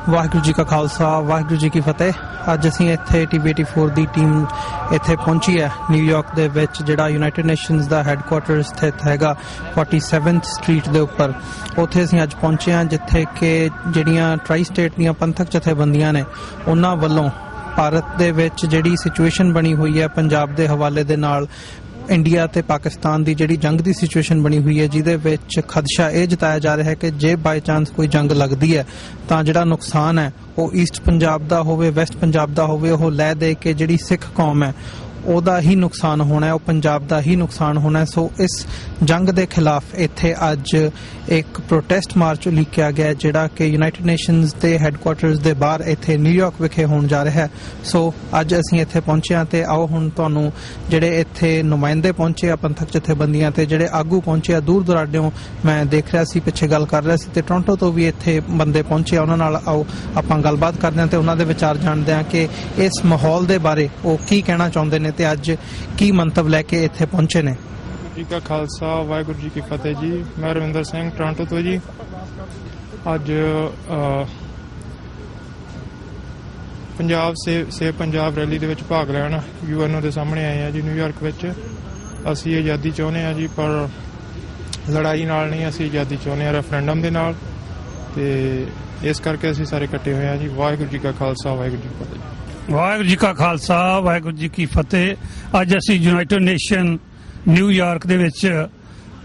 वाहिगुरू जी का खालसा वाहिगुरू जी की फतेह। अज असीं इत्थे TV84 दी टीम इत्थे पहुंची है न्यूयॉर्क दे विच जिहड़ा यूनाइटेड नेशनस दा हैडकुआटर स्थित हैगा 47th स्ट्रीट दे उपर। उत्थे असीं अज पहुंचे हां जिथे कि जिहड़ियां ट्राई स्टेट दीयां पंथक जथेबंदियां ने उन्हां वल्लों भारत दे विच जिहड़ी सिचुएशन बनी हुई है पंजाब दे हवाले दे नाल इंडिया ते पाकिस्तान की जिहड़ी जंग की सिचुएशन बनी हुई है जिहदे विच खदशा यह जताया जा रहा है कि जे बाय चांस कोई जंग लगती है तो जिहड़ा नुकसान है वो ईस्ट पंजाब दा होवे वैस्ट पंजाब दा होवे वो लै दे के जिहड़ी सिख कौम है ਉਹਦਾ ही नुकसान होना है, वो पंजाब का ही नुकसान होना है। सो इस जंग के खिलाफ इत्थे अज एक प्रोटेस्ट मार्च उलीकिया गया जिहड़ा कि यूनाइटेड नेशनस के हैडकुआटर्स के बाहर इत्थे न्यूयॉर्क विखे होने जा रहा है। सो अज असीं इत्थे पहुंचे हाँ ते आओ हुण तुहानूं जिहड़े इत्थे नुमाइंदे पहुंचे आ पंथक जथेबंदियां ते जिहड़े आगू पहुंचे आ दूर दराडियों मैं देख रहा सी पिछे गल कर रहा सी ते टोरंटो तो भी इत्थे बंदे पहुंचे उन्हां नाल आओ आपां गलबात करदे हां ते उन्हां दे विचार जाणदे हां कि इस माहौल दे बारे वो की कहना चाहुंदे ने ते अज की मंतव लैके इत्थे पहुंचे ने। जी का खालसा वाहिगुरू जी की फतेह जी। मैं रविंदर सिंह टोरंटो तो जी। अज पंजाब से पंजाब रैली दे विच भाग लैण UNO के सामने आए हैं जी न्यूयॉर्क विच। असीं आज़ादी चाहुंदे हां जी पर लड़ाई नाल नहीं, असीं आज़ादी चाहुंदे हां रेफरेंडम दे नाल ते इस करके असीं सारे इकट्ठे होए हां जी। वाहिगुरू जी का खालसा वाहिगुरू जी की फतेह। वाहिगुरू जी का खालसा वाहिगुरू जी की फतेह। अज असीं यूनाइटेड नेशन न्यूयॉर्क दे विच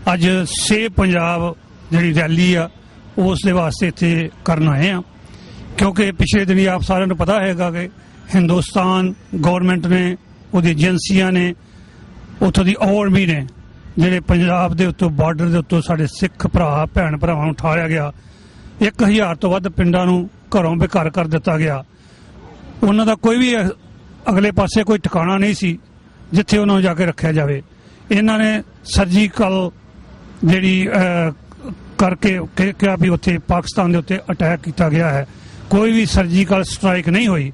अज सेव पंजाब जिहड़ी रैली आ उस दे वास्ते इत्थे करन आए हैं क्योंकि पिछले दिन आप सारिਆਂ ਨੂੰ पता हैगा कि हिंदुस्तान गौरमेंट ने उहदी एजेंसियां ने उत्थों दी आर्मी ने जिहड़े पंजाब दे उत्तों बार्डर दे उत्तों साडे सिख भरा भैन भरावां ਨੂੰ ਉਠਾਇਆ ਗਿਆ। 1000 ਤੋਂ ਵੱਧ ਪਿੰਡਾਂ ਨੂੰ ਘਰੋਂ ਬੇਘਰ ਕਰ ਦਿੱਤਾ ਗਿਆ। ਉਹਨਾਂ ਦਾ ਕੋਈ ਵੀ ਅਗਲੇ ਪਾਸੇ ਕੋਈ ਟਿਕਾਣਾ ਨਹੀਂ ਸੀ ਜਿੱਥੇ ਉਹਨਾਂ ਨੂੰ ਜਾ ਕੇ ਰੱਖਿਆ ਜਾਵੇ। ਇਹਨਾਂ ਨੇ ਸਰਜੀਕਲ ਜਿਹੜੀ ਕਰਕੇ ਕਿਹਾ ਵੀ ਉੱਥੇ ਪਾਕਿਸਤਾਨ ਦੇ ਉੱਤੇ ਅਟੈਕ ਕੀਤਾ ਗਿਆ ਹੈ। ਕੋਈ ਵੀ ਸਰਜੀਕਲ ਸਟ੍ਰਾਈਕ ਨਹੀਂ ਹੋਈ।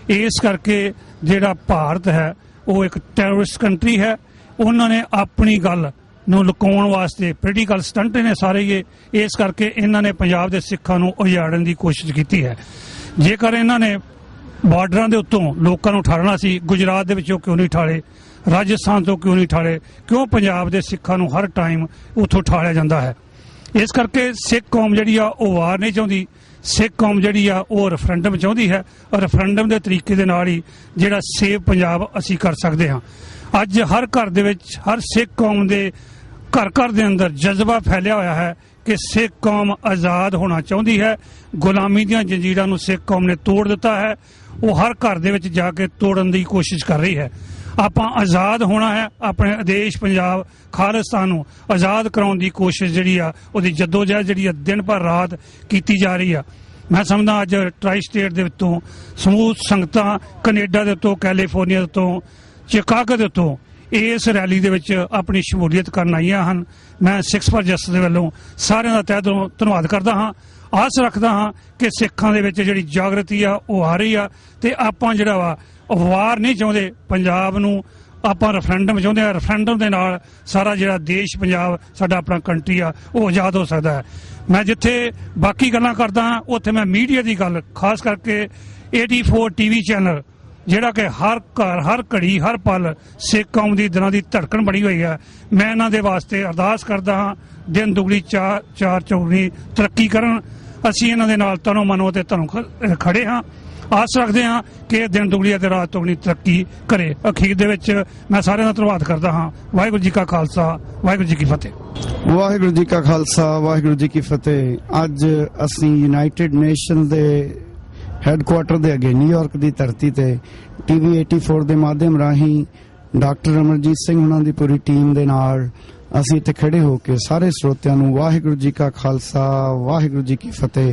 ਇਸ ਕਰਕੇ ਜਿਹੜਾ ਭਾਰਤ ਹੈ ਉਹ ਇੱਕ ਟੈਰਰਿਸਟ ਕੰਟਰੀ ਹੈ। ਉਹਨਾਂ ਨੇ ਆਪਣੀ ਗੱਲ ਨੂੰ ਲੁਕਾਉਣ ਵਾਸਤੇ ਪੋਲੀਟੀਕਲ ਸਟੰਟ ਨੇ ਸਾਰੇ ਇਹ। ਇਸ ਕਰਕੇ ਇਹਨਾਂ ਨੇ ਪੰਜਾਬ ਦੇ ਸਿੱਖਾਂ ਨੂੰ ਉਜਾੜਨ ਦੀ ਕੋਸ਼ਿਸ਼ ਕੀਤੀ ਹੈ। ਜੇਕਰ ਇਹਨਾਂ ਨੇ ਬਾਰਡਰਾਂ ਦੇ ਉੱਤੋਂ ਲੋਕਾਂ ਨੂੰ ਉਠਾਲਣਾ ਸੀ, ਗੁਜਰਾਤ ਦੇ ਵਿੱਚੋਂ ਕਿਉਂ ਨਹੀਂ ਉਠਾਲੇ, ਰਾਜਸਥਾਨ ਤੋਂ ਕਿਉਂ ਨਹੀਂ ਉਠਾਲੇ, ਕਿਉਂ ਪੰਜਾਬ ਦੇ ਸਿੱਖਾਂ ਨੂੰ ਹਰ ਟਾਈਮ ਉੱਥੋਂ ਉਠਾਲਿਆ ਜਾਂਦਾ ਹੈ। ਇਸ ਕਰਕੇ ਸਿੱਖ ਕੌਮ ਜਿਹੜੀ ਆ ਉਹ ਵਾਰ ਨਹੀਂ ਚਾਹੁੰਦੀ। ਸਿੱਖ ਕੌਮ ਜਿਹੜੀ ਆ ਉਹ ਰੈਫਰੈਂਡਮ ਚਾਹੁੰਦੀ ਹੈ ਔਰ ਰੈਫਰੈਂਡਮ ਦੇ ਤਰੀਕੇ ਦੇ ਨਾਲ ਹੀ ਜਿਹੜਾ ਸੇਵ ਪੰਜਾਬ ਅਸੀਂ ਕਰ ਸਕਦੇ ਹਾਂ। ਅੱਜ ਹਰ ਘਰ ਦੇ ਵਿੱਚ ਹਰ ਸਿੱਖ ਕੌਮ ਦੇ ਘਰ ਘਰ ਦੇ ਅੰਦਰ ਜਜ਼ਬਾ ਫੈਲਿਆ ਹੋਇਆ ਹੈ कि सिख कौम आज़ाद होना चाहती है। गुलामी ਦੀਆਂ जंजीरां ਨੂੰ सिख कौम ने तोड़ दिता है। वो हर घर दे विच जाके तोड़न की कोशिश कर रही है। आपां आज़ाद होना है, अपने आदेश पंजाब खालिस्तान नूं आज़ाद कराउण दी कोशिश जिहड़ी आ उहदी जद्दोजहद जिहड़ी दिन भर रात कीती जा रही है। मैं समझदा अज ट्राई स्टेट दे उत्तों समूह संगतां कनेडा दे उत्तों कैलीफोर्निया दे उत्तों चिकागो दे उत्तों इस रैली दे विच अपनी शमूलीयत करन आईयां हन। मैं सिक्स फॉर जस्टिस दे वल्लों सारिਆਂ ਦਾ तहे दिलों धन्नवाद करदा हां। आस रखदा हां कि सिखां दे विच जिहड़ी जागृति आ ਉਹ आ रही आ ते आपां जिहड़ा वा वार नहीं चाहुंदे। पंजाब नूं आपां रेफरेंडम चाहुंदे आ। रेफरेंडम दे नाल सारा जिहड़ा देश पंजाब साडा अपना कंट्री आ ਉਹ आज़ाद हो सकदा है। मैं जिथे बाकी गल्लां करदा हां उत्थे मैं मीडिया दी गल खास करके 84 TV चैनल ਜਿਹੜਾ कि हर घर हर घड़ी हर पल सिख कौम की दिलों की धड़कन बनी हुई है। मैं इन्हां दे वास्ते अरदास करदा हाँ दिन दुगनी चार चौगनी तरक्की करन। असीं इन्हां दे नाल तनो मनो ते धनों खड़े हाँ। आस रखते हाँ कि दिन दुगनी ते रात दुगनी तरक्की करे। अखीर दे विच मैं सारिਆਂ ਦਾ धन्नवाद करदा हाँ। वाहिगुरू जी का खालसा वाहिगुरू जी की फतेह। वाहिगुरू जी का खालसा वाहिगुरू जी की फतेह। अज असीं यूनाइटेड नेशन दे हैडकुआटर दे अगे न्यूयॉर्क की धरती ते TV84 के माध्यम राही डॉक्टर अमरजीत सिंह उन्हां दी पूरी टीम दे नाल असीं इत्थे खड़े होके सारे श्रोतियां नूं वाहिगुरू जी का खालसा वाहिगुरू जी की फतेह।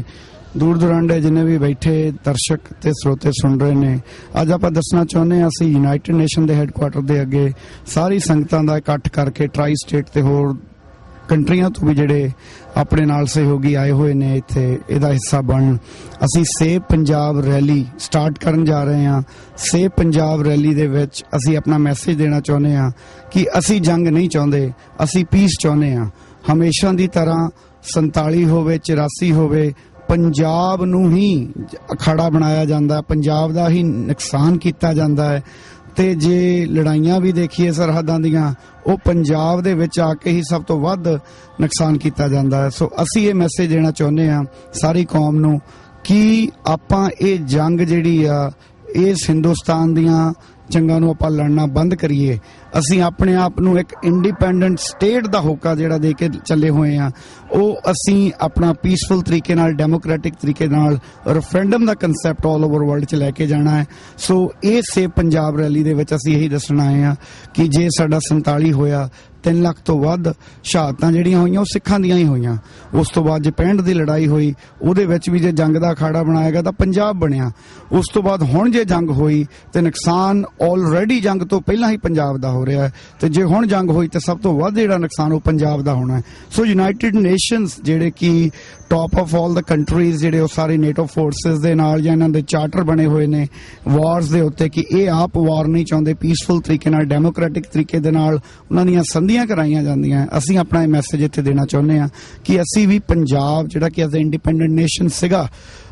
दूर दुरांडे जिन्हें भी बैठे दर्शक ते श्रोते सुन रहे ने अज आपां दसना चाहुंदे हां असीं यूनाइटेड नेशन दे हैडकुआटर दे अगे सारी संगतां दा इकट्ठ करके ट्राई स्टेट ते होर कंट्रियां तो भी जिहड़े अपने नाल सहयोगी आए हुए ने इत्थे इहदा हिस्सा बन असीं सेव पंजाब रैली स्टार्ट करन जा रहे हैं। सेव पंजाब रैली दे विच असीं अपना मैसेज देना चाहुंदे हां कि असीं जंग नहीं चाहुंदे, असीं पीस चाहुंदे हां। हमेशा दी तरह 47 होवे 84 होवे ਪੰਜਾਬ ਨੂੰ ਹੀ ਅਖਾੜਾ ਬਣਾਇਆ ਜਾਂਦਾ, ਪੰਜਾਬ ਦਾ ਹੀ ਨੁਕਸਾਨ ਕੀਤਾ ਜਾਂਦਾ ਹੈ। ਤੇ ਜੇ ਲੜਾਈਆਂ ਵੀ ਦੇਖੀਏ ਸਰਹੱਦਾਂ ਦੀਆਂ, ਉਹ ਪੰਜਾਬ ਦੇ ਵਿੱਚ ਆ ਕੇ ਹੀ ਸਭ ਤੋਂ ਵੱਧ ਨੁਕਸਾਨ ਕੀਤਾ ਜਾਂਦਾ ਹੈ। ਸੋ ਅਸੀਂ ਇਹ ਮੈਸੇਜ ਦੇਣਾ ਚਾਹੁੰਦੇ ਹਾਂ ਸਾਰੀ ਕੌਮ ਨੂੰ ਕਿ ਆਪਾਂ ਇਹ ਜੰਗ ਜਿਹੜੀ ਆ ਇਸ ਹਿੰਦੁਸਤਾਨ ਦੀਆਂ ਜੰਗਾਂ ਨੂੰ ਆਪਾਂ ਲੜਨਾ ਬੰਦ ਕਰੀਏ। ਅਸੀਂ ਆਪਣੇ ਆਪ ਨੂੰ ਇੱਕ ਇੰਡੀਪੈਂਡੈਂਟ ਸਟੇਟ ਦਾ ਹੋਕਾ ਜਿਹੜਾ ਦੇ ਕੇ ਚੱਲੇ ਹੋਏ ਆ, ਉਹ ਅਸੀਂ ਆਪਣਾ ਪੀਸਫੁਲ ਤਰੀਕੇ ਨਾਲ, ਡੈਮੋਕ੍ਰੈਟਿਕ ਤਰੀਕੇ ਨਾਲ ਰੈਫਰੈਂਡਮ ਦਾ ਕਨਸੈਪਟ ਆਲ ਓਵਰ ਵਰਲਡ 'ਚ ਲੈ ਕੇ ਜਾਣਾ ਹੈ। ਸੋ ਇਹ ਸੇਵ ਪੰਜਾਬ ਰੈਲੀ ਦੇ ਵਿੱਚ ਅਸੀਂ ਇਹੀ ਦੱਸਣ ਆਏ ਆ ਕਿ ਜੇ ਸਾਡਾ 47 ਹੋਇਆ, 3 ਲੱਖ ਤੋਂ ਵੱਧ ਸ਼ਹਾਦਤਾਂ ਜਿਹੜੀਆਂ ਹੋਈਆਂ ਉਹ ਸਿੱਖਾਂ ਦੀਆਂ ਹੀ ਹੋਈਆਂ। ਉਸ ਤੋਂ ਬਾਅਦ ਜੇ 65 ਦੀ ਲੜਾਈ ਹੋਈ, ਉਹਦੇ ਵਿੱਚ ਵੀ ਜੇ ਜੰਗ ਦਾ ਅਖਾੜਾ ਬਣਾਏਗਾ ਤਾਂ ਪੰਜਾਬ ਬਣਿਆ। ਉਸ ਤੋਂ ਬਾਅਦ ਹੁਣ ਜੇ ਜੰਗ ਹੋਈ ਤੇ ਨੁਕਸਾਨ ਆਲਰੇਡੀ ਜੰਗ ਤੋਂ ਪਹਿਲਾਂ ਹੀ ਪੰਜਾਬ ਦਾ ਹੋ ਰਿਹਾ ਹੈ, ਤੇ ਜੇ ਹੁਣ ਜੰਗ ਹੋਈ ਤਾਂ ਸਭ ਤੋਂ ਵੱਧ ਜਿਹੜਾ ਨੁਕਸਾਨ ਉਹ ਪੰਜਾਬ ਦਾ ਹੋਣਾ ਹੈ। ਸੋ ਯੂਨਾਈਟਿਡ ਨੇਸ਼ਨਸ ਜਿਹੜੇ ਕਿ top of all the countries ਜਿਹੜੇ ਉਹ ਸਾਰੇ ਨੇਟੋ ਫੋਰਸਿਸ ਦੇ ਨਾਲ ਜਾਂ ਇਹਨਾਂ ਦੇ ਚਾਰਟਰ ਬਣੇ ਹੋਏ ਨੇ ਵਾਰਸ ਦੇ ਉੱਤੇ ਕਿ ਇਹ ਆਪ ਵਾਰ ਨਹੀਂ ਚਾਹੁੰਦੇ, ਪੀਸਫੁਲ ਤਰੀਕੇ ਨਾਲ, ਡੈਮੋਕ੍ਰੈਟਿਕ ਤਰੀਕੇ ਦੇ ਨਾਲ ਉਹਨਾਂ ਦੀਆਂ ਸੰਧੀਆਂ ਕਰਾਈਆਂ ਜਾਂਦੀਆਂ। ਅਸੀਂ ਆਪਣਾ ਇਹ ਮੈਸੇਜ ਇੱਥੇ ਦੇਣਾ ਚਾਹੁੰਦੇ ਹਾਂ ਕਿ ਅਸੀਂ ਵੀ ਪੰਜਾਬ ਜਿਹੜਾ ਕਿ ਐਜ਼ ਅ ਇੰਡੀਪੈਂਡੈਂਟ ਨੇਸ਼ਨ ਸੀਗਾ,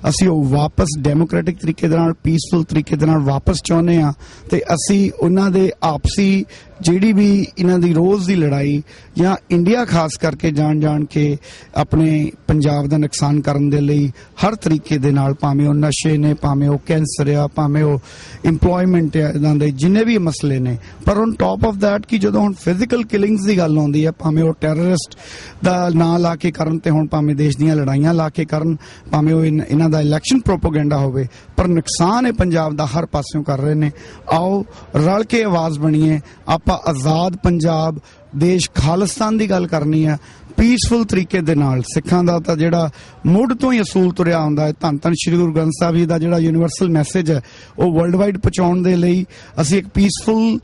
ਅਸੀਂ ਉਹ ਵਾਪਸ ਡੈਮੋਕ੍ਰੈਟਿਕ ਤਰੀਕੇ ਦੇ ਨਾਲ, ਪੀਸਫੁਲ ਤਰੀਕੇ ਦੇ ਨਾਲ ਵਾਪਸ ਚਾਹੁੰਦੇ ਹਾਂ। ਤੇ ਅਸੀਂ ਉਹਨਾਂ ਦੇ ਆਪਸੀ ਜਿਹੜੀ ਵੀ ਇਹਨਾਂ ਦੀ ਰੋਜ਼ ਦੀ ਲੜਾਈ ਜਾਂ ਇੰਡੀਆ ਖਾਸ ਕਰਕੇ ਜਾਣ ਕੇ ਆਪਣੇ ਪੰਜਾਬ ਦਾ ਨੁਕਸਾਨ ਕਰਨ ਦੇ ਲਈ ਹਰ ਤਰੀਕੇ ਦੇ ਨਾਲ, ਭਾਵੇਂ ਉਹ ਨਸ਼ੇ ਨੇ, ਭਾਵੇਂ ਉਹ ਕੈਂਸਰ ਆ, ਭਾਵੇਂ ਉਹ ਇੰਪਲੋਇਮੈਂਟ ਆ, ਇਹਨਾਂ ਦੇ ਜਿੰਨੇ ਵੀ ਮਸਲੇ ਨੇ, ਪਰ ਔਨ ਟੌਪ ਆਫ ਦੈਟ ਕਿ ਜਦੋਂ ਹੁਣ ਫਿਜ਼ੀਕਲ ਕਿਲਿੰਗਸ ਦੀ ਗੱਲ ਆਉਂਦੀ ਹੈ, ਭਾਵੇਂ ਉਹ ਟੈਰਰਿਸਟ ਦਾ ਨਾਂ ਲਾ ਕੇ ਕਰਨ ਤੇ ਹੁਣ ਭਾਵੇਂ ਦੇਸ਼ ਦੀਆਂ ਲੜਾਈਆਂ ਲਾ ਕੇ ਕਰਨ, ਭਾਵੇਂ ਉਹ ਇਹਨਾਂ ਦਾ ਇਲੈਕਸ਼ਨ ਪ੍ਰੋਪੇਗੈਂਡਾ ਹੋਵੇ, ਪਰ ਨੁਕਸਾਨ ਇਹ ਪੰਜਾਬ ਦਾ ਹਰ ਪਾਸਿਓਂ ਕਰ ਰਹੇ ਨੇ। ਆਓ ਰਲ ਕੇ ਆਵਾਜ਼ ਬਣੀਏ, ਆਪਾਂ ਆਜ਼ਾਦ ਪੰਜਾਬ, ਦੇਸ਼ ਖਾਲਿਸਤਾਨ ਦੀ ਗੱਲ ਕਰਨੀ ਹੈ ਪੀਸਫੁਲ ਤਰੀਕੇ ਦੇ ਨਾਲ। ਸਿੱਖਾਂ ਦਾ ਤਾਂ ਜਿਹੜਾ ਮੁੱਢ ਤੋਂ ਹੀ ਅਸੂਲ ਤੁਰਿਆ ਹੁੰਦਾ ਹੈ, ਧੰਨ ਧੰਨ ਸ਼੍ਰੀ ਗੁਰੂ ਗ੍ਰੰਥ ਸਾਹਿਬ ਜੀ ਦਾ ਜਿਹੜਾ ਯੂਨੀਵਰਸਲ ਮੈਸੇਜ ਹੈ ਉਹ ਵਰਲਡ ਵਾਈਡ ਪਹੁੰਚਾਉਣ ਦੇ ਲਈ ਅਸੀਂ ਇੱਕ ਪੀਸਫੁਲ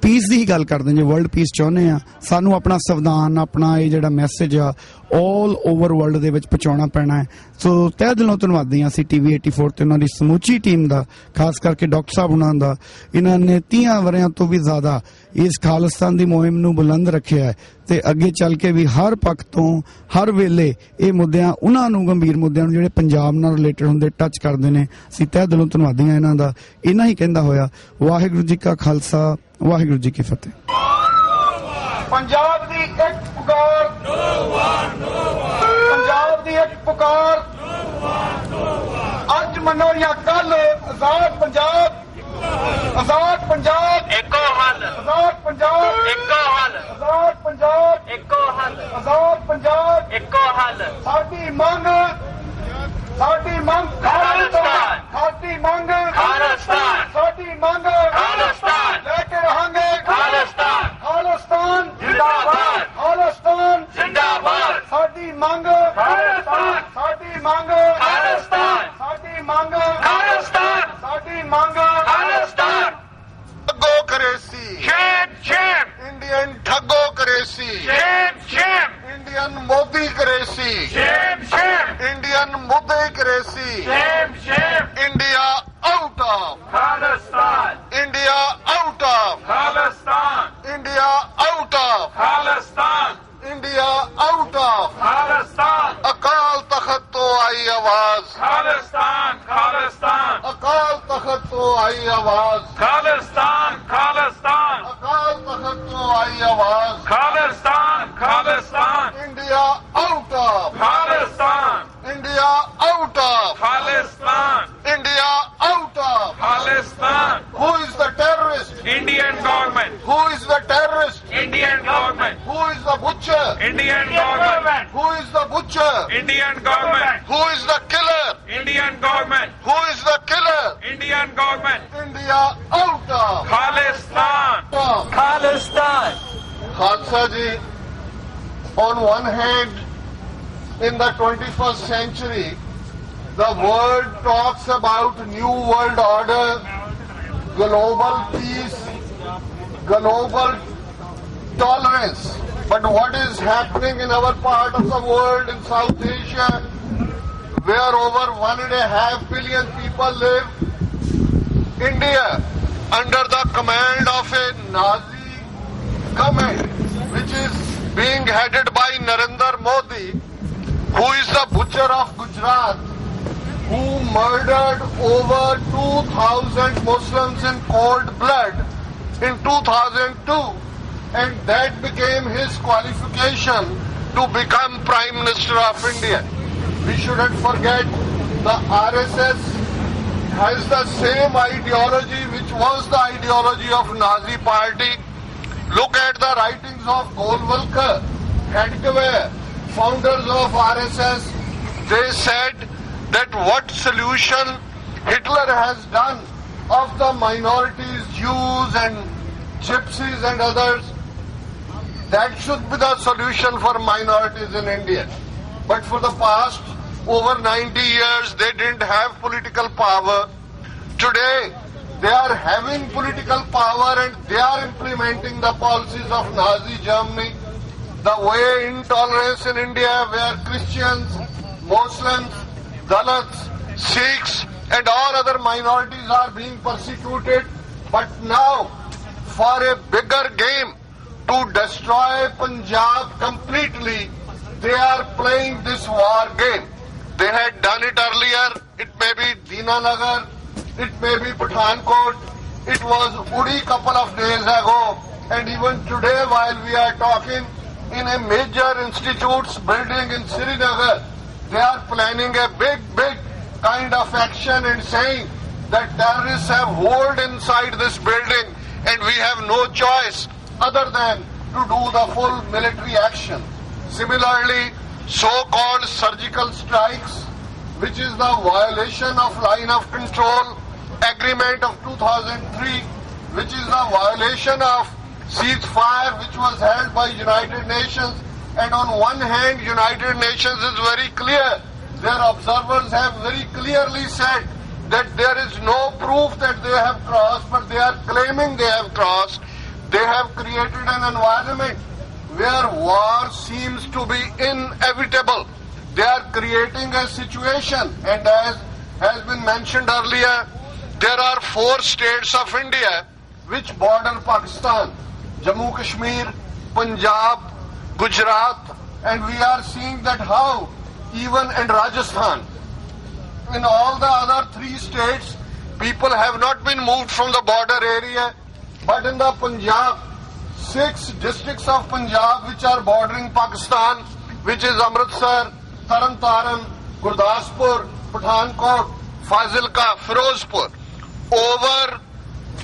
ਪੀਸ ਦੀ ਹੀ ਗੱਲ ਕਰਦੇ ਹਾਂ। ਜੇ ਵਰਲਡ ਪੀਸ ਚਾਹੁੰਦੇ ਆ, ਸਾਨੂੰ ਆਪਣਾ ਸੰਵਿਧਾਨ, ਆਪਣਾ ਇਹ ਜਿਹੜਾ ਮੈਸੇਜ ਆ ਆਲ ਓਵਰ ਵਰਲਡ ਦੇ ਵਿੱਚ ਪਹੁੰਚਾਉਣਾ ਪੈਣਾ ਹੈ। ਸੋ ਤਹਿ ਦਿਲੋਂ ਧੰਨਵਾਦੀ ਹਾਂ ਅਸੀਂ TV 84 ਤੇ ਉਹਨਾਂ ਦੀ ਸਮੁੱਚੀ ਟੀਮ ਦਾ, ਖਾਸ ਕਰਕੇ ਡਾਕਟਰ ਸਾਹਿਬ ਉਹਨਾਂ ਦਾ। ਇਹਨਾਂ ਨੇ 30 ਵਰ੍ਹਿਆਂ ਤੋਂ ਵੀ ਜ਼ਿਆਦਾ ਇਸ ਖਾਲਿਸਤਾਨ ਦੀ ਮੁਹਿੰਮ ਨੂੰ ਬੁਲੰਦ ਰੱਖਿਆ ਹੈ ਤੇ ਅੱਗੇ ਚੱਲ ਕੇ ਵੀ ਹਰ ਪੱਖ ਤੋਂ, ਹਰ ਵੇਲੇ ਇਹ ਮੁੱਦਿਆਂ, ਉਹਨਾਂ ਨੂੰ ਗੰਭੀਰ ਮੁੱਦਿਆਂ ਨੂੰ ਜਿਹੜੇ ਪੰਜਾਬ ਨਾਲ ਰਿਲੇਟਡ ਹੁੰਦੇ, ਟੱਚ ਕਰਦੇ ਨੇ। ਅਸੀਂ ਤਹਿ ਦਿਲੋਂ ਧੰਨਵਾਦੀ ਹਾਂ ਇਹਨਾਂ ਦਾ। ਇਹਨਾਂ ਹੀ ਕਹਿੰਦਾ ਹੋਇਆ ਵਾਹਿਗੁਰੂ ਜੀ ਕਾ ਖਾਲਸਾ, ਵਾਹਿਗੁਰੂ ਜੀ ਕੀ ਫਤਿਹ। ਪੰਜਾਬ ਦੀ ਇੱਕ ਪੁਕਾਰ, ਪੰਜਾਬ ਦੀ ਇੱਕ ਪੁਕਾਰ, ਅੱਜ ਮੰਨੋ ਜਾਂ ਕੱਲ, ਆਜ਼ਾਦ ਪੰਜਾਬ, ਆਜ਼ਾਦ ਪੰਜਾਬ ਇੱਕੋ ਹੱਲ, ਆਜ਼ਾਦ ਪੰਜਾਬ ਇੱਕੋ ਹੱਲ, ਆਜ਼ਾਦ ਪੰਜਾਬ ਇੱਕੋ ਹੱਲ, ਆਜ਼ਾਦ ਪੰਜਾਬ ਇੱਕੋ ਹੱਲ। ਸਾਡੀ ਮੰਗ ਖਾਲਿਸਤਾਨ, ਸਾਡੀ ਮੰਗ ਖਾਲਿਸਤਾਨ, ਸਾਡੀ ਮੰਗ ਖਾਲਿਸਤਾਨ, ਲੈ ਕੇ ਰਹਾਂਗੇ ਖਾਲਿਸਤਾਨ, ਖਾਲਿਸਤਾਨ ਜਿੰਦਾਬਾਦ, ਖਾਲਿਸਤਾਨ ਜਿੰਦਾਬਾਦ। ਸਾਡੀ ਮੰਗ ਖਾਲਿਸਤਾਨ, ਸਾਡੀ ਮੰਗ ਖਾਲਿਸਤਾਨ, ਸਾਡੀ ਮੰਗ ਖਾਲਿਸਤਾਨ, ਸਾਡੀ ਮੰਗ Khalistan. Thuggocracy, shame shame, Indian thuggocracy, shame shame, Indian Modicracy, shame shame, Indian Modicracy, shame shame. India out of, Khalistan, India out of, Khalistan, India out of, Khalistan, India out of. Khalistan, Akal Takht ਤੋਂ ਆਈ ਆਵਾਜ਼, ਖਾਲਿਸਤਾਨ, ਖਾਲਿਸਤਾਨ, ਅਕਾਲ ਤਖਤ ਤੋਂ ਆਈ ਆਵਾਜ਼, ਖਾਲਿਸਤਾਨ, ਖਾਲਿਸਤਾਨ, ਅਕਾਲ ਤਖਤ ਤੋਂ ਆਈ ਆਵਾਜ਼। Khalistan, Khalistan, India out of, Khalistan, India out of, Khalistan, India out of. Khalistan. Who is the terrorist? Indian government, Who is the terrorist? Indian government, Who is the butcher? Indian government, Who is the butcher? Indian government, Who is the killer? Indian government, Who is the killer? Indian government. India out of. Khalistan, Khalistan. Khalsa ji, on one hand, in the 21st century, the world talks about new world order, global peace, global tolerance. But what is happening in our part of the world, in South Asia, where over 1.5 billion people live? India, under the command of a Nazi government, which is being headed by Narendra Modi, who is the butcher of Gujarat, who murdered over 2,000 Muslims in cold blood in 2002, and that became his qualification to become Prime Minister of India. We shouldn't forget the RSS has the same ideology which was the ideology of Nazi party. Look at the writings of Golwalkar, Hedgewar, founders of RSS. They said that what solution Hitler has done of the minorities, Jews and Gypsies and others, that should be the solution for minorities in India. But for the past over 90 years, they didn't have political power. Today, they are having political power and they are implementing the policies of Nazi Germany. The way intolerance in India, where Christians, Muslims, Dalits, Sikhs and all other minorities are being persecuted. But now, for a bigger game, to destroy Punjab completely, they are playing this war game. They had done it earlier. It may be Dinanagar, it may be Pathankot, it was Uri couple of days ago, and even today while we are talking, in a major institute's building in Srinagar, they are planning a big kind of action and saying that terrorists have holed inside this building and we have no choice other than to do the full military action. Similarly, so-called surgical strikes, which is the violation of line of control agreement of 2003, which is the violation of ceasefire which was held by United Nations. And on one hand, United Nations is very clear. Their observers have very clearly said that there is no proof that they have crossed, but they are claiming they have crossed. They have created an environment where war seems to be inevitable. They are creating a situation, and as has been mentioned earlier, there are 4 states of India which border Pakistan: Jammu Kashmir, Punjab, Gujarat, and we are seeing that how even in Rajasthan, in all the other 3 states, people have not been moved from the border area, but in the Punjab, 6 districts of Punjab which are bordering Pakistan, which is Amritsar, Taran Taran, Gurdaspur, Pathankot, Fazilka, Firozpur, over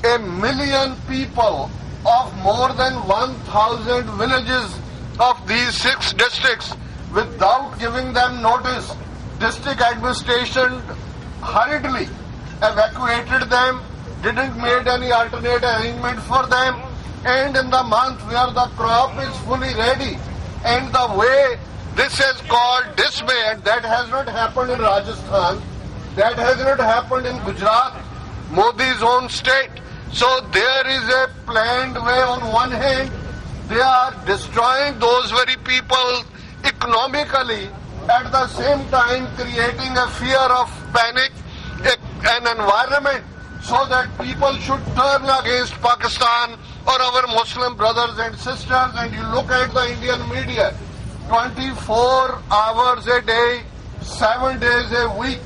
1 million people of more than 1,000 villages of these 6 districts, without giving them notice, district administration hurriedly evacuated them, didn't make any alternate arrangement for them, and in the month where the crop is fully ready, and the way this is called dismay, and that has not happened in Rajasthan, that has not happened in Gujarat, Modi's own state. So there is a planned way. On one hand, they are destroying those very people economically, at the same time creating a fear of panic, an environment so that people should turn against Pakistan or our Muslim brothers and sisters. And you look at the Indian media, 24 hours a day, 7 days a week,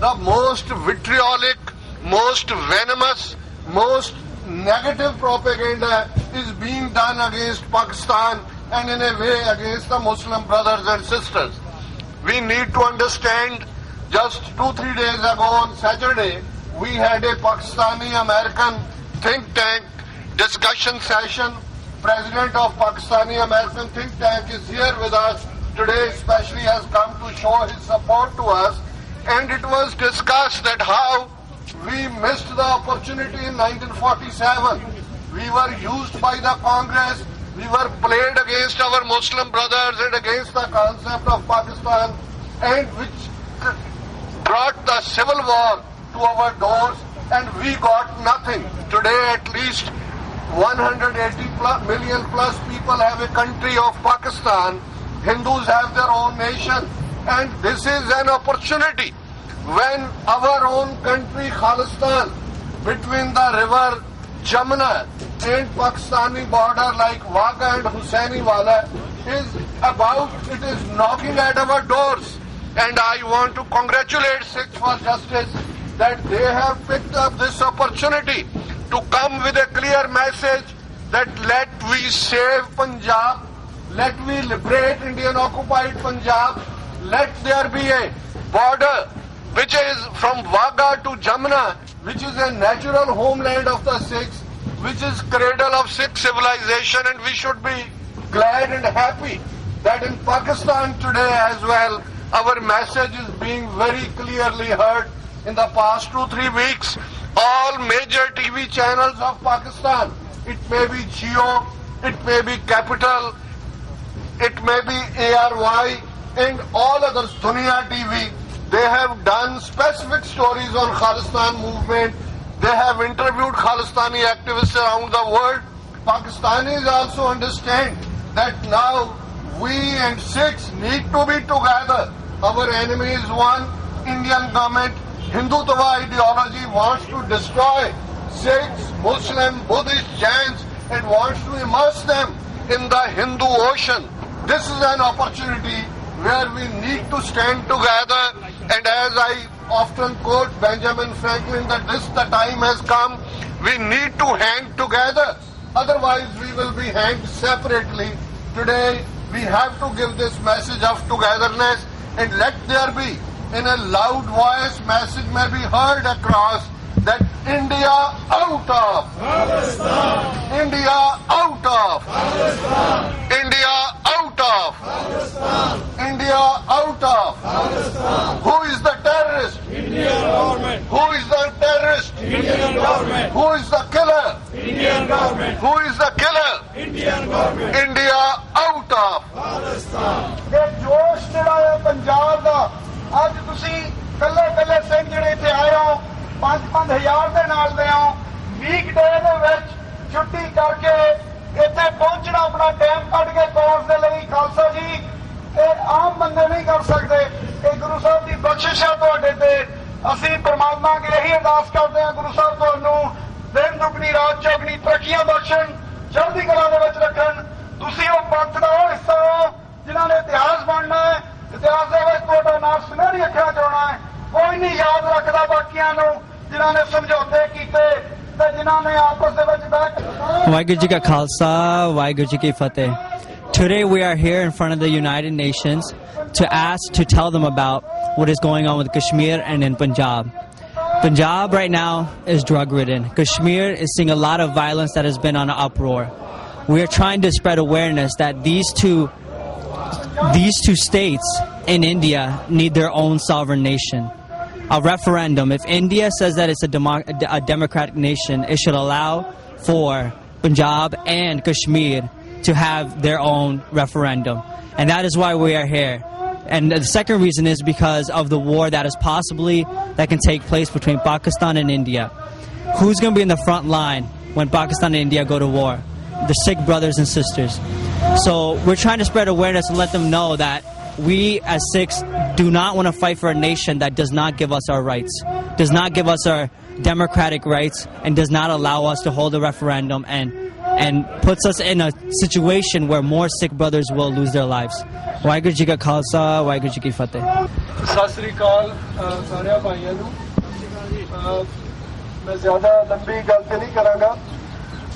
the most vitriolic, most venomous, most negative propaganda is being done against Pakistan and in a way against the Muslim brothers and sisters. We need to understand, just 2-3 days ago on Saturday, we had a Pakistani-American think tank discussion session. President of Pakistani-American think tank is here with us today, especially has come to show his support to us. And it was discussed that how we missed the opportunity in 1947. We were used by the Congress. We were played against our Muslim brothers and against the concept of Pakistan, and which brought the civil war to our doors, and we got nothing. Today at least 180 million plus people have a country of Pakistan. Hindus have their own nation, and this is an opportunity when our own country, Khalistan, between the river Jamuna and Pakistani border like Wagah and Hussaini Wala is about, it is knocking at our doors. And I want to congratulate Sikhs for Justice that they have picked up this opportunity to come with a clear message that let we save Punjab, let we liberate Indian occupied Punjab, let there be a border which is from Wagah to Jamuna, which is a natural homeland of the Sikhs, which is cradle of Sikh civilization, and we should be glad and happy that in Pakistan today as well, our message is being very clearly heard. In the past 2-3 weeks, all major TV channels of Pakistan, it may be Jio, it may be Capital, it may be ARY, and all others, Dunia TV, they have done specific stories on Khalistan movement. They have interviewed Khalistani activists around the world. Pakistanis also understand that now we and Sikhs need to be together. Our enemy is one. Indian government, Hindutva ideology wants to destroy Sikhs, Muslim, Buddhist, Jains and wants to immerse them in the Hindu Ocean. This is an opportunity where we need to stand together, and as I often quote Benjamin Franklin that the time has come, we need to hang together, otherwise we will be hanged separately. Today we have to give this message of togetherness, and let there be in a loud voice message may be heard across that India out of Palestine. India out of Palestine. India out of Palestine. India out of Palestine. Who is the terrorist? Indian government. Who is the terrorist? Indian government. Who is the killer? Indian government. Who is the killer? Indian government. India out of Palestine. ਇਹ ਜੋਸ਼ ਜਿਹੜਾ ਹੈ ਪੰਜਾਬ ਦਾ ਅੱਜ ਤੁਸੀਂ ਕੱਲੇ ਕੱਲੇ ਸਿੰਘ ਜਿਹੜੇ ਇੱਥੇ ਆਏ ਹੋ 5-5000 ਦੇ ਨਾਲ ਦੇ ਹੋ ਵੀਕ ਡੇ ਦੇ ਵਿੱਚ ਛੁੱਟੀ ਕਰਕੇ ਇੱਥੇ ਪਹੁੰਚਣਾ ਆਪਣਾ ਟਾਈਮ ਕੱਢ ਕੇ ਕੋਰਸ ਦੇ ਲਈ ਖਾਲਸਾ ਜੀ ਇਹ ਆਮ ਬੰਦੇ ਨਹੀਂ ਕਰ ਸਕਦੇ ਇਹ ਗੁਰੂ ਸਾਹਿਬ ਦੀ ਬਖਸ਼ਿਸ਼ ਹੈ ਤੁਹਾਡੇ ਤੇ ਅਸੀਂ ਪ੍ਰਮਾਤਮਾ ਅੱਗੇ ਇਹੀ ਅਰਦਾਸ ਕਰਦੇ ਹਾਂ ਗੁਰੂ ਸਾਹਿਬ ਤੁਹਾਨੂੰ ਦਿਨ ਦੁਗਣੀ ਰਾਤ ਚੌਗਣੀ ਤਰੱਕੀਆਂ ਬਖਸ਼ਣ ਚੜ੍ਹਦੀ ਕਲਾ ਦੇ ਵਿੱਚ ਰੱਖਣ ਤੁਸੀਂ ਉਹ ਪੰਥ ਦਾ ਉਹ ਹਿੱਸਾ ਹੋ ਜਿਨ੍ਹਾਂ ਨੇ ਇਤਿਹਾਸ ਬਣਨਾ ਹੈ ਇਤਿਹਾਸ ਦੇ ਵਿੱਚ ਤੁਹਾਡਾ ਨਾਮ ਸੁਨਹਿਰੀ ਅੱਖਰਾਂ 'ਚ ਆਉਣਾ ਹੈ ਕੋਈ ਨਹੀਂ ਯਾਦ ਰੱਖਦਾ ਬਾਕੀਆਂ ਨੂੰ ਜਿਨ੍ਹਾਂ ਨੇ ਸਮਝੌਤੇ ਕੀਤੇ ਤੇ ਜਿਨ੍ਹਾਂ ਨੇ ਆਪਸ ਦੇ ਵਿੱਚ ਬੈਠ Waheguru Ji Ka Khalsa, Waheguru Ji Ki Fateh. Today we are here in front of the United Nations to tell them about what is going on with Kashmir and in Punjab. Punjab right now is drug-ridden. Kashmir is seeing a lot of violence that has been on an uproar. We are trying to spread awareness that these two states in India need their own sovereign nation. A referendum. If India says that it's a democratic nation, it should allow for Punjab and Kashmir to have their own referendum. And that is why we are here. And the second reason is because of the war that can take place between Pakistan and India. Who's going to be in the front line when Pakistan and India go to war? The Sikh brothers and sisters. So we're trying to spread awareness and let them know that we as Sikhs do not want to fight for a nation that does not give us our rights, does not give us our democratic rights, and does not allow us to hold a referendum and puts us in a situation where more Sikh brothers will lose their lives. Waheguru Ji Ka Khalsa, Waheguru Ji Ki Fateh. Sat Sri ਅਕਾਲ ਸਾਰਿਆਂ ਭਾਈਆਂ ਨੂੰ ਮੈਂ ਜ਼ਿਆਦਾ ਲੰਬੀ ਗੱਲ ਤੇ ਨਹੀਂ ਕਰਾਂਗਾ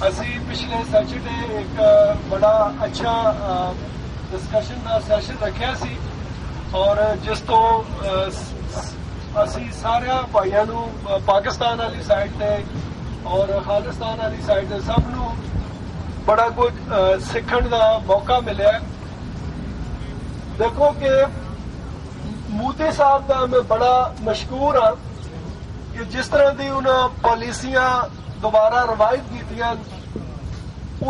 ਅਸੀਂ ਪਿਛਲੇ ਸੈਚਰਡੇ ਇੱਕ ਬੜਾ ਅੱਛਾ ਡਿਸਕਸ਼ਨ ਦਾ ਸੈਸ਼ਨ ਰੱਖਿਆ ਸੀ ਔਰ ਜਿਸ ਤੋਂ ਅਸੀਂ ਸਾਰਿਆਂ ਭਾਈਆਂ ਨੂੰ ਪਾਕਿਸਤਾਨ ਵਾਲੀ ਸਾਈਡ ਤੇ ਔਰ ਖਾਲਿਸਤਾਨ ਵਾਲੀ ਸਾਈਡ ਤੇ ਸਭ ਨੂੰ ਬੜਾ ਕੁਝ ਸਿੱਖਣ ਦਾ ਮੌਕਾ ਮਿਲਿਆ ਦੇਖੋ ਕਿ ਮੋਦੀ ਸਾਹਿਬ ਦਾ ਮੈਂ ਬੜਾ ਮਸ਼ਕੂਰ ਹਾਂ ਕਿ ਜਿਸ ਤਰ੍ਹਾਂ ਦੀ ਉਹਨਾਂ ਪਾਲਿਸੀਆਂ ਦੁਬਾਰਾ ਰਿਵਾਈਵ ਕੀਤੀਆਂ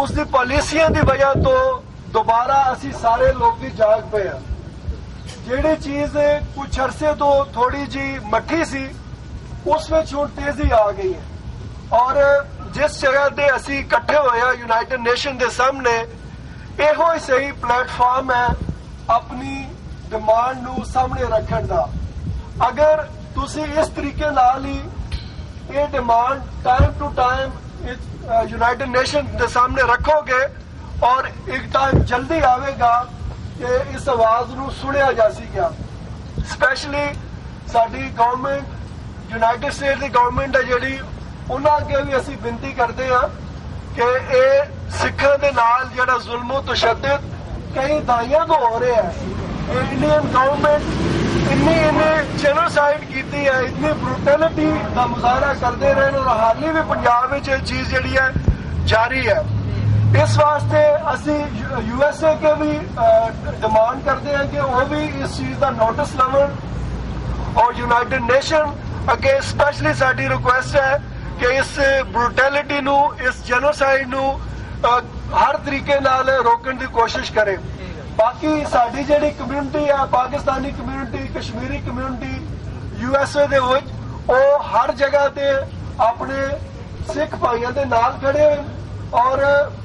ਉਸ ਦੀ ਪਾਲਿਸੀਆਂ ਦੀ ਵਜ੍ਹਾ ਤੋਂ ਦੁਬਾਰਾ ਅਸੀਂ ਸਾਰੇ ਲੋਕ ਵੀ ਜਾਗ ਪਏ ਹਾਂ ਜਿਹੜੀ ਚੀਜ਼ ਕੁਝ ਅਰਸੇ ਤੋਂ ਥੋੜੀ ਜੀ ਮੱਠੀ ਸੀ ਉਸ ਵਿੱਚ ਹੁਣ ਤੇਜ਼ੀ ਆ ਗਈ ਹੈ ਔਰ ਜਿਸ ਜਗ੍ਹਾ ਤੇ ਅਸੀਂ ਇਕੱਠੇ ਹੋਏ ਹਾਂ ਯੂਨਾਈਟਿਡ ਨੇਸ਼ਨ ਦੇ ਸਾਹਮਣੇ ਇਹੋ ਹੀ ਸਹੀ ਪਲੇਟਫਾਰਮ ਹੈ ਆਪਣੀ ਡਿਮਾਂਡ ਨੂੰ ਸਾਹਮਣੇ ਰੱਖਣ ਦਾ ਅਗਰ ਤੁਸੀਂ ਇਸ ਤਰੀਕੇ ਨਾਲ ਹੀ ਇਹ demand time to time United Nation के सामने रखोगे और एक टाइम जल्दी आवेगा कि इस आवाज ਨੂੰ ਸੁਣਿਆ ਜਾ ਸਕਿਆ ਸਪੈਸ਼ਲੀ ਸਾਡੀ ਗਵਰਨਮੈਂਟ ਯੂਨਾਈਟਿਡ ਸਟੇਟ ਦੀ ਗਵਰਨਮੈਂਟ ਹੈ ਜਿਹੜੀ ਉਹਨਾਂ ਅੱਗੇ ਵੀ ਅਸੀਂ ਬੇਨਤੀ ਕਰਦੇ ਹਾਂ ਕਿ ਇਹ ਸਿੱਖਾਂ ਦੇ ਨਾਲ ਜਿਹੜਾ ਜ਼ੁਲਮੋ ਤਸ਼ੱਦਦ ਕਈ ਦਾਈਆਂ ਤੋਂ ਹੋ ਰਿਹਾ ਹੈ ਇਹ ਇੰਡੀਅਨ ਗਵਰਨਮੈਂਟ ਇੰਨੀ ਜੈਨੋਸਾਈਡ ਕੀਤੀ ਹੈ ਇੰਨੀ ਬਰੂਟੈਲਿਟੀ ਦਾ ਮੁਜ਼ਾਹਰਾ ਕਰਦੇ ਰਹੇ ਨੇ ਔਰ ਹਾਲੀ ਵੀ ਪੰਜਾਬ ਵਿੱਚ ਇਹ ਚੀਜ਼ ਜਿਹੜੀ ਹੈ ਜਾਰੀ ਹੈ इस वास्ते असी यूएसए के भी डिमांड करते हैं कि वो भी इस चीज का नोटिस लवन और यूनाइटेड नेशन अगे स्पेशली साडी रिक्वेस्ट है कि इस ब्रूटैलिटी नू इस जेनोसाइड नू हर तरीके नाल रोकण की कोशिश करे बाकी साडी जिहड़ी कम्यूनिटी है Pakistani community Kashmiri community USA दे विच वो हर जगह ते अपने सिख भाइयों के नाल खड़े और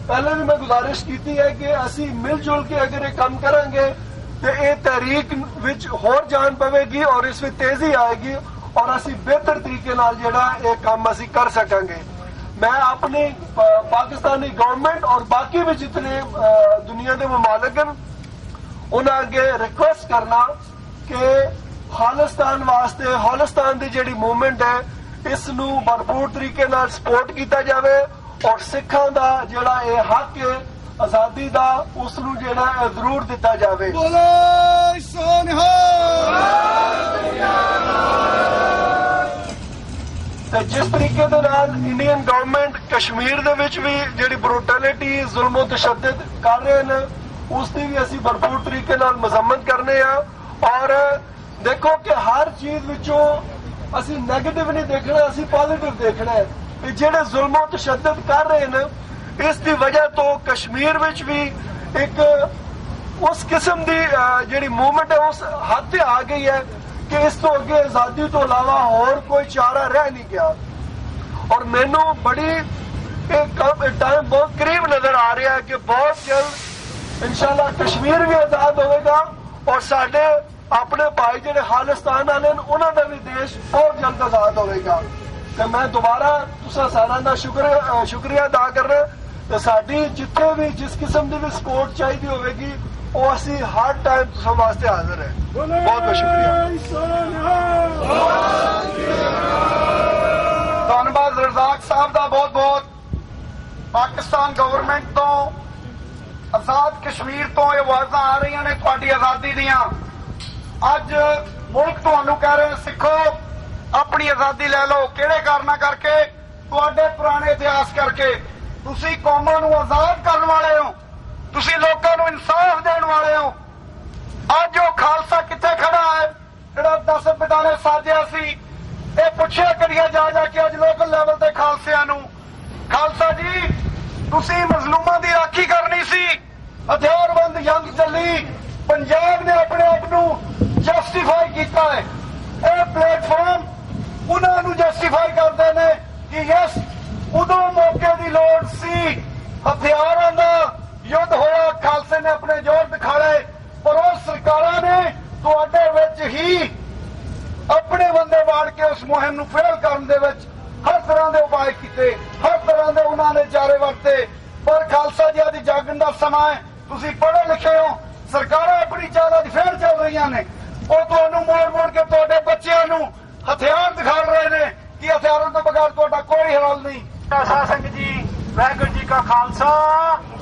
पहले भी मैं गुजारिश की है कि असी मिलजुल के अगर ये काम करेंगे तो ये तहरीक विच होर जान पवेगी और इसमें तेजी आएगी और असी बेहतर तरीके नाल जेड़ा ये काम असी कर सकेंगे मैं अपनी पाकिस्तानी गवर्नमेंट और बाकी भी जितने दुनिया के ममालिक उन्हें अगे रिक्वेस्ट करना कि खालिस्तान वास्ते खालिस्तान की जिहड़ी मूवमेंट है इस नू भरपूर तरीके नाल सपोर्ट किया जाए और सिखां दा जिहड़ा ये हक है आजादी दा उस नू जिहड़ा जरूर दिता जावे बोलो सोनिहा ते जिस तरीके दे नाल इंडियन गवर्नमेंट कश्मीर दे विच भी जिहड़ी ब्रूटैलिटी जुल्म तशद्दद कर रहे हैं उसकी भी असीं भरपूर तरीके नाल मजम्मत करने आ और देखो कि हर चीज विचों असीं नैगेटिव नहीं देखना असीं पॉजिटिव देखना है ਜਿਹੜੇ ਜ਼ੁਲਮੋ ਤਸ਼ੱਦਦ ਕਰ ਰਹੇ ਨੇ ਇਸ ਦੀ ਵਜ੍ਹਾ ਤੋਂ ਕਸ਼ਮੀਰ ਵਿੱਚ ਵੀ ਇੱਕ ਉਸ ਕਿਸਮ ਦੀ ਜਿਹੜੀ ਮੂਵਮੈਂਟ ਹੈ ਉਸ ਹੱਦ ਤੇ ਆ ਗਈ ਹੈ ਕਿ ਇਸ ਤੋਂ ਅੱਗੇ ਆਜ਼ਾਦੀ ਤੋਂ ਇਲਾਵਾ ਹੋਰ ਕੋਈ ਚਾਰਾ ਰਹਿ ਨਹੀਂ ਗਿਆ ਔਰ ਮੈਨੂੰ ਬੜੀ ਇੱਕ ਟਾਈਮ ਬਹੁਤ ਕਰੀਬ ਨਜ਼ਰ ਆ ਰਿਹਾ ਹੈ ਕਿ ਬਹੁਤ ਜਲਦ ਇਨਸ਼ਾਅੱਲਾ ਕਸ਼ਮੀਰ ਵੀ ਆਜ਼ਾਦ ਹੋਵੇਗਾ ਔਰ ਸਾਡੇ ਆਪਣੇ ਭਾਈ ਜਿਹੜੇ ਖਾਲਿਸਤਾਨ ਵਾਲੇ ਨੇ ਉਹਨਾਂ ਦਾ ਵੀ ਦੇਸ਼ ਬਹੁਤ ਜਲਦ ਆਜ਼ਾਦ ਹੋਵੇਗਾ ਤੇ ਮੈਂ ਦੁਬਾਰਾ ਤੁਸਾਂ ਸਾਰਿਆਂ ਦਾ ਸ਼ੁਕਰੀਆ ਅਦਾ ਕਰਨਾ ਤੇ ਸਾਡੀ ਜਿੱਥੇ ਵੀ ਜਿਸ ਕਿਸਮ ਦੀ ਵੀ ਸਪੋਰਟ ਚਾਹੀਦੀ ਹੋਵੇਗੀ ਉਹ ਅਸੀਂ ਹਰ ਟਾਈਮ ਤੁਸਾਂ ਵਾਸਤੇ ਹਾਜ਼ਰ ਹੈ ਬਹੁਤ ਬਹੁਤ ਸ਼ੁਕਰੀਆ ਧੰਨਵਾਦ ਰਜ਼ਾਕ ਸਾਹਿਬ ਦਾ ਬਹੁਤ ਬਹੁਤ ਪਾਕਿਸਤਾਨ ਗਵਰਨਮੈਂਟ ਤੋਂ ਆਜ਼ਾਦ ਕਸ਼ਮੀਰ ਤੋਂ ਇਹ ਆਵਾਜ਼ਾਂ ਆ ਰਹੀਆਂ ਨੇ ਤੁਹਾਡੀ ਆਜ਼ਾਦੀ ਦੀਆਂ ਅੱਜ ਮੁਲਕ ਤੁਹਾਨੂੰ ਕਹਿ ਰਹੇ ਸਿੱਖੋ अपनी आजादी ले लो किहड़े कारणा करके तुहाडे पुराने इतिहास करके तुसी कौमां नूं आजाद करन वाले हो तुसी लोकां नूं इंसाफ देण वाले हो अज वो खालसा कित्थे खड़ा है जिहड़ा 10 पिता ने साजिया सी ये पुछिया करिया जा के अज लोकल लैवल ते खालसियां नूं खालसा जी तुसी मजलूमां दी राखी करनी सी हथियारबंद जंग चली पंजाब ने अपने आप नूं जस्टिफाई कीता है ਇਹ ਪਲੇਟਫਾਰਮ ਉਹਨਾਂ ਨੂੰ ਜਸਟੀਫਾਈ ਕਰਦੇ ਨੇ ਕਿ ਯਸ ਉਦੋਂ ਮੌਕੇ ਦੀ ਲੋੜ ਸੀ ਹਥਿਆਰਾਂ ਦਾ ਯੁੱਧ ਹੋਇਆ ਖਾਲਸੇ ਨੇ ਆਪਣੇ ਜ਼ੋਰ ਦਿਖਾਏ ਪਰ ਉਹ ਸਰਕਾਰਾਂ ਨੇ ਤੁਹਾਡੇ ਵਿੱਚ ਹੀ ਆਪਣੇ ਬੰਦੇ ਵਾੜ ਕੇ ਉਸ ਮੁਹਿੰਮ ਨੂੰ ਫੇਲ ਕਰਨ ਦੇ ਵਿੱਚ ਹਰ ਤਰ੍ਹਾਂ ਦੇ ਉਪਾਅ ਕੀਤੇ ਹਰ ਤਰ੍ਹਾਂ ਦੇ ਉਹਨਾਂ ਨੇ ਚਾਰੇ ਵਰਤੇ ਪਰ ਖਾਲਸਾ ਜੀ ਦੀ ਜਾਗਣ ਦਾ ਸਮਾਂ ਹੈ ਤੁਸੀਂ ਪੜ੍ਹੇ ਲਿਖੇ ਹੋ ਸਰਕਾਰਾਂ ਆਪਣੀ ਚਾਲਾਂ ਦੀ ਫੇਰ ਚੱਲ ਰਹੀਆਂ ਨੇ ਉਹ ਤੁਹਾਨੂੰ ਮੋੜ ਕੇ ਤੁਹਾਡੇ ਬੱਚਿਆਂ ਨੂੰ ਹਥਿਆਰ ਦਿਖਾ ਰਹੇ ਨੇ ਕਿ ਹਥਿਆਰਾਂ ਤੋਂ ਬਗੈਰ ਤੁਹਾਡਾ ਕੋਈ ਹੱਲ ਨਹੀਂ ਸਾਧ ਸੰਗਤ ਜੀ ਵਾਹਿਗੁਰੂ ਜੀ ਕਾ ਖਾਲਸਾ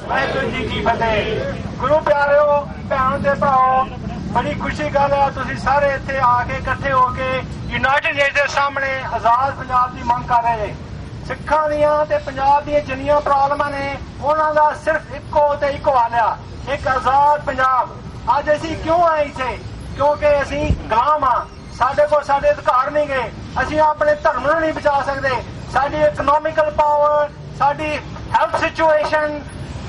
ਵਾਹਿਗੁਰੂ ਜੀ ਕੀ ਫਤਿਹ ਗੁਰੂ ਪਿਆਰਿਓ ਭੈਣ ਤੇ ਭਰਾਓ ਬੜੀ ਖੁਸ਼ੀ ਗੱਲ ਹੈ ਤੁਸੀਂ ਸਾਰੇ ਇੱਥੇ ਆ ਕੇ ਇਕੱਠੇ ਹੋ ਕੇ ਯੂਨਾਈਟਿਡ ਨੇਸ਼ਨਸ ਦੇ ਸਾਹਮਣੇ ਆਜ਼ਾਦ ਪੰਜਾਬ ਦੀ ਮੰਗ ਕਰ ਰਹੇ ਨੇ ਸਿੱਖਾਂ ਦੀਆਂ ਤੇ ਪੰਜਾਬ ਦੀਆਂ ਜਿੰਨੀਆਂ ਪ੍ਰੋਬਲਮਾਂ ਨੇ ਉਹਨਾਂ ਦਾ ਸਿਰਫ ਇੱਕੋ ਹੱਲ ਆ ਇੱਕ ਆਜ਼ਾਦ ਪੰਜਾਬ ਅੱਜ ਅਸੀਂ ਕਿਉਂ ਆਏ ਇੱਥੇ ਕਿਉਂਕਿ ਅਸੀਂ ਗੁਲਾਮ ਆ ਸਾਡੇ ਕੋਲ ਸਾਡੇ ਅਧਿਕਾਰ ਨਹੀਂ ਗਏ ਅਸੀਂ ਆਪਣੇ ਧਰਮ ਨੂੰ ਨਹੀਂ ਬਚਾ ਸਕਦੇ ਸਾਡੀ ਇਕਨੋਮਿਕਲ ਪਾਵਰ ਸਾਡੀ health situation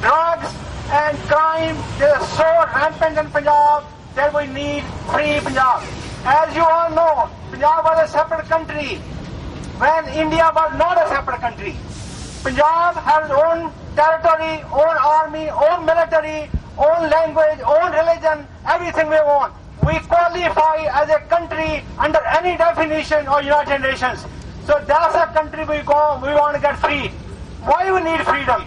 drugs and crime ਦੇ ਸੋ rampant in Punjab that we need free Punjab. As you all know, Punjab was a separate country when India was not a separate country. Punjab has own territory, own army, own military, own language, own religion, everything we want. We qualify as a country under any definition of United Nations. So that's a country we want to get free. Why we need freedom.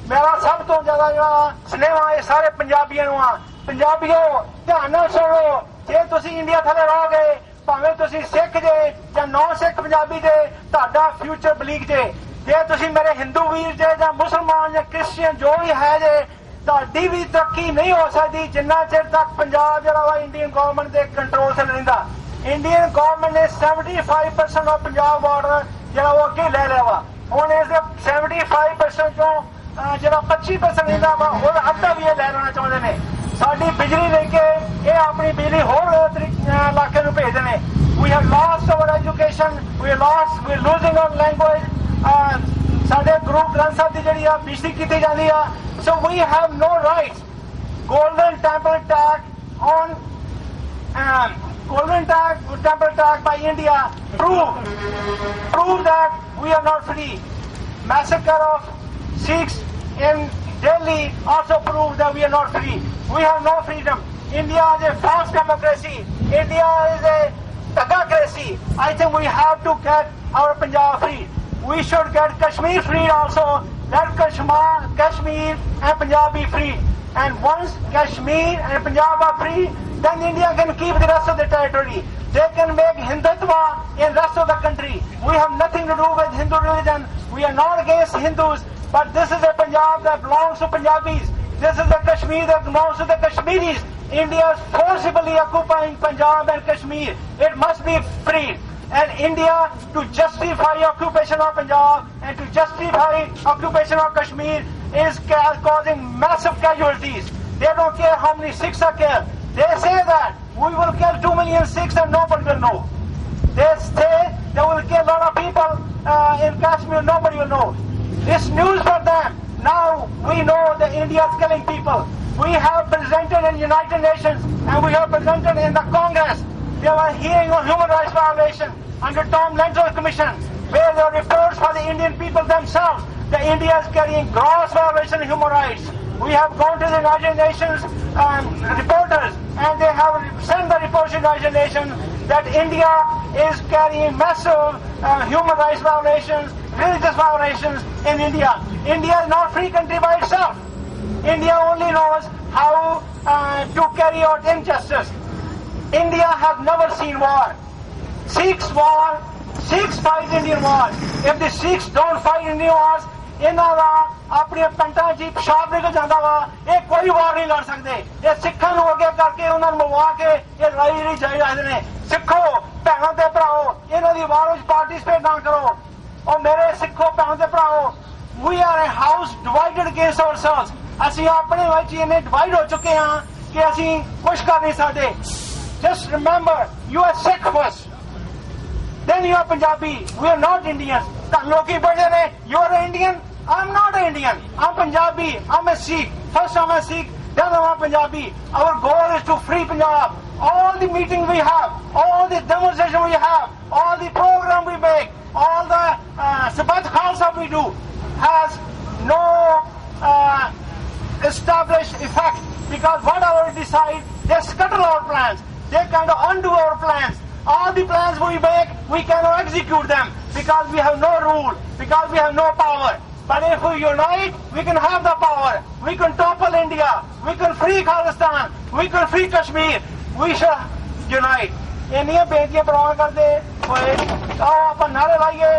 ਮੇਰਾ ਸਭ ਤੋਂ ਜ਼ਿਆਦਾ ਜਿਹੜਾ ਸਨੇਹਾ ਇਹ ਸਾਰੇ ਪੰਜਾਬੀਆਂ ਨੂੰ ਆ, ਪੰਜਾਬੀਓ ਧਿਆਨ ਨਾਲ ਸੁਣੋ, ਜੇ ਤੁਸੀਂ ਇੰਡੀਆ ਥੱਲੇ ਰਹੋਗੇ, ਭਾਵੇਂ ਤੁਸੀਂ ਸਿੱਖ ਜੇ ਜਾਂ ਨੌਨ ਸਿੱਖ ਪੰਜਾਬੀ ਜੇ, ਤੁਹਾਡਾ ਫਿਊਚਰ ਬਲੀਕ ਜੇ। ਜੇ ਤੁਸੀਂ ਮੇਰੇ ਹਿੰਦੂ ਵੀਰ ਜੇ ਜਾਂ ਮੁਸਲਮਾਨ ਜਾਂ ਕ੍ਰਿਸਚੀਅਨ ਜੋ ਵੀ ਹੈ ਜੇ, ਤੁਹਾਡੀ ਵੀ ਤਰੱਕੀ ਨਹੀਂ ਹੋ ਸਕਦੀ ਜਿੰਨਾ ਚਿਰ ਤੱਕ ਪੰਜਾਬ ਜਿਹੜਾ ਵਾ ਇੰਡੀਅਨ ਗਵਰਨਮੈਂਟ ਦੇ ਕੰਟਰੋਲ 'ਚ ਰਹਿੰਦਾ। ਇੰਡੀਅਨ ਗਵਰਨਮੈਂਟ ਨੇ 75% ਆਫ ਪੰਜਾਬ ਬਾਰਡਰ ਜਿਹੜਾ ਉਹ ਅੱਗੇ ਲੈ ਲਿਆ ਵਾ। ਹੁਣ ਇਸ ਦੇ 75% ਚੋਂ ਜਿਹੜਾ 25% ਰਹਿੰਦਾ ਵਾ ਉਹ ਅੱਧਾ ਵੀ ਇਹ ਲੈ ਲੈਣਾ ਚਾਹੁੰਦੇ ਨੇ। ਸਾਡੀ ਬਿਜਲੀ ਲੈ ਕੇ ਇਹ ਆਪਣੀ ਬਿਜਲੀ ਹੋਰ ਇਲਾਕੇ ਨੂੰ ਭੇਜਦੇ ਨੇ। We have lost our education, we losing our language. ਸਾਡੇ ਗੁਰੂ ਗ੍ਰੰਥ ਸਾਹਿਬ ਦੀ ਜਿਹੜੀ ਆ ਬਿਜਲੀ ਕੀਤੀ ਜਾਂਦੀ ਆ। So we have no rights. Golden Temple attack on Golden Temple attack by India prove that we are not free. Massacre of Sikhs in Delhi also prove that we are not free. We have no freedom. India is a false democracy. India is a democracy. I think we have to get our Punjab free. We should get Kashmir free also. Let Kashmir and Punjab be free. And once Kashmir and Punjab are free, then India can keep the rest of the territory. They can make Hindutva in rest of the country. We have nothing to do with Hindu religion. We are not against Hindus, but this is a Punjab that belongs to Punjabis. This is a Kashmir that belongs to the Kashmiris. India is forcibly occupying Punjab and Kashmir. It must be freed. And India, to justify occupation of Punjab and to justify occupation of Kashmir, is causing massive casualties. They don't care how many Sikhs are killed. They say that we will kill 2 million Sikhs and nobody will know. They say they will kill a lot of people in Kashmir, nobody will know. It's news for them. Now we know that India is killing people. We have presented in United Nations and we have presented in the Congress. There were hearing on human rights violation under Tom Lantos Commission, where there are reports for the Indian people themselves that India is carrying gross violation of human rights. We have gone to the United Nations reporters, and they have sent the reports to the United Nations that India is carrying massive human rights violations, religious violations in India. India is not a free country by itself. India only knows how to carry out injustice. India has never seen war. Sikhs fight Indian wars. If the Sikhs don't fight Indian wars, ਇਹਨਾਂ ਦਾ ਆਪਣੀਆਂ ਪੈਂਟਾਂ ਜੀ ਪਿਸ਼ਾਬ ਨਿਕਲ ਜਾਂਦਾ ਵਾ। ਇਹ ਕੋਈ ਵਾਰ ਨਹੀਂ ਲੜ ਸਕਦੇ। ਇਹ ਸਿੱਖਾਂ ਨੂੰ ਅੱਗੇ ਕਰਕੇ ਉਹਨਾਂ ਨੂੰ ਮਵਾ ਕੇ ਇਹ ਲੜਾਈ ਜਿਹੜੀ ਜਾਰੀ ਰੱਖਦੇ ਨੇ। ਸਿੱਖੋ ਭੈਣਾਂ ਤੇ ਭਰਾਓ, ਇਹਨਾਂ ਦੀ ਵਾਰ ਵਿੱਚ ਪਾਰਟਿਸਿਪੇਟ ਨਾ ਕਰੋ। ਔਰ ਮੇਰੇ ਸਿੱਖੋ ਭੈਣਾਂ ਤੇ ਭਰਾਓ, we are a house divided against ourselves. ਅਸੀਂ ਆਪਣੇ ਵਿੱਚ ਇੰਨੇ ਡਿਵਾਈਡ ਹੋ ਚੁੱਕੇ ਹਾਂ ਕਿ ਅਸੀਂ ਕੁਝ ਕਰ ਨਹੀਂ ਸਕਦੇ। Just remember, you are Sikh first. Then you are Punjabi. We are not Indians. Loki Bajane, you are an Indian. I'm not an Indian. I'm Punjabi. I'm a Sikh. First I'm a Sikh, then I'm a Punjabi. Our goal is to free Punjab. All the meetings we have, all the demonstrations we have, all the program we make, all the Sabat Khalsa we do has no established effect, because whatever we decide, they scuttle our plans. They kind of undo our plans. All the plans we make, we cannot execute them because we have no rule, because we have no power. But if we unite, we can have the power. We can topple India. We can free Khalistan. We can free Kashmir. We should unite. ਇੰਨੀਆਂ ਬੇਨਤੀਆਂ ਪ੍ਰਵਾਨ ਕਰਦੇ ਹੋਏ ਆਓ ਆਪਾਂ ਨਾਰੇ ਲਾਈਏ,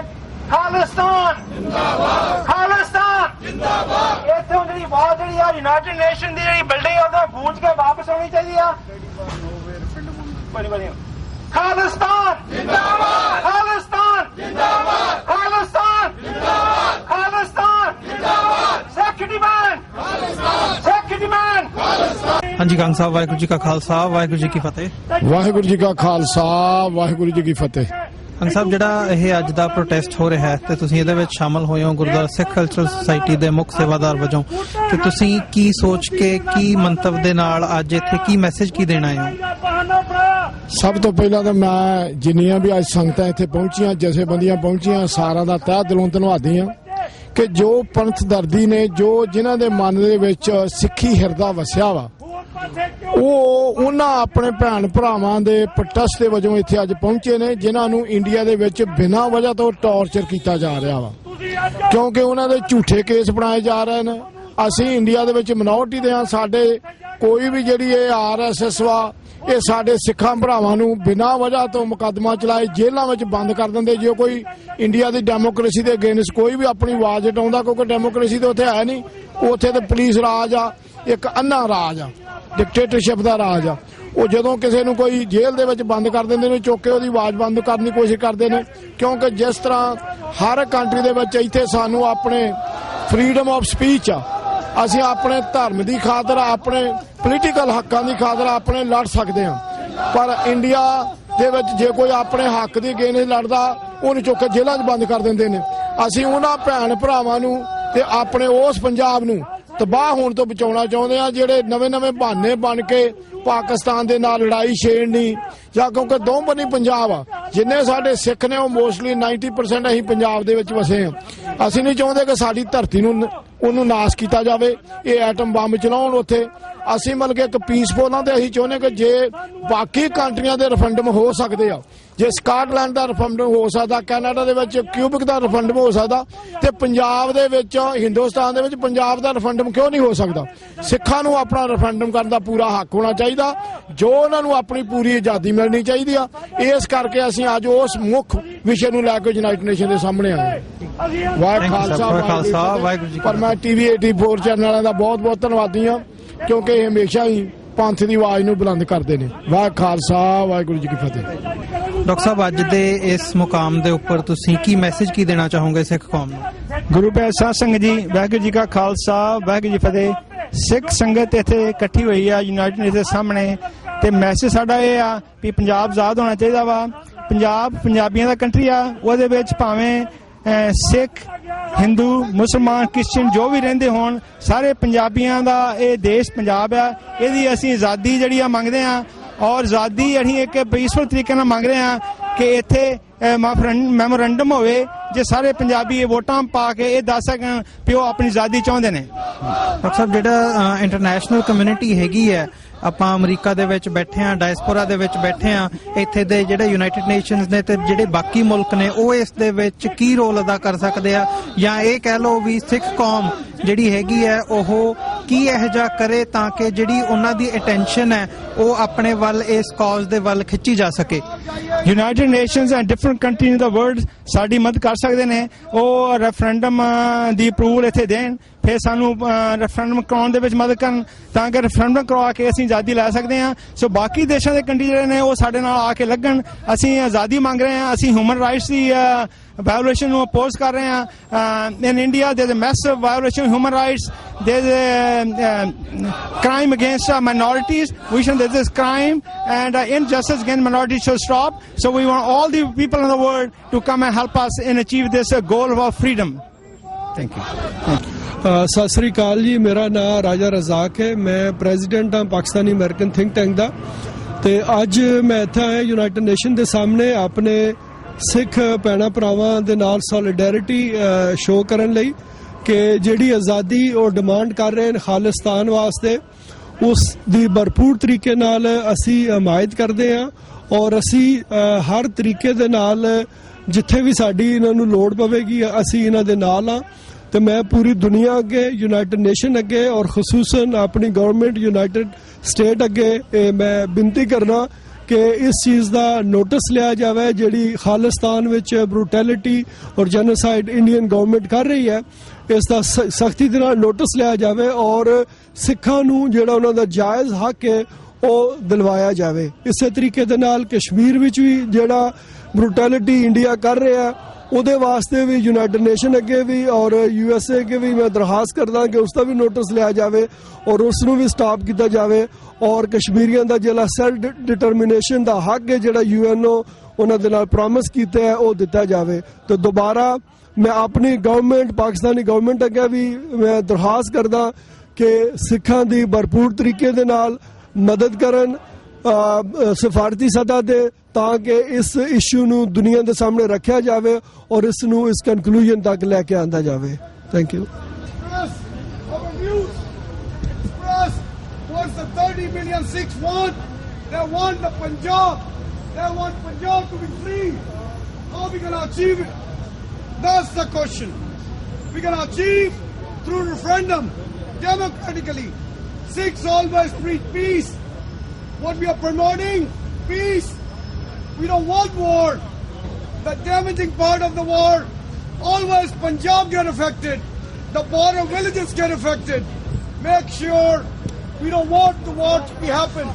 ਖਾਲਿਸਤਾਨ ਜਿੰਦਾਬਾਦ, ਖਾਲਿਸਤਾਨ ਜਿੰਦਾਬਾਦ। ਇੱਥੋਂ ਜਿਹੜੀ ਆਵਾਜ਼ ਜਿਹੜੀ ਆ ਯੂਨਾਈਟਿਡ ਨੇਸ਼ਨ ਦੀ ਜਿਹੜੀ ਬਿਲਡਿੰਗ ਉਹਦਾ ਗੂੰਜ ਕੇ ਵਾਪਸ ਆਉਣੀ ਚਾਹੀਦੀ ਆ। ਖਾਲਿਸਤਾਨ ਜਿੰਦਾਬਾਦ, ਖਾਲਿਸਤਾਨ ਜਿੰਦਾਬਾਦ, ਖਾਲਿਸਤਾਨ ਜਿੰਦਾਬਾਦ, ਖਾਲਿਸਤਾਨ ਜਿੰਦਾਬਾਦ। ਸਿੱਖ ਡਿਮਾਂਡ ਖਾਲਿਸਤਾਨ, ਸਿੱਖ ਡਿਮਾਂਡ ਖਾਲਿਸਤਾਨ। ਹਾਂਜੀ ਕੰਗ ਸਾਹਿਬ, ਵਾਹਿਗੁਰੂ ਜੀ ਕਾ ਖਾਲਸਾ, ਵਾਹਿਗੁਰੂ ਜੀ ਕੀ ਫਤਿਹ। ਵਾਹਿਗੁਰੂ ਜੀ ਕਾ ਖਾਲਸਾ, ਵਾਹਿਗੁਰੂ ਜੀ ਕੀ ਫਤਿਹ। ਕੰਗ ਸਾਹਿਬ, ਜਿਹੜਾ ਇਹ ਅੱਜ ਦਾ ਪ੍ਰੋਟੈਸਟ ਹੋ ਰਿਹਾ ਹੈ ਤੇ ਤੁਸੀਂ ਇਹਦੇ ਵਿੱਚ ਸ਼ਾਮਲ ਹੋਏ ਹੋ ਗੁਰਦੁਆਰਾ ਸਿੱਖ ਕਲਚਰਲ ਸੁਸਾਇਟੀ ਦੇ ਮੁੱਖ ਸੇਵਾਦਾਰ ਵਜੋਂ, ਤੇ ਤੁਸੀਂ ਕੀ ਸੋਚ ਕੇ, ਕੀ ਮੰਤਵ ਦੇ ਨਾਲ ਅੱਜ ਇੱਥੇ ਕੀ ਮੈਸੇਜ ਕੀ ਦੇਣਾ ਹੈ? ਸਭ ਤੋਂ ਪਹਿਲਾਂ ਤਾਂ ਮੈਂ ਜਿੰਨੀਆਂ ਵੀ ਅੱਜ ਸੰਗਤਾਂ ਇੱਥੇ ਪਹੁੰਚੀਆਂ, ਜਥੇਬੰਦੀਆਂ ਪਹੁੰਚੀਆਂ, ਸਾਰਿਆਂ ਦਾ ਤਹਿ ਦਿਲੋਂ ਧੰਨਵਾਦੀ ਹਾਂ ਕਿ ਜੋ ਪੰਥ ਦਰਦੀ ਨੇ, ਜੋ ਜਿਨ੍ਹਾਂ ਦੇ ਮਨ ਦੇ ਵਿੱਚ ਸਿੱਖੀ ਹਿਰਦਾ ਵਸਿਆ ਵਾ, ਉਹ ਉਹਨਾਂ ਆਪਣੇ ਭੈਣ ਭਰਾਵਾਂ ਦੇ ਪ੍ਰੋਟੈਸਟ ਦੇ ਵਜੋਂ ਇੱਥੇ ਅੱਜ ਪਹੁੰਚੇ ਨੇ, ਜਿਨ੍ਹਾਂ ਨੂੰ ਇੰਡੀਆ ਦੇ ਵਿੱਚ ਬਿਨਾਂ ਵਜ੍ਹਾ ਤੋਂ ਟੌਰਚਰ ਕੀਤਾ ਜਾ ਰਿਹਾ ਵਾ। ਕਿਉਂਕਿ ਉਹਨਾਂ ਦੇ ਝੂਠੇ ਕੇਸ ਬਣਾਏ ਜਾ ਰਹੇ ਨੇ। ਅਸੀਂ ਇੰਡੀਆ ਦੇ ਵਿੱਚ ਮਿਨੋਰਟੀ ਦੇ ਹਾਂ, ਸਾਡੇ ਕੋਈ ਵੀ ਜਿਹੜੀ ਇਹ RSS ਵਾ ਇਹ ਸਾਡੇ ਸਿੱਖਾਂ ਭਰਾਵਾਂ ਨੂੰ ਬਿਨਾਂ ਵਜ੍ਹਾ ਤੋਂ ਮੁਕੱਦਮਾ ਚਲਾਏ ਜੇਲ੍ਹਾਂ ਵਿੱਚ ਬੰਦ ਕਰ ਦਿੰਦੇ। ਜੇ ਕੋਈ ਇੰਡੀਆ ਦੀ ਡੈਮੋਕ੍ਰੇਸੀ ਦੇ ਅਗੇਂਸਟ ਕੋਈ ਵੀ ਆਪਣੀ ਆਵਾਜ਼ ਉਠਾਉਂਦਾ, ਕਿਉਂਕਿ ਡੈਮੋਕ੍ਰੇਸੀ ਤਾਂ ਉੱਥੇ ਹੈ ਨਹੀਂ, ਉੱਥੇ ਤੇ ਪੁਲਿਸ ਰਾਜ ਆ, ਇੱਕ ਅੰਨਾ ਰਾਜ ਆ, ਡਿਕਟੇਟਰਸ਼ਿਪ ਦਾ ਰਾਜ ਆ। ਉਹ ਜਦੋਂ ਕਿਸੇ ਨੂੰ ਕੋਈ ਜੇਲ੍ਹ ਦੇ ਵਿੱਚ ਬੰਦ ਕਰ ਦਿੰਦੇ ਨੇ, ਚੁੱਕ ਕੇ ਉਹਦੀ ਆਵਾਜ਼ ਬੰਦ ਕਰਨ ਦੀ ਕੋਸ਼ਿਸ਼ ਕਰਦੇ ਨੇ। ਕਿਉਂਕਿ ਜਿਸ ਤਰ੍ਹਾਂ ਹਰ ਕੰਟਰੀ ਦੇ ਵਿੱਚ ਇੱਥੇ ਸਾਨੂੰ ਆਪਣੇ ਫਰੀडम ਆਫ ਸਪੀਚ ਆ, ਅਸੀਂ ਆਪਣੇ ਧਰਮ ਦੀ ਖਾਤਰ, ਆਪਣੇ ਪੋਲੀਟੀਕਲ ਹੱਕਾਂ ਦੀ ਖਾਤਰ ਆਪਣੇ ਲੜ ਸਕਦੇ ਹਾਂ। ਪਰ ਇੰਡੀਆ ਦੇ ਵਿੱਚ ਜੇ ਕੋਈ ਆਪਣੇ ਹੱਕ ਦੀ ਅਗੇਂਸਟ ਲੜਦਾ, ਉਹਨੂੰ ਚੁੱਕ ਕੇ ਜੇਲ੍ਹਾਂ 'ਚ ਬੰਦ ਕਰ ਦਿੰਦੇ ਨੇ। ਅਸੀਂ ਉਹਨਾਂ ਭੈਣ ਭਰਾਵਾਂ ਨੂੰ ਤੇ ਆਪਣੇ ਉਸ ਪੰਜਾਬ ਨੂੰ ਤਬਾਹ ਹੋਣ ਤੋਂ ਬਚਾਉਣਾ ਚਾਹੁੰਦੇ ਆ, ਜਿਹੜੇ ਨਵੇਂ ਬਹਾਨੇ ਬਣ ਕੇ ਪਾਕਿਸਤਾਨ ਦੇ ਨਾਲ ਲੜਾਈ ਛੇੜਨੀ, ਜਾਂ ਕਿਉਂਕਿ ਦੋ ਬੰਨੀ ਪੰਜਾਬ ਆ, ਜਿੰਨੇ ਸਾਡੇ ਸਿੱਖ ਨੇ ਉਹ ਮੋਸਟਲੀ 90% ਅਸੀਂ ਪੰਜਾਬ ਦੇ ਵਿੱਚ ਵਸੇ ਹਾਂ। ਅਸੀਂ ਨਹੀਂ ਚਾਹੁੰਦੇ ਕਿ ਸਾਡੀ ਧਰਤੀ ਨੂੰ ਉਹਨੂੰ ਨਾਸ਼ ਕੀਤਾ ਜਾਵੇ, ਇਹ ਐਟਮ ਬੰਬ ਚਲਾਉਣ ਉੱਥੇ। ਅਸੀਂ ਮਤਲਬ ਕਿ ਇੱਕ ਪੀਸਫੁਲ ਆ, ਤੇ ਅਸੀਂ ਚਾਹੁੰਦੇ ਕਿ ਜੇ ਬਾਕੀ ਕੰਟਰੀਆਂ ਦੇ ਰੈਫਰੈਂਡਮ ਹੋ ਸਕਦੇ ਆ, ਜੇ ਸਕਾਟਲੈਂਡ ਦਾ ਰੈਫਰੈਂਡਮ ਹੋ ਸਕਦਾ, ਕੈਨੇਡਾ ਦੇ ਵਿੱਚ ਕਿਊਬਿਕ ਦਾ ਰੈਫਰੈਂਡਮ ਹੋ ਸਕਦਾ, ਤੇ ਪੰਜਾਬ ਦੇ ਵਿੱਚ, ਹਿੰਦੁਸਤਾਨ ਦੇ ਵਿੱਚ ਪੰਜਾਬ ਦਾ ਰੈਫਰੈਂਡਮ ਕਿਉਂ ਨਹੀਂ ਹੋ ਸਕਦਾ? ਸਿੱਖਾਂ ਨੂੰ ਆਪਣਾ ਰੈਫਰੈਂਡਮ ਕਰਨ ਦਾ ਪੂਰਾ ਹੱਕ ਹੋਣਾ ਚਾਹੀਦਾ, ਜੋ ਉਹਨਾਂ ਨੂੰ ਆਪਣੀ ਪੂਰੀ ਆਜ਼ਾਦੀ ਮਿਲਣੀ ਚਾਹੀਦੀ ਆ। ਇਸ ਕਰਕੇ ਅਸੀਂ ਅੱਜ ਉਸ ਮੁੱਖ ਵਿਸ਼ੇ ਨੂੰ ਲੈ ਕੇ ਯੂਨਾਈਟਿਡ ਨੇਸ਼ਨ ਦੇ ਸਾਹਮਣੇ ਆਏ। ਵਾਹਿਗੁਰੂ ਜੀ। ਪਰ ਮੈਂ TV 84 ਚੈਨਲ ਵਾਲਿਆਂ ਦਾ ਬਹੁਤ ਬਹੁਤ ਧੰਨਵਾਦੀ ਹਾਂ, ਕਿਉਂਕਿ ਇਹ ਹਮੇਸ਼ਾ ਹੀ ਪੰਥ ਦੀ ਆਵਾਜ਼ ਨੂੰ ਬੁਲੰਦ ਕਰਦੇ ਨੇ। ਵਾਹਿ ਖਾਲਸਾ, ਵਾਹਿਗੁਰੂ ਜੀ ਕੀ ਫਤਿਹ। ਡਾਕਟਰ ਸਾਹਿਬ, ਅੱਜ ਦੇ ਇਸ ਮੁਕਾਮ ਦੇ ਉੱਪਰ ਤੁਸੀਂ ਕੀ ਮੈਸੇਜ ਕੀ ਦੇਣਾ ਚਾਹੋਗੇ ਸਿੱਖ ਕੌਮ ਨੂੰ? ਗੁਰੂ ਪਿਆਰੇ ਸਾਧ ਸੰਗਤ ਜੀ, ਵਾਹਿਗੁਰੂ ਜੀ ਕਾ ਖਾਲਸਾ, ਵਾਹਿਗੁਰੂ ਜੀ ਫਤਿਹ। ਸਿੱਖ ਸੰਗਤ ਇੱਥੇ ਇਕੱਠੀ ਹੋਈ ਆ ਯੂਨਾਈਟਿਡ ਨੇਸ਼ਨ ਦੇ ਸਾਹਮਣੇ, ਤੇ ਮੈਸੇਜ ਸਾਡਾ ਇਹ ਆ ਵੀ ਪੰਜਾਬ ਆਜ਼ਾਦ ਹੋਣਾ ਚਾਹੀਦਾ ਵਾ। ਪੰਜਾਬ ਪੰਜਾਬੀਆਂ ਦਾ ਕੰਟਰੀ ਆ, ਉਹਦੇ ਵਿੱਚ ਭਾਵੇਂ ਸਿੱਖ, ਹਿੰਦੂ, ਮੁਸਲਮਾਨ, ਕ੍ਰਿਸਚਨ ਜੋ ਵੀ ਰਹਿੰਦੇ ਹੋਣ, ਸਾਰੇ ਪੰਜਾਬੀਆਂ ਦਾ ਇਹ ਦੇਸ਼ ਪੰਜਾਬ ਆ। ਇਹਦੀ ਅਸੀਂ ਆਜ਼ਾਦੀ ਜਿਹੜੀ ਆ ਮੰਗਦੇ ਆ, ਔਰ ਆਜ਼ਾਦੀ ਅਸੀਂ ਇੱਕ ਪੀਸਫੁਲ ਤਰੀਕੇ ਨਾਲ ਮੰਗ ਰਹੇ ਆ ਕਿ ਇੱਥੇ ਮੈਮੋਰੈਂਡਮ ਹੋਵੇ, ਜੇ ਸਾਰੇ ਪੰਜਾਬੀ ਵੋਟਾਂ ਪਾ ਕੇ ਇਹ ਦੱਸ ਸਕਣ ਕਿ ਉਹ ਆਪਣੀ ਆਜ਼ਾਦੀ ਚਾਹੁੰਦੇ ਨੇ। ਡਾਕਟਰ ਸਾਹਿਬ, ਜਿਹੜਾ ਇੰਟਰਨੈਸ਼ਨਲ ਕਮਿਊਨਿਟੀ ਹੈਗੀ ਹੈ, ਆਪਾਂ ਅਮਰੀਕਾ ਦੇ ਵਿੱਚ ਬੈਠੇ ਆ, ਡਾਇਸਪੋਰਾ ਦੇ ਵਿੱਚ ਬੈਠੇ ਆ, ਇੱਥੇ ਦੇ ਜਿਹੜੇ ਯੂਨਾਈਟਿਡ ਨੇਸ਼ਨਸ ਨੇ ਤੇ ਜਿਹੜੇ ਬਾਕੀ ਮੁਲਕ ਨੇ, ਉਹ ਇਸ ਦੇ ਵਿੱਚ ਕੀ ਰੋਲ ਅਦਾ ਕਰ ਸਕਦੇ ਆ? ਜਾਂ ਇਹ ਕਹਿ ਲਓ ਵੀ ਸਿੱਖ ਕੌਮ ਜਿਹੜੀ ਹੈਗੀ ਹੈ ਉਹ ਕੀ ਇਹੋ ਜਿਹਾ ਕਰੇ ਤਾਂ ਕਿ ਜਿਹੜੀ ਉਹਨਾਂ ਦੀ ਅਟੈਂਸ਼ਨ ਹੈ ਉਹ ਆਪਣੇ ਵੱਲ, ਇਸ ਕਾਜ਼ ਦੇ ਵੱਲ ਖਿੱਚੀ ਜਾ ਸਕੇ? United nations and different countries in the world ਸਾਡੀ ਮਦਦ ਕਰ ਸਕਦੇ ਨੇ। ਉਹ ਰੈਫਰੈਂਡਮ ਦੀ ਅਪਰੂਵਲ ਇੱਥੇ ਦੇਣ, ਫਿਰ ਸਾਨੂੰ ਰੈਫਰੈਂਡਮ ਕਰਾਉਣ ਦੇ ਵਿੱਚ ਮਦਦ ਕਰਨ, ਤਾਂ ਕਿ ਰੈਫਰੈਂਡਮ ਕਰਵਾ ਕੇ ਅਸੀਂ ਆਜ਼ਾਦੀ ਲੈ ਸਕਦੇ ਹਾਂ। ਸੋ ਬਾਕੀ ਦੇਸ਼ਾਂ ਦੇ ਕੰਟਰੀ ਜਿਹੜੇ ਨੇ ਉਹ ਸਾਡੇ ਨਾਲ ਆ ਕੇ ਲੱਗਣ। ਅਸੀਂ ਆਜ਼ਾਦੀ ਮੰਗ ਰਹੇ ਹਾਂ, ਅਸੀਂ ਹਿਊਮਨ ਰਾਈਟਸ ਦੀ violation ਨੂੰ oppose ਕਰ ਰਹੇ ਹਾਂ। In India there is a massive violation of human rights. There is a crime against minorities. We should, there is crime and injustice against minorities should stop. So we want all the people in the world to come and help us in achieve this goal of freedom. Thank you. Sat Sri ਅਕਾਲ ਜੀ, ਮੇਰਾ ਨਾਮ ਰਾਜਾ ਰਜ਼ਾਕ ਹੈ, ਮੈਂ president ਹਾਂ Pakistani American think tank ਦਾ। ਤੇ ਅੱਜ ਮੈਂ ਇੱਥੇ ਆਇਆ ਯੂਨਾਈਟਿਡ ਨੇਸ਼ਨ ਦੇ ਸਾਹਮਣੇ ਆਪਣੇ ਸਿੱਖ ਭੈਣਾਂ ਭਰਾਵਾਂ ਦੇ ਨਾਲ ਸੋਲੀਡੈਰਿਟੀ ਸ਼ੋਅ ਕਰਨ ਲਈ ਕਿ ਜਿਹੜੀ ਆਜ਼ਾਦੀ ਉਹ ਡਿਮਾਂਡ ਕਰ ਰਹੇ ਨੇ ਖਾਲਿਸਤਾਨ ਵਾਸਤੇ, ਉਸ ਦੀ ਭਰਪੂਰ ਤਰੀਕੇ ਨਾਲ ਅਸੀਂ ਹਮਾਇਤ ਕਰਦੇ ਹਾਂ। ਔਰ ਅਸੀਂ ਹਰ ਤਰੀਕੇ ਦੇ ਨਾਲ ਜਿੱਥੇ ਵੀ ਸਾਡੀ ਇਹਨਾਂ ਨੂੰ ਲੋੜ ਪਵੇਗੀ ਅਸੀਂ ਇਹਨਾਂ ਦੇ ਨਾਲ ਹਾਂ। ਤੇ ਮੈਂ ਪੂਰੀ ਦੁਨੀਆ ਅੱਗੇ, ਯੂਨਾਈਟਿਡ ਨੇਸ਼ਨ ਅੱਗੇ, ਔਰ ਖਸੂਸਨ ਆਪਣੀ ਗਵਰਨਮੈਂਟ ਯੂਨਾਈਟਿਡ ਸਟੇਟ ਅੱਗੇ ਮੈਂ ਬੇਨਤੀ ਕਰਨਾ ਕਿ ਇਸ ਚੀਜ਼ ਦਾ ਨੋਟਿਸ ਲਿਆ ਜਾਵੇ, ਜਿਹੜੀ ਖਾਲਿਸਤਾਨ ਵਿੱਚ ਬਰੂਟੈਲਿਟੀ ਔਰ ਜੈਨੋਸਾਈਡ ਇੰਡੀਅਨ ਗਵਰਨਮੈਂਟ ਕਰ ਰਹੀ ਹੈ, ਇਸ ਦਾ ਸਖਤੀ ਦੇ ਨਾਲ ਨੋਟਿਸ ਲਿਆ ਜਾਵੇ ਔਰ ਸਿੱਖਾਂ ਨੂੰ ਜਿਹੜਾ ਉਹਨਾਂ ਦਾ ਜਾਇਜ਼ ਹੱਕ ਹੈ ਉਹ ਦਿਲਵਾਇਆ ਜਾਵੇ। ਇਸੇ ਤਰੀਕੇ ਦੇ ਨਾਲ ਕਸ਼ਮੀਰ ਵਿੱਚ ਵੀ ਜਿਹੜਾ ਬਰੂਟੈਲਿਟੀ ਇੰਡੀਆ ਕਰ ਰਿਹਾ ਉਹਦੇ ਵਾਸਤੇ ਵੀ ਯੂਨਾਈਟਿਡ ਨੇਸ਼ਨ ਅੱਗੇ ਵੀ ਔਰ USA ਅੱਗੇ ਵੀ ਮੈਂ ਦਰਖਾਸਤ ਕਰਦਾ ਕਿ ਉਸ ਦਾ ਵੀ ਨੋਟਿਸ ਲਿਆ ਜਾਵੇ ਔਰ ਉਸ ਨੂੰ ਵੀ ਸਟਾਪ ਕੀਤਾ ਜਾਵੇ। ਔਰ ਕਸ਼ਮੀਰੀਆਂ ਦਾ ਜਿਹੜਾ ਸੈਲਫ ਡਿਟਰਮੀਨੇਸ਼ਨ ਦਾ ਹੱਕ ਹੈ ਜਿਹੜਾ UNO ਉਹਨਾਂ ਦੇ ਨਾਲ ਪ੍ਰੋਮਿਸ ਕੀਤਾ ਹੈ ਉਹ ਦਿੱਤਾ ਜਾਵੇ। ਤੇ ਦੁਬਾਰਾ ਮੈਂ ਆਪਣੀ ਗਵਰਨਮੈਂਟ, ਪਾਕਿਸਤਾਨੀ ਗਵਰਨਮੈਂਟ ਅੱਗੇ ਵੀ ਮੈਂ ਦਰਖਾਸਤ ਕਰਦਾ ਕਿ ਸਿੱਖਾਂ ਦੀ ਭਰਪੂਰ ਤਰੀਕੇ ਦੇ ਨਾਲ ਮਦਦ ਕਰਨ ਸਿਫਾਰਤੀ ਸਤਹ ਤੇ, ਤਾਂ ਕਿ ਇਸ ਇਸ਼ੂ ਨੂੰ ਦੁਨੀਆ ਦੇ ਸਾਹਮਣੇ ਰੱਖਿਆ ਜਾਵੇ ਔਰ ਇਸ ਨੂੰ ਇਸ ਕਨਕਲੂਜਨ ਤੱਕ ਲੈ ਕੇ ਆਂਦਾ ਜਾਵੇ। Thank you. What the 30 million Sikhs want? They want the Punjab. They want Punjab to be free. How are we going to achieve it? That's the question. we can achieve through referendum, democratically. Sikhs always preach peace. What we are promoting, peace. We don't want war. The damaging part of the war, always Punjab get affected. The border villages get affected. Make sure we don't want the war to be happen.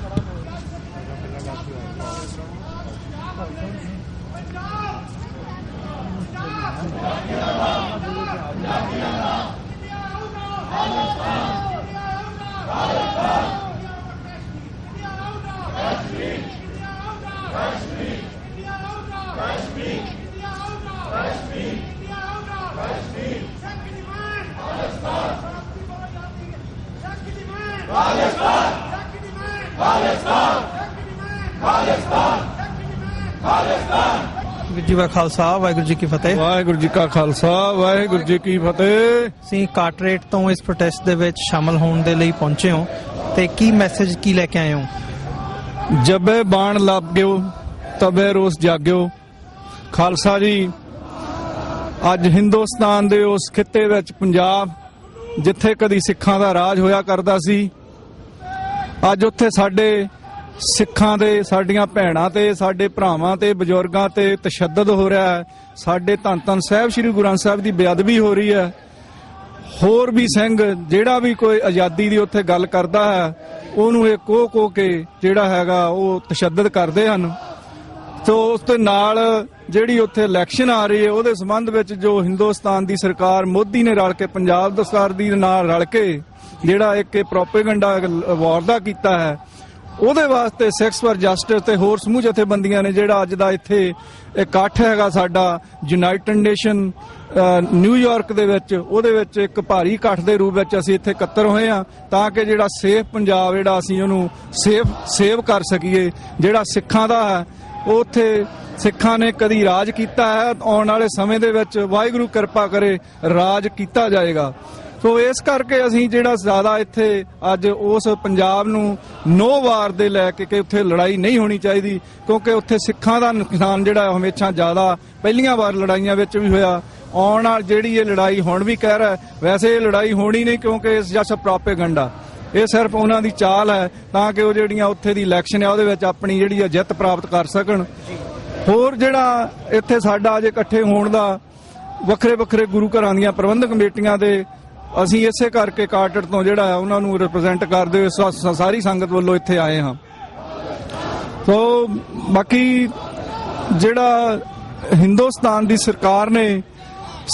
ਵੀਰ ਜੀ ਕਾ ਖਾਲਸਾ ਵਾਹਿਗੁਰੂ ਜੀ ਕੀ ਫਤਿਹ। ਵਾਹਿਗੁਰੂ ਜੀ ਕਾ ਖਾਲਸਾ ਵਾਹਿਗੁਰੂ ਜੀ ਕੀ ਫਤਿਹ। ਤੁਸੀਂ ਕਾਟਰੇਟ ਤੋਂ ਇਸ protest ਦੇ ਵਿੱਚ ਸ਼ਾਮਲ ਹੋਣ ਦੇ ਲਈ ਪਹੁੰਚੇ ਹੋ ਤੇ ਕੀ ਮੈਸੇਜ ਕੀ ਲੈ ਕੇ ਆਏ ਹੋ? ਜਬੇ ਬਾਣ ਲੱਭਿਓ ਤਬੇ ਰੋਸ ਜਾਗਿਓ। ਖਾਲਸਾ ਜੀ, ਅੱਜ ਹਿੰਦੁਸਤਾਨ ਦੇ ਉਸ ਖਿੱਤੇ ਵਿੱਚ ਪੰਜਾਬ ਜਿੱਥੇ ਕਦੀ ਸਿੱਖਾਂ ਦਾ ਰਾਜ ਹੋਇਆ ਕਰਦਾ ਸੀ, ਅੱਜ ਉੱਥੇ ਸਾਡੇ ਸਿੱਖਾਂ ਦੇ, ਸਾਡੀਆਂ ਭੈਣਾਂ ਤੇ, ਸਾਡੇ ਭਰਾਵਾਂ ਤੇ, ਬਜ਼ੁਰਗਾਂ ਤੇ ਤਸ਼ੱਦਦ ਹੋ ਰਿਹਾ ਹੈ। ਸਾਡੇ ਧੰਨ ਧੰਨ ਸਾਹਿਬ ਸ੍ਰੀ ਗੁਰੂ ਗ੍ਰੰਥ ਸਾਹਿਬ ਦੀ ਬੇਅਦਬੀ ਹੋ ਰਹੀ ਹੈ। ਹੋਰ ਵੀ ਸਿੰਘ ਜਿਹੜਾ ਵੀ ਕੋਈ ਆਜ਼ਾਦੀ ਦੀ ਉੱਥੇ ਗੱਲ ਕਰਦਾ ਹੈ, ਉਹਨੂੰ ਇਹ ਕੋਹ ਕੇ ਜਿਹੜਾ ਹੈਗਾ ਉਹ ਤਸ਼ੱਦਦ ਕਰਦੇ ਹਨ। ਤੋ ਉਸ ਦੇ ਨਾਲ ਜਿਹੜੀ ਉੱਥੇ ਇਲੈਕਸ਼ਨ ਆ ਰਹੀ ਹੈ, ਉਹਦੇ ਸੰਬੰਧ ਵਿੱਚ ਜੋ ਹਿੰਦੁਸਤਾਨ ਦੀ ਸਰਕਾਰ ਮੋਦੀ ਨੇ ਰਲ ਕੇ ਪੰਜਾਬ ਸਰਕਾਰ ਦੀ ਨਾਲ ਰਲ ਕੇ ਜਿਹੜਾ ਇੱਕ ਪ੍ਰੋਪੇਗੈਂਡਾ ਵਾਰ ਦਾ ਕੀਤਾ ਹੈ, ਉਹਦੇ ਵਾਸਤੇ ਸਿੱਖਸ ਫਾਰ ਜਸਟਿਸ ਤੇ ਹੋਰ ਸਮੂਹ ਜਥੇਬੰਦੀਆਂ ਨੇ ਜਿਹੜਾ ਅੱਜ ਦਾ ਇੱਥੇ ਇਕੱਠ ਹੈਗਾ ਸਾਡਾ ਯੂਨਾਈਟਿਡ ਨੇਸ਼ਨ ਨਿਊਯਾਰਕ ਦੇ ਵਿੱਚ, ਉਹਦੇ ਵਿੱਚ ਇੱਕ ਭਾਰੀ ਇਕੱਠ ਦੇ ਰੂਪ ਵਿੱਚ ਅਸੀਂ ਇੱਥੇ ਇਕੱਤਰ ਹੋਏ ਹਾਂ ਤਾਂ ਕਿ ਜਿਹੜਾ ਸੇਫ ਪੰਜਾਬ ਜਿਹੜਾ ਅਸੀਂ ਉਹਨੂੰ ਸੇਵ ਕਰ ਸਕੀਏ। ਜਿਹੜਾ ਸਿੱਖਾਂ ਦਾ ਹੈ, ਉੱਥੇ ਸਿੱਖਾਂ ਨੇ ਕਦੀ ਰਾਜ ਕੀਤਾ ਹੈ, ਆਉਣ ਵਾਲੇ ਸਮੇਂ ਦੇ ਵਿੱਚ ਵਾਹਿਗੁਰੂ ਕਿਰਪਾ ਕਰੇ ਰਾਜ ਕੀਤਾ ਜਾਏਗਾ। ਸੋ ਇਸ ਕਰਕੇ ਅਸੀਂ ਜਿਹੜਾ ਜ਼ਿਆਦਾ ਇੱਥੇ ਅੱਜ ਉਸ ਪੰਜਾਬ ਨੂੰ ਨੋ ਵਾਰ ਦੇ ਲੈ ਕੇ ਕਿ ਉੱਥੇ ਲੜਾਈ ਨਹੀਂ ਹੋਣੀ ਚਾਹੀਦੀ, ਕਿਉਂਕਿ ਉੱਥੇ ਸਿੱਖਾਂ ਦਾ ਨੁਕਸਾਨ ਜਿਹੜਾ ਹਮੇਸ਼ਾ ਜ਼ਿਆਦਾ ਪਹਿਲੀਆਂ ਵਾਰ ਲੜਾਈਆਂ ਵਿੱਚ ਵੀ ਹੋਇਆ। ਆਉਣ ਨਾਲ ਜਿਹੜੀ ਇਹ ਲੜਾਈ ਹੁਣ ਵੀ ਕਹਿ ਰਿਹਾ, ਵੈਸੇ ਇਹ ਲੜਾਈ ਹੋਣੀ ਨਹੀਂ ਕਿਉਂਕਿ ਇਸ ਜਸ ਪ੍ਰੋਪੇਗੈਂਡਾ, ਇਹ ਸਿਰਫ ਉਹਨਾਂ ਦੀ ਚਾਲ ਹੈ ਤਾਂ ਕਿ ਉਹ ਜਿਹੜੀਆਂ ਉੱਥੇ ਦੀ ਇਲੈਕਸ਼ਨ ਹੈ ਉਹਦੇ ਵਿੱਚ ਆਪਣੀ ਜਿਹੜੀ ਜਿੱਤ ਪ੍ਰਾਪਤ ਕਰ ਸਕਣ। ਹੋਰ ਜਿਹੜਾ ਇੱਥੇ ਸਾਡਾ ਅੱਜ ਇਕੱਠੇ ਹੋਣ ਦਾ ਵੱਖਰੇ ਵੱਖਰੇ ਗੁਰੂ ਘਰਾਂ ਦੀਆਂ ਪ੍ਰਬੰਧਕ ਕਮੇਟੀਆਂ ਦੇ ਅਸੀਂ ਇਸੇ ਕਰਕੇ ਕਾਟੜ ਤੋਂ ਜਿਹੜਾ ਹੈ ਉਹਨਾਂ ਨੂੰ ਰਿਪਰੈਜ਼ੈਂਟ ਕਰਦੇ ਹੋਏ ਸਾਰੀ ਸੰਗਤ ਵੱਲੋਂ ਇੱਥੇ ਆਏ ਹਾਂ। ਸੋ ਬਾਕੀ ਜਿਹੜਾ ਹਿੰਦੁਸਤਾਨ ਦੀ ਸਰਕਾਰ ਨੇ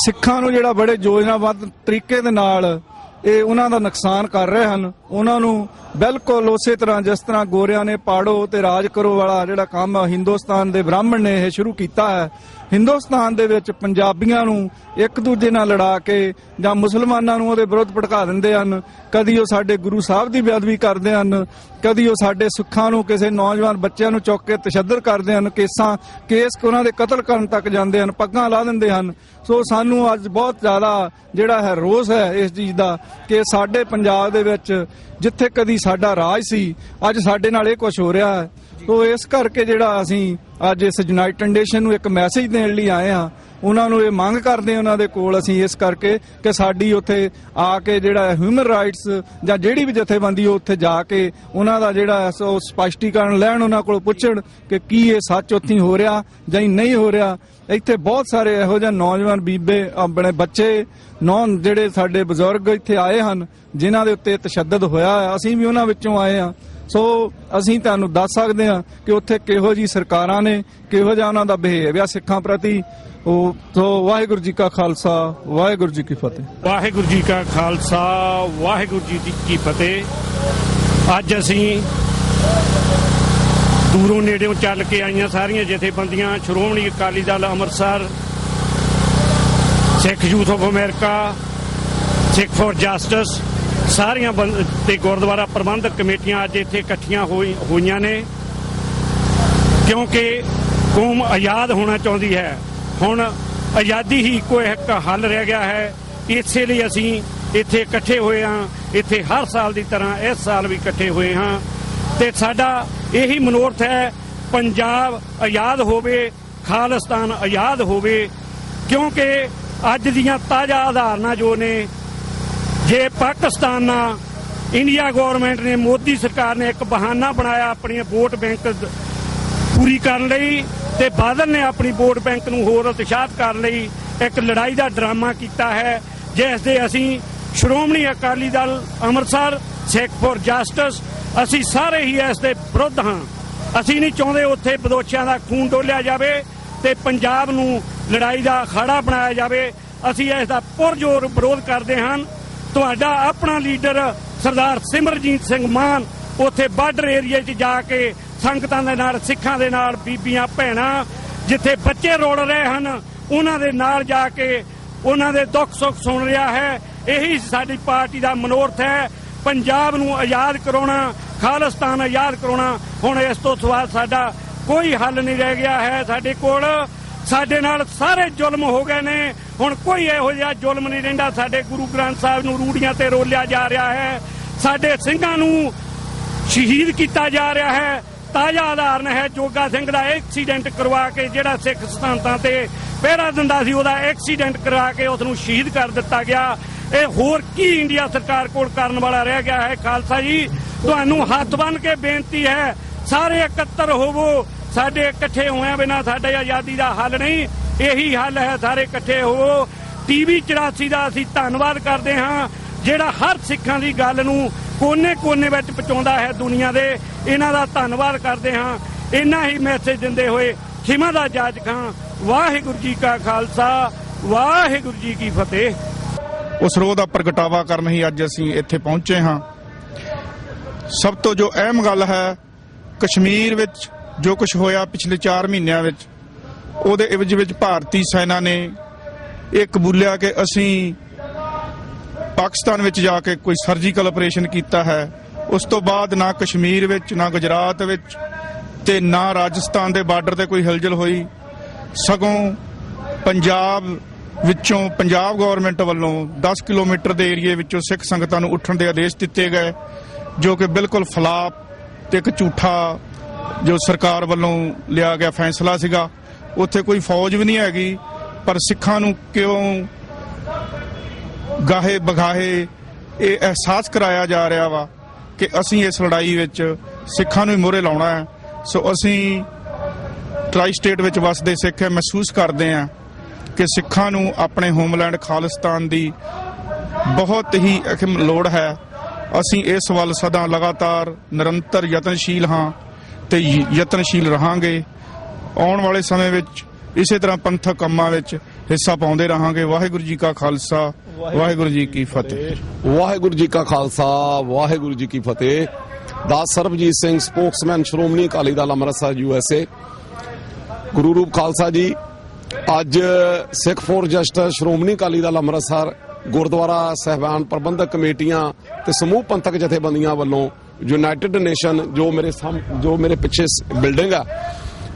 ਸਿੱਖਾਂ ਨੂੰ ਜਿਹੜਾ ਬੜੇ ਯੋਜਨਾਬੱਧ ਤਰੀਕੇ ਦੇ ਨਾਲ ਇਹ ਉਹਨਾਂ ਦਾ ਨੁਕਸਾਨ ਕਰ ਰਹੇ ਹਨ, ਉਹਨਾਂ ਨੂੰ ਬਿਲਕੁਲ ਉਸੇ ਤਰ੍ਹਾਂ ਜਿਸ ਤਰ੍ਹਾਂ ਗੋਰਿਆਂ ਨੇ ਪਾੜੋ ਤੇ ਰਾਜ ਕਰੋ ਵਾਲਾ ਜਿਹੜਾ ਕੰਮ ਹਿੰਦੁਸਤਾਨ ਦੇ ਬ੍ਰਾਹਮਣ ਨੇ ਇਹ ਸ਼ੁਰੂ ਕੀਤਾ ਹੈ। ਹਿੰਦੁਸਤਾਨ ਦੇ ਵਿੱਚ ਪੰਜਾਬੀਆਂ ਨੂੰ ਇੱਕ ਦੂਜੇ ਨਾਲ ਲੜਾ ਕੇ ਜਾਂ ਮੁਸਲਮਾਨਾਂ ਨੂੰ ਉਹਦੇ ਵਿਰੁੱਧ ਭੜਕਾ ਦਿੰਦੇ ਹਨ। ਕਦੀ ਉਹ ਸਾਡੇ ਗੁਰੂ ਸਾਹਿਬ ਦੀ ਬੇਅਦਬੀ ਕਰਦੇ ਹਨ, ਕਦੀ ਉਹ ਸਾਡੇ ਸਿੱਖਾਂ ਨੂੰ, ਕਿਸੇ ਨੌਜਵਾਨ ਬੱਚਿਆਂ ਨੂੰ ਚੁੱਕ ਕੇ ਤਸ਼ੱਦਦ ਕਰਦੇ ਹਨ, ਕੇਸ ਉਹਨਾਂ ਦੇ ਕਤਲ ਕਰਨ ਤੱਕ ਜਾਂਦੇ ਹਨ, ਪੱਗਾਂ ਲਾ ਦਿੰਦੇ ਹਨ। ਸੋ ਸਾਨੂੰ ਅੱਜ ਬਹੁਤ ਜ਼ਿਆਦਾ ਜਿਹੜਾ ਹੈ ਰੋਸ ਹੈ ਇਸ ਚੀਜ਼ ਦਾ ਕਿ ਸਾਡੇ ਪੰਜਾਬ ਦੇ ਵਿੱਚ ਜਿੱਥੇ ਕਦੀ ਸਾਡਾ ਰਾਜ ਸੀ, ਅੱਜ ਸਾਡੇ ਨਾਲ ਇਹ ਕੁਝ ਹੋ ਰਿਹਾ ਹੈ। ਸੋ ਇਸ ਕਰਕੇ ਜਿਹੜਾ ਅਸੀਂ ਅੱਜ ਇਸ ਯੂਨਾਈਟਿਡ ਨੇਸ਼ਨ ਨੂੰ ਇੱਕ ਮੈਸੇਜ ਦੇਣ ਲਈ ਆਏ ਹਾਂ, ਉਹਨਾਂ ਨੂੰ ਇਹ ਮੰਗ ਕਰਦੇ ਹਾਂ ਉਹਨਾਂ ਦੇ ਕੋਲ ਅਸੀਂ ਇਸ ਕਰਕੇ ਕਿ ਸਾਡੀ ਉੱਥੇ ਆ ਕੇ ਜਿਹੜਾ ਹਿਊਮਨ ਰਾਈਟਸ ਜਾਂ ਜਿਹੜੀ ਵੀ ਜਥੇਬੰਦੀ ਉੱਥੇ ਜਾ ਕੇ ਉਹਨਾਂ ਦਾ ਜਿਹੜਾ ਸੋ ਸਪਸ਼ਟੀਕਰਨ ਲੈਣ, ਉਹਨਾਂ ਕੋਲ ਪੁੱਛਣ ਕਿ ਕੀ ਇਹ ਸੱਚ ਉੱਥੇ ਹੋ ਰਿਹਾ ਜਾਂ ਨਹੀਂ ਹੋ ਰਿਹਾ। ਇੱਥੇ ਬਹੁਤ ਸਾਰੇ ਇਹੋ ਜਿਹੇ ਨੌਜਵਾਨ ਬੀਬੇ ਆਪਣੇ ਬੱਚੇ ਜਿਹੜੇ ਸਾਡੇ ਬਜ਼ੁਰਗ ਇੱਥੇ ਆਏ ਹਨ ਜਿਨ੍ਹਾਂ ਦੇ ਉੱਤੇ ਤਸ਼ੱਦਦ ਹੋਇਆ ਹੈ, ਅਸੀਂ ਵੀ ਉਹਨਾਂ ਵਿੱਚੋਂ ਆਏ ਹਾਂ। ਸੋ ਅਸੀਂ ਤੁਹਾਨੂੰ ਦੱਸ ਸਕਦੇ ਹਾਂ ਕਿ ਉੱਥੇ ਕਿਹੋ ਜੀ ਸਰਕਾਰਾਂ ਨੇ, ਕਿਹੋ ਜਿਹਾ ਉਹਨਾਂ ਦਾ ਬਿਹੇਵੀਅਰ ਸਿੱਖਾਂ ਪ੍ਰਤੀ। ਸੋ ਵਾਹਿਗੁਰੂ ਜੀ ਕਾ ਖਾਲਸਾ ਵਾਹਿਗੁਰੂ ਜੀ ਕੀ ਫਤਿਹ। ਵਾਹਿਗੁਰੂ ਜੀ ਕਾ ਖਾਲਸਾ ਵਾਹਿਗੁਰੂ ਜੀ ਕੀ ਫਤਿਹ। ਅੱਜ ਅਸੀਂ ਦੂਰੋਂ ਨੇੜਿਓਂ ਚੱਲ ਕੇ ਆਈਆਂ ਸਾਰੀਆਂ ਜਥੇਬੰਦੀਆਂ, Shiromani Akali Dal Amritsar, Sikh youth of America, Sikh for justice, ਸਾਰੀਆਂ ਤੇ ਗੁਰਦੁਆਰਾ ਪ੍ਰਬੰਧਕ ਕਮੇਟੀਆਂ ਅੱਜ ਇੱਥੇ ਇਕੱਠੀਆਂ ਹੋਈਆਂ ਨੇ ਕਿਉਂਕਿ ਕੌਮ ਆਜ਼ਾਦ ਹੋਣਾ ਚਾਹੁੰਦੀ ਹੈ। ਹੁਣ ਆਜ਼ਾਦੀ ਹੀ ਇੱਕੋ ਇੱਕ ਹੱਲ ਰਹਿ ਗਿਆ ਹੈ। ਇਸੇ ਲਈ ਅਸੀਂ ਇੱਥੇ ਇਕੱਠੇ ਹੋਏ ਹਾਂ। ਇੱਥੇ ਹਰ ਸਾਲ ਦੀ ਤਰ੍ਹਾਂ ਇਸ ਸਾਲ ਵੀ ਇਕੱਠੇ ਹੋਏ ਹਾਂ ਤੇ ਸਾਡਾ ਇਹੀ ਮਨੋਰਥ ਹੈ, ਪੰਜਾਬ ਆਜ਼ਾਦ ਹੋਵੇ, ਖਾਲਿਸਤਾਨ ਆਜ਼ਾਦ ਹੋਵੇ, ਕਿਉਂਕਿ ਅੱਜ ਦੀਆਂ ਤਾਜ਼ਾ ਉਦਾਹਰਨਾਂ ਜੋ ਨੇ, ਜੇ ਪਾਕਿਸਤਾਨ ਨਾਲ ਇੰਡੀਆ ਗਵਰਨਮੈਂਟ ਨੇ, ਮੋਦੀ ਸਰਕਾਰ ਨੇ ਇੱਕ ਬਹਾਨਾ ਬਣਾਇਆ ਆਪਣੀ ਵੋਟ ਬੈਂਕ ਪੂਰੀ ਕਰਨ ਲਈ, ਤੇ ਬਾਦਲ ਨੇ ਆਪਣੀ ਵੋਟ ਬੈਂਕ ਨੂੰ ਹੋਰ ਉਤਸ਼ਾਹਿਤ ਕਰਨ ਲਈ ਇੱਕ ਲੜਾਈ ਦਾ ਡਰਾਮਾ ਕੀਤਾ ਹੈ, ਜਿਸ ਦੇ ਅਸੀਂ ਸ਼੍ਰੋਮਣੀ ਅਕਾਲੀ ਦਲ ਅੰਮ੍ਰਿਤਸਰ, ਸਿੱਖ ਫॉर ਜਸਟਿਸ, ਅਸੀਂ ਸਾਰੇ ਹੀ ਇਸ ਦੇ ਵਿਰੁੱਧ ਹਾਂ। ਅਸੀਂ ਨਹੀਂ ਚਾਹੁੰਦੇ ਉੱਥੇ ਬਦੋਚਿਆਂ ਦਾ ਖੂਨ ਡੋਲਿਆ ਜਾਵੇ ਤੇ ਪੰਜਾਬ ਨੂੰ ਲੜਾਈ ਦਾ ਅਖਾੜਾ ਬਣਾਇਆ ਜਾਵੇ। ਅਸੀਂ ਇਸ ਦਾ ਪੁਰਜ਼ੋਰ ਵਿਰੋਧ ਕਰਦੇ ਹਾਂ। ਤੁਹਾਡਾ ਆਪਣਾ ਲੀਡਰ ਸਰਦਾਰ ਸਿਮਰਜੀਤ ਸਿੰਘ ਮਾਨ ਉੱਥੇ ਬਾਰਡਰ ਏਰੀਏ 'ਚ ਜਾ ਕੇ ਸੰਗਤਾਂ ਦੇ ਨਾਲ, ਸਿੱਖਾਂ ਦੇ ਨਾਲ, ਬੀਬੀਆਂ ਭੈਣਾਂ ਜਿੱਥੇ ਬੱਚੇ ਰੋਲ ਰਹੇ ਹਨ ਉਹਨਾਂ ਦੇ ਨਾਲ ਜਾ ਕੇ ਉਹਨਾਂ ਦੇ ਦੁੱਖ ਸੁੱਖ ਸੁਣ ਰਿਹਾ ਹੈ। ਇਹੀ ਸਾਡੀ ਪਾਰਟੀ ਦਾ ਮਨੋਰਥ ਹੈ, ਪੰਜਾਬ ਨੂੰ ਆਜ਼ਾਦ ਕਰਾਉਣਾ, ਖਾਲਿਸਤਾਨ ਆਜ਼ਾਦ ਕਰਾਉਣਾ। ਹੁਣ ਇਸ ਤੋਂ ਸਿਵਾ ਸਾਡਾ ਕੋਈ ਹੱਲ ਨਹੀਂ ਰਹਿ ਗਿਆ ਹੈ ਸਾਡੇ ਕੋਲ। ਸਾਡੇ ਨਾਲ ਸਾਰੇ ਜ਼ੁਲਮ ਹੋ ਗਏ ਨੇ, ਹੁਣ ਕੋਈ ਇਹੋ ਜਿਹਾ ਜ਼ੁਲਮ ਨਹੀਂ ਰਹਿੰਦਾ। ਸਾਡੇ ਗੁਰੂ ਗ੍ਰੰਥ ਸਾਹਿਬ ਨੂੰ ਰੂੜੀਆਂ ਤੇ ਰੋਲਿਆ ਜਾ ਰਿਹਾ ਹੈ, ਸਾਡੇ ਸਿੰਘਾਂ ਨੂੰ ਸ਼ਹੀਦ ਕੀਤਾ ਜਾ ਰਿਹਾ ਹੈ। ਤਾਜ਼ਾ ਉਦਾਹਰਨ ਹੈ ਜੋਗਾ ਸਿੰਘ ਦਾ ਐਕਸੀਡੈਂਟ ਕਰਵਾ ਕੇ, ਜਿਹੜਾ ਸਿੱਖ ਸਥਾਨਾਂ ਤੇ ਪਹਿਰਾ ਦਿੰਦਾ ਸੀ, ਉਹਦਾ ਐਕਸੀਡੈਂਟ ਕਰਾ ਕੇ ਉਸ ਨੂੰ ਸ਼ਹੀਦ ਕਰ ਦਿੱਤਾ ਗਿਆ। ਇਹ ਹੋਰ ਕੀ ਇੰਡੀਆ ਸਰਕਾਰ ਕੋਲ ਕਰਨ ਵਾਲਾ ਰਹਿ ਗਿਆ ਹੈ? ਖਾਲਸਾ ਜੀ, ਤੁਹਾਨੂੰ ਹੱਥ ਬੰਨ੍ਹ ਕੇ ਬੇਨਤੀ ਹੈ, ਸਾਰੇ ਇਕੱਤਰ ਹੋਵੋ। ਸਾਡੇ ਇਕੱਠੇ ਹੋਇਆਂ ਬਿਨਾਂ ਸਾਡੇ ਆਜ਼ਾਦੀ ਦਾ ਹੱਲ ਨਹੀਂ, ਇਹੀ ਹੱਲ ਹੈ, ਸਾਰੇ ਇਕੱਠੇ ਹੋਵੋ। TV 84 ਦਾ ਅਸੀਂ ਧੰਨਵਾਦ ਕਰਦੇ ਹਾਂ, ਜਿਹੜਾ ਹਰ ਸਿੱਖਾਂ ਦੀ ਗੱਲ ਨੂੰ ਕੋਨੇ-ਕੋਨੇ ਵਿੱਚ ਪਹੁੰਚਾਉਂਦਾ ਹੈ ਦੁਨੀਆ ਦੇ। ਇਹਨਾਂ ਦਾ ਧੰਨਵਾਦ ਕਰਦੇ ਹਾਂ। ਇੰਨਾ ਹੀ ਮੈਸੇਜ ਦਿੰਦੇ ਹੋਏ ਖਿਮਾ ਦਾ ਜਾਜ ਖਾਂ। ਵਾਹਿਗੁਰੂ ਜੀ ਕਾ ਖਾਲਸਾ, ਵਾਹਿਗੁਰੂ ਜੀ ਕੀ ਫਤਿਹ। ਉਸ ਰੋਹ ਦਾ ਪ੍ਰਗਟਾਵਾ ਕਰਨ ਹੀ ਅੱਜ ਅਸੀਂ ਇੱਥੇ ਪਹੁੰਚੇ ਹਾਂ। ਸਭ ਤੋਂ ਜੋ ਅਹਿਮ ਗੱਲ ਹੈ, ਕਸ਼ਮੀਰ ਵਿੱਚ ਜੋ ਕੁਝ ਹੋਇਆ ਪਿਛਲੇ 4 ਮਹੀਨਿਆਂ ਵਿੱਚ, ਉਹਦੇ ਇਵਜ ਵਿੱਚ ਭਾਰਤੀ ਸੈਨਾ ਨੇ ਇਹ ਕਬੂਲਿਆ ਕਿ ਅਸੀਂ ਪਾਕਿਸਤਾਨ ਵਿੱਚ ਜਾ ਕੇ ਕੋਈ ਸਰਜੀਕਲ ਆਪਰੇਸ਼ਨ ਕੀਤਾ ਹੈ। ਉਸ ਤੋਂ ਬਾਅਦ ਨਾ ਕਸ਼ਮੀਰ ਵਿੱਚ, ਨਾ ਗੁਜਰਾਤ ਵਿੱਚ ਤੇ ਨਾ ਰਾਜਸਥਾਨ ਦੇ ਬਾਰਡਰ ਤੇ ਕੋਈ ਹਿਲਜੁਲ ਹੋਈ, ਸਗੋਂ ਪੰਜਾਬ ਵਿੱਚੋਂ ਪੰਜਾਬ ਗਵਰਨਮੈਂਟ ਵੱਲੋਂ 10 ਕਿਲੋਮੀਟਰ ਦੇ ਏਰੀਏ ਵਿੱਚੋਂ ਸਿੱਖ ਸੰਗਤਾਂ ਨੂੰ ਉੱਠਣ ਦੇ ਆਦੇਸ਼ ਦਿੱਤੇ ਗਏ, ਜੋ ਕਿ ਬਿਲਕੁਲ ਫਲਾਪ ਤੇ ਇੱਕ ਝੂਠਾ ਜੋ ਸਰਕਾਰ ਵੱਲੋਂ ਲਿਆ ਗਿਆ ਫੈਸਲਾ ਸੀਗਾ। ਉੱਥੇ ਕੋਈ ਫੌਜ ਵੀ ਨਹੀਂ ਹੈਗੀ, ਪਰ ਸਿੱਖਾਂ ਨੂੰ ਕਿਉਂ ਗਾਹੇ ਬਗਾਹੇ ਇਹ ਅਹਿਸਾਸ ਕਰਾਇਆ ਜਾ ਰਿਹਾ ਵਾ ਕਿ ਅਸੀਂ ਇਸ ਲੜਾਈ ਵਿੱਚ ਸਿੱਖਾਂ ਨੂੰ ਹੀ ਮੋਹਰੇ ਲਾਉਣਾ ਹੈ। ਸੋ ਅਸੀਂ ਟਰਾਈ ਸਟੇਟ ਵਿੱਚ ਵਸਦੇ ਸਿੱਖ ਮਹਿਸੂਸ ਕਰਦੇ ਹਾਂ ਕਿ ਸਿੱਖਾਂ ਨੂੰ ਆਪਣੇ ਹੋਮਲੈਂਡ ਖਾਲਿਸਤਾਨ ਦੀ ਬਹੁਤ ਹੀ ਅਹਿਮ ਲੋੜ ਹੈ। ਅਸੀਂ ਇਸ ਵੱਲ ਸਦਾ ਲਗਾਤਾਰ ਨਿਰੰਤਰ ਯਤਨਸ਼ੀਲ ਹਾਂ ਤੇ ਯਤਨਸ਼ੀਲ ਰਹਾਂਗੇ। ਆਉਣ ਵਾਲੇ ਸਮੇਂ ਵਿੱਚ ਇਸੇ ਤਰ੍ਹਾਂ ਪੰਥਕ ਕੰਮਾਂ ਵਿੱਚ ਹਿੱਸਾ ਪਾਉਂਦੇ ਰਹਾਂਗੇ। ਵਾਹਿਗੁਰੂ ਜੀ ਕਾ ਖਾਲਸਾ, ਵਾਹਿਗੁਰੂ ਜੀ ਕੀ ਫਤਿਹ। ਵਾਹਿਗੁਰੂ ਜੀ ਕਾ ਖਾਲਸਾ, ਵਾਹਿਗੁਰੂ ਜੀ ਕੀ ਫਤਿਹ। ਦਾਸ ਸਰਬਜੀਤ ਸਿੰਘ, ਸਪੋਕਸਮੈਨ, ਸ਼੍ਰੋਮਣੀ ਅਕਾਲੀ ਦਲ ਅੰਮ੍ਰਿਤਸਰ USA। ਗੁਰੂ ਰੂਪ ਖਾਲਸਾ ਜੀ, ਅੱਜ ਸਿੱਖ ਫॉर ਜਸਟਿਸ ਸ਼੍ਰੋਮਣੀ ਅਕਾਲੀ ਦਲ ਅੰਮ੍ਰਿਤਸਰ, ਗੁਰਦੁਆਰਾ ਸਾਹਿਬਾਨ ਪ੍ਰਬੰਧਕ ਕਮੇਟੀਆਂ ਤੇ ਸਮੂਹ ਪੰਥਕ ਜਥੇਬੰਦੀਆਂ ਵੱਲੋਂ ਯੂਨਾਈਟਿਡ ਨੇਸ਼ਨ ਜੋ ਮੇਰੇ ਪਿੱਛੇ ਬਿਲਡਿੰਗ ਆ,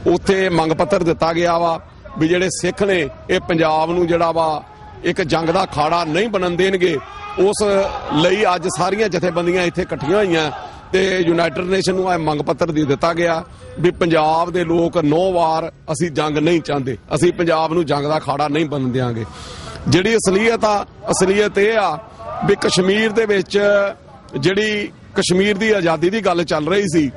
ਉੱਥੇ ਮੰਗ ਪੱਤਰ ਦਿੱਤਾ ਗਿਆ ਵਾ ਵੀ ਜਿਹੜੇ ਸਿੱਖ ਨੇ ਇਹ ਪੰਜਾਬ ਨੂੰ ਜਿਹੜਾ ਵਾ ਇੱਕ ਜੰਗ ਦਾ ਅਖਾੜਾ ਨਹੀਂ ਬਣਨ ਦੇਣਗੇ। ਉਸ ਲਈ ਅੱਜ ਸਾਰੀਆਂ ਜਥੇਬੰਦੀਆਂ ਇੱਥੇ ਇਕੱਠੀਆਂ ਹੋਈਆਂ ਤੇ ਯੂਨਾਈਟਿਡ ਨੇਸ਼ਨ ਨੂੰ ਇਹ ਮੰਗ ਪੱਤਰ ਦੇ ਦਿੱਤਾ ਗਿਆ ਵੀ ਪੰਜਾਬ ਦੇ ਲੋਕ 9 ਵਾਰ ਅਸੀਂ ਜੰਗ ਨਹੀਂ ਚਾਹੁੰਦੇ, ਅਸੀਂ ਪੰਜਾਬ ਨੂੰ ਜੰਗ ਦਾ ਅਖਾੜਾ ਨਹੀਂ ਬਣਨ ਦਿਆਂਗੇ। ਜਿਹੜੀ ਅਸਲੀਅਤ ਇਹ ਆ ਵੀ ਕਸ਼ਮੀਰ ਦੇ ਵਿੱਚ ਜਿਹੜੀ ਕਸ਼ਮੀਰ ਦੀ ਆਜ਼ਾਦੀ ਦੀ ਗੱਲ ਚੱਲ ਰਹੀ ਸੀ,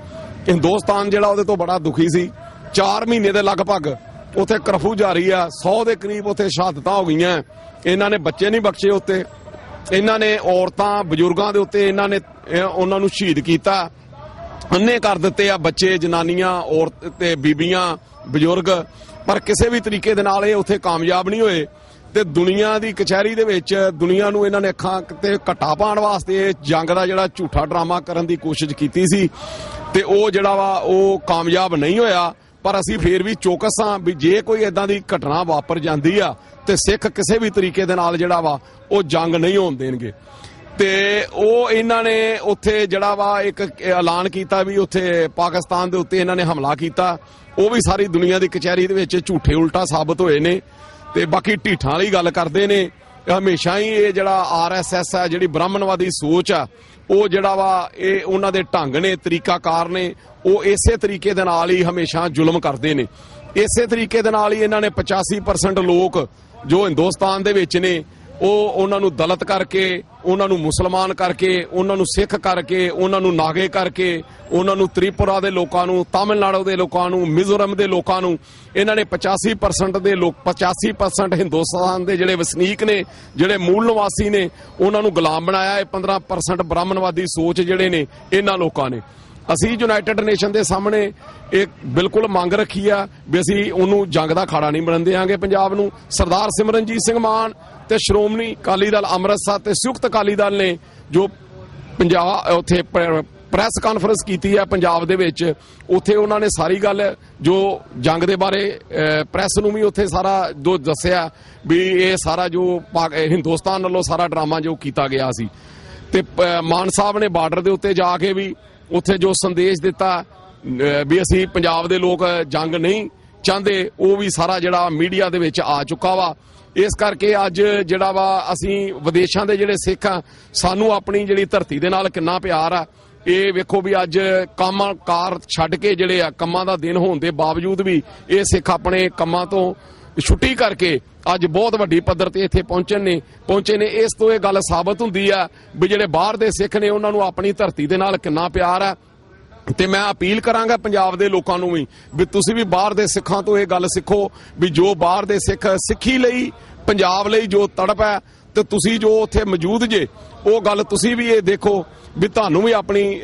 ਹਿੰਦੁਸਤਾਨ ਜਿਹੜਾ ਉਹਦੇ ਤੋਂ ਬੜਾ ਦੁਖੀ ਸੀ। 4 ਮਹੀਨੇ ਦੇ ਲਗਭਗ ਉੱਥੇ ਕਰਫਿਊ ਜਾਰੀ ਆ, 100 ਦੇ ਕਰੀਬ ਉੱਥੇ ਸ਼ਹਾਦਤਾਂ ਹੋ ਗਈਆਂ। ਇਹਨਾਂ ਨੇ ਬੱਚੇ ਨਹੀਂ ਬਖਸ਼ੇ, ਉੱਤੇ ਇਹਨਾਂ ਨੇ ਔਰਤਾਂ ਬਜ਼ੁਰਗਾਂ ਦੇ ਉੱਤੇ ਇਹਨਾਂ ਨੇ ਉਹਨਾਂ ਨੂੰ ਸ਼ਹੀਦ ਕੀਤਾ, ਅੰਨੇ ਕਰ ਦਿੱਤੇ ਆ ਬੱਚੇ, ਜਨਾਨੀਆਂ, ਔਰਤ ਤੇ ਬੀਬੀਆਂ, ਬਜ਼ੁਰਗ। ਪਰ ਕਿਸੇ ਵੀ ਤਰੀਕੇ ਦੇ ਨਾਲ ਇਹ ਉੱਥੇ ਕਾਮਯਾਬ ਨਹੀਂ ਹੋਏ ਤੇ ਦੁਨੀਆ ਦੀ ਕਚਹਿਰੀ ਦੇ ਵਿੱਚ ਦੁਨੀਆ ਨੂੰ ਇਹਨਾਂ ਨੇ ਅੱਖਾਂ ਤੇ ਘੱਟਾ ਪਾਉਣ ਵਾਸਤੇ ਜੰਗ ਦਾ ਜਿਹੜਾ ਝੂਠਾ ਡਰਾਮਾ ਕਰਨ ਦੀ ਕੋਸ਼ਿਸ਼ ਕੀਤੀ ਸੀ ਤੇ ਉਹ ਜਿਹੜਾ ਵਾ ਉਹ ਕਾਮਯਾਬ ਨਹੀਂ ਹੋਇਆ। ਪਰ ਅਸੀਂ ਫੇਰ ਵੀ ਚੌਕਸ ਹਾਂ ਵੀ ਜੇ ਕੋਈ ਇਦਾਂ ਦੀ ਘਟਨਾ ਵਾਪਰ ਜਾਂਦੀ ਆ ਤੇ ਸਿੱਖ ਕਿਸੇ ਵੀ ਤਰੀਕੇ ਦੇ ਨਾਲ ਜਿਹੜਾ ਵਾ ਉਹ ਜੰਗ ਨਹੀਂ ਹੋਣ ਦੇਣਗੇ। ਤੇ ਉਹ ਇਹਨਾਂ ਨੇ ਉੱਥੇ ਜਿਹੜਾ ਵਾ ਇੱਕ ਐਲਾਨ ਕੀਤਾ ਵੀ ਉੱਥੇ ਪਾਕਿਸਤਾਨ ਦੇ ਉੱਤੇ ਇਹਨਾਂ ਨੇ ਹਮਲਾ ਕੀਤਾ। ਉਹ ਵੀ ਸਾਰੀ ਦੁਨੀਆ ਦੀ ਕਚਹਿਰੀ ਦੇ ਵਿੱਚ ਝੂਠੇ ਉਲਟਾ ਸਾਬਤ ਹੋਏ ਨੇ। ਤੇ ਬਾਕੀ ਢੀਠਾਂ ਵਾਲੀ ਗੱਲ ਕਰਦੇ ਨੇ। ਹਮੇਸ਼ਾ ਹੀ ਇਹ ਜਿਹੜਾ RSS ਹੈ, ਜਿਹੜੀ ਬ੍ਰਾਹਮਣਵਾਦੀ ਸੋਚ ਆ, ਉਹ ਜਿਹੜਾ ਵਾ ਇਹ ਉਹਨਾਂ ਦੇ ਢੰਗ ਨੇ, ਤਰੀਕਾਕਾਰ ਨੇ, ਉਹ ਇਸੇ ਤਰੀਕੇ ਦੇ ਨਾਲ ਹੀ ਹਮੇਸ਼ਾ ਜ਼ੁਲਮ ਕਰਦੇ ਨੇ। ਇਸੇ ਤਰੀਕੇ ਦੇ ਨਾਲ ਹੀ ਇਹਨਾਂ ਨੇ 85% ਲੋਕ ਜੋ ਹਿੰਦੁਸਤਾਨ ਦੇ ਵਿੱਚ ਨੇ ਉਹ ਉਹਨਾਂ ਨੂੰ ਦਲਿਤ ਕਰਕੇ, ਉਹਨਾਂ ਨੂੰ ਮੁਸਲਮਾਨ ਕਰਕੇ, ਉਹਨਾਂ ਨੂੰ ਸਿੱਖ ਕਰਕੇ, ਉਹਨਾਂ ਨੂੰ ਨਾਗੇ ਕਰਕੇ, ਉਹਨਾਂ ਨੂੰ ਤ੍ਰਿਪੁਰਾ ਦੇ ਲੋਕਾਂ ਨੂੰ, ਤਾਮਿਲਨਾਡੂ ਦੇ ਲੋਕਾਂ ਨੂੰ, ਮਿਜ਼ੋਰਮ ਦੇ ਲੋਕਾਂ ਨੂੰ, ਇਹਨਾਂ ਨੇ 85% ਦੇ ਲੋਕ 85% ਹਿੰਦੁਸਤਾਨ ਦੇ ਜਿਹੜੇ ਵਸਨੀਕ ਨੇ, ਜਿਹੜੇ ਮੂਲ ਨਿਵਾਸੀ ਨੇ, ਉਹਨਾਂ ਨੂੰ ਗੁਲਾਮ ਬਣਾਇਆ ਹੈ। 15% ਬ੍ਰਾਹਮਣਵਾਦੀ ਸੋਚ ਜਿਹੜੇ ਨੇ ਇਹਨਾਂ ਲੋਕਾਂ ਨੇ। ਅਸੀਂ ਯੂਨਾਈਟਿਡ ਨੇਸ਼ਨ ਦੇ ਸਾਹਮਣੇ ਇੱਕ ਬਿਲਕੁਲ ਮੰਗ ਰੱਖੀ ਆ ਵੀ ਅਸੀਂ ਉਹਨੂੰ ਜੰਗ ਦਾ ਖਾੜਾ ਨਹੀਂ ਬਣਨ ਦੇਵਾਂਗੇ। ਪੰਜਾਬ ਨੂੰ ਸਰਦਾਰ ਸਿਮਰਨਜੀਤ ਸਿੰਘ ਮਾਨ ਤੇ ਸ਼੍ਰੋਮਣੀ ਅਕਾਲੀ ਦਲ ਅੰਮ੍ਰਿਤਸਰ ਤੇ ਸੰਯੁਕਤ ਅਕਾਲੀ ਦਲ ਨੇ ਜੋ ਪੰਜਾਬ ਉੱਥੇ ਪ੍ਰੈਸ ਕਾਨਫਰੰਸ ਕੀਤੀ ਹੈ ਪੰਜਾਬ ਦੇ ਵਿੱਚ, ਉੱਥੇ ਉਹਨਾਂ ਨੇ ਸਾਰੀ ਗੱਲ ਜੋ ਜੰਗ ਦੇ ਬਾਰੇ ਪ੍ਰੈਸ ਨੂੰ ਵੀ ਉੱਥੇ ਸਾਰਾ ਜੋ ਦੱਸਿਆ ਵੀ ਇਹ ਸਾਰਾ ਜੋ ਹਿੰਦੁਸਤਾਨ ਵੱਲੋਂ ਸਾਰਾ ਡਰਾਮਾ ਜੋ ਕੀਤਾ ਗਿਆ ਸੀ। ਤੇ ਮਾਨ ਸਾਹਿਬ ਨੇ ਬਾਰਡਰ ਦੇ ਉੱਤੇ ਜਾ ਕੇ ਵੀ ਉੱਥੇ ਜੋ ਸੰਦੇਸ਼ ਦਿੱਤਾ ਵੀ ਅਸੀਂ ਪੰਜਾਬ ਦੇ ਲੋਕ ਜੰਗ ਨਹੀਂ ਚਾਹੁੰਦੇ, ਉਹ ਵੀ ਸਾਰਾ ਜਿਹੜਾ ਮੀਡੀਆ ਦੇ ਵਿੱਚ ਆ ਚੁੱਕਾ ਵਾ। ਇਸ ਕਰਕੇ ਅੱਜ ਜਿਹੜਾ ਵਾ ਅਸੀਂ ਵਿਦੇਸ਼ਾਂ ਦੇ ਜਿਹੜੇ ਸਿੱਖ ਆ, ਸਾਨੂੰ ਆਪਣੀ ਜਿਹੜੀ ਧਰਤੀ ਦੇ ਨਾਲ ਕਿੰਨਾ ਪਿਆਰ ਆ। ਇਹ ਵੇਖੋ ਵੀ ਅੱਜ ਕੰਮ ਕਾਰ ਛੱਡ ਕੇ ਜਿਹੜੇ ਆ ਕੰਮਾਂ ਦਾ ਦਿਨ ਹੋਣ ਦੇ ਬਾਵਜੂਦ ਵੀ ਇਹ ਸਿੱਖ ਆਪਣੇ ਕੰਮਾਂ ਤੋਂ ਛੁੱਟੀ ਕਰਕੇ ਅੱਜ ਬਹੁਤ ਵੱਡੀ ਪੱਧਰ ਤੇ ਇੱਥੇ ਪਹੁੰਚੇ ਨੇ। ਇਸ ਤੋਂ ਇਹ ਗੱਲ ਸਾਬਤ ਹੁੰਦੀ ਆ ਵੀ ਜਿਹੜੇ ਬਾਹਰ ਦੇ ਸਿੱਖ ਨੇ ਉਹਨਾਂ ਨੂੰ ਆਪਣੀ ਧਰਤੀ ਦੇ ਨਾਲ ਕਿੰਨਾ ਪਿਆਰ ਆ। ਤੇ ਮੈਂ ਅਪੀਲ ਕਰਾਂਗਾ ਪੰਜਾਬ ਦੇ ਲੋਕਾਂ ਨੂੰ ਵੀ ਤੁਸੀਂ ਵੀ ਬਾਹਰ ਦੇ ਸਿੱਖਾਂ ਤੋਂ ਇਹ ਗੱਲ ਸਿੱਖੋ ਵੀ ਜੋ ਬਾਹਰ ਦੇ ਸਿੱਖ ਸਿੱਖੀ ਲਈ, ਪੰਜਾਬ ਲਈ ਜੋ ਤੜਪ ਹੈ, ਤੇ ਤੁਸੀਂ ਜੋ ਉੱਥੇ ਮੌਜੂਦ ਜੇ ਉਹ ਗੱਲ ਤੁਸੀਂ ਵੀ ਇਹ ਦੇਖੋ ਵੀ ਤੁਹਾਨੂੰ ਵੀ ਆਪਣੀ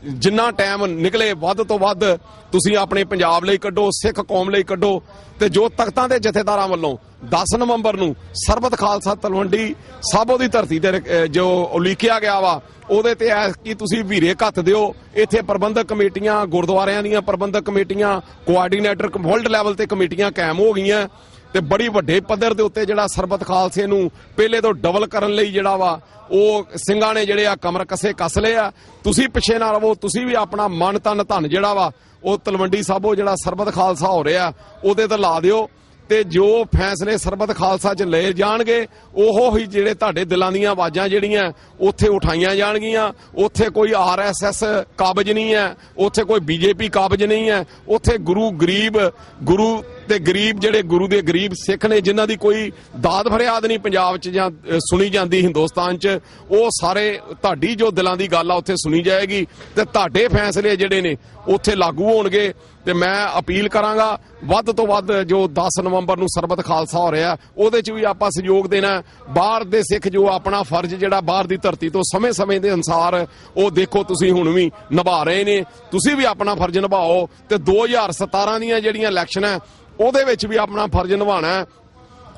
ਜਿੰਨਾ ਟਾਈਮ ਨਿਕਲੇ ਵੱਧ ਤੋਂ ਵੱਧ ਤੁਸੀਂ ਆਪਣੇ ਪੰਜਾਬ ਲਈ ਕੱਢੋ, ਸਿੱਖ ਕੌਮ ਲਈ ਕੱਢੋ। ਤੇ ਜੋ ਤਖਤਾਂ ਦੇ ਜਥੇਦਾਰਾਂ ਵੱਲੋਂ 10 ਨਵੰਬਰ ਨੂੰ ਸਰਬਤ ਖਾਲਸਾ ਤਲਵੰਡੀ ਸਾਬੋ ਦੀ ਧਰਤੀ ਤੇ ਜੋ ਉਲੀਕਿਆ ਗਿਆ ਵਾ, ਉਹਦੇ ਤੇ ਕਿ ਤੁਸੀਂ ਵੀਰੇ ਘੱਤ ਦਿਓ। ਇੱਥੇ ਪ੍ਰਬੰਧਕ ਕਮੇਟੀਆਂ, ਗੁਰਦੁਆਰਿਆਂ ਦੀਆਂ ਪ੍ਰਬੰਧਕ ਕਮੇਟੀਆਂ, ਕੋਆਰਡੀਨੇਟਰ ਵਰਲਡ ਲੈਵਲ ਤੇ ਕਮੇਟੀਆਂ ਕਾਇਮ ਹੋ ਗਈਆਂ ਤੇ ਬੜੀ ਵੱਡੇ ਪੱਧਰ ਦੇ ਉੱਤੇ ਜਿਹੜਾ ਸਰਬਤ ਖਾਲਸੇ ਨੂੰ ਪਹਿਲੇ ਤੋਂ ਡਬਲ ਕਰਨ ਲਈ ਜਿਹੜਾ ਵਾ ਉਹ ਸਿੰਘਾਂ ਨੇ ਜਿਹੜੇ ਆ ਕਮਰ ਕੱਸ ਲਏ ਆ। ਤੁਸੀਂ ਪਿੱਛੇ ਨਾ ਰਹੋ, ਤੁਸੀਂ ਵੀ ਆਪਣਾ ਮਨ ਤਨ ਧਨ ਜਿਹੜਾ ਵਾ ਉਹ ਤਲਵੰਡੀ ਸਾਬੋ ਜਿਹੜਾ ਸਰਬਤ ਖਾਲਸਾ ਹੋ ਰਿਹਾ ਉਹਦੇ ਤੇ ਲਾ ਦਿਓ। ਤੇ ਜੋ ਫੈਸਲੇ ਸਰਬਤ ਖਾਲਸਾ 'ਚ ਲਏ ਜਾਣਗੇ ਉਹ ਹੀ ਜਿਹੜੇ ਤੁਹਾਡੇ ਦਿਲਾਂ ਦੀਆਂ ਆਵਾਜ਼ਾਂ ਜਿਹੜੀਆਂ ਉੱਥੇ ਉਠਾਈਆਂ ਜਾਣਗੀਆਂ। ਉੱਥੇ ਕੋਈ RSS ਕਾਬਜ ਨਹੀਂ ਹੈ, ਉੱਥੇ ਕੋਈ BJP ਕਾਬਜ ਨਹੀਂ ਹੈ। ਉੱਥੇ ਗੁਰੂ ਤੇ ਗਰੀਬ ਜਿਹੜੇ ਗੁਰੂ ਦੇ ਗਰੀਬ ਸਿੱਖ ਨੇ ਜਿਨ੍ਹਾਂ ਦੀ ਕੋਈ ਦਾਦ ਫਰਿਆਦ ਨਹੀਂ ਪੰਜਾਬ 'ਚ ਜਾਂ ਸੁਣੀ ਜਾਂਦੀ ਹਿੰਦੁਸਤਾਨ 'ਚ, ਉਹ ਸਾਰੇ ਤੁਹਾਡੀ ਜੋ ਦਿਲਾਂ ਦੀ ਗੱਲ ਆ ਉੱਥੇ ਸੁਣੀ ਜਾਏਗੀ ਤੇ ਤੁਹਾਡੇ ਫੈਸਲੇ ਜਿਹੜੇ ਨੇ ਉੱਥੇ ਲਾਗੂ ਹੋਣਗੇ। ਤੇ ਮੈਂ ਅਪੀਲ ਕਰਾਂਗਾ ਵੱਧ ਤੋਂ ਵੱਧ ਜੋ 10 ਨਵੰਬਰ ਨੂੰ ਸਰਬਤ ਖਾਲਸਾ ਹੋ ਰਿਹਾ ਉਹਦੇ 'ਚ ਵੀ ਆਪਾਂ ਸਹਿਯੋਗ ਦੇਣਾ। ਬਾਹਰ ਦੇ ਸਿੱਖ ਜੋ ਆਪਣਾ ਫਰਜ਼ ਜਿਹੜਾ ਬਾਹਰ ਦੀ ਧਰਤੀ ਤੋਂ ਸਮੇਂ ਦੇ ਅਨੁਸਾਰ ਉਹ ਦੇਖੋ ਤੁਸੀਂ ਹੁਣ ਵੀ ਨਿਭਾ ਰਹੇ ਨੇ, ਤੁਸੀਂ ਵੀ ਆਪਣਾ ਫਰਜ਼ ਨਿਭਾਓ। ਤੇ 2017 ਦੀਆਂ ਜਿਹੜੀਆਂ ਇਲੈਕਸ਼ਨ ਹੈ ਉਹਦੇ ਵਿੱਚ ਵੀ ਆਪਣਾ ਫਰਜ਼ ਨਿਭਾਉਣਾ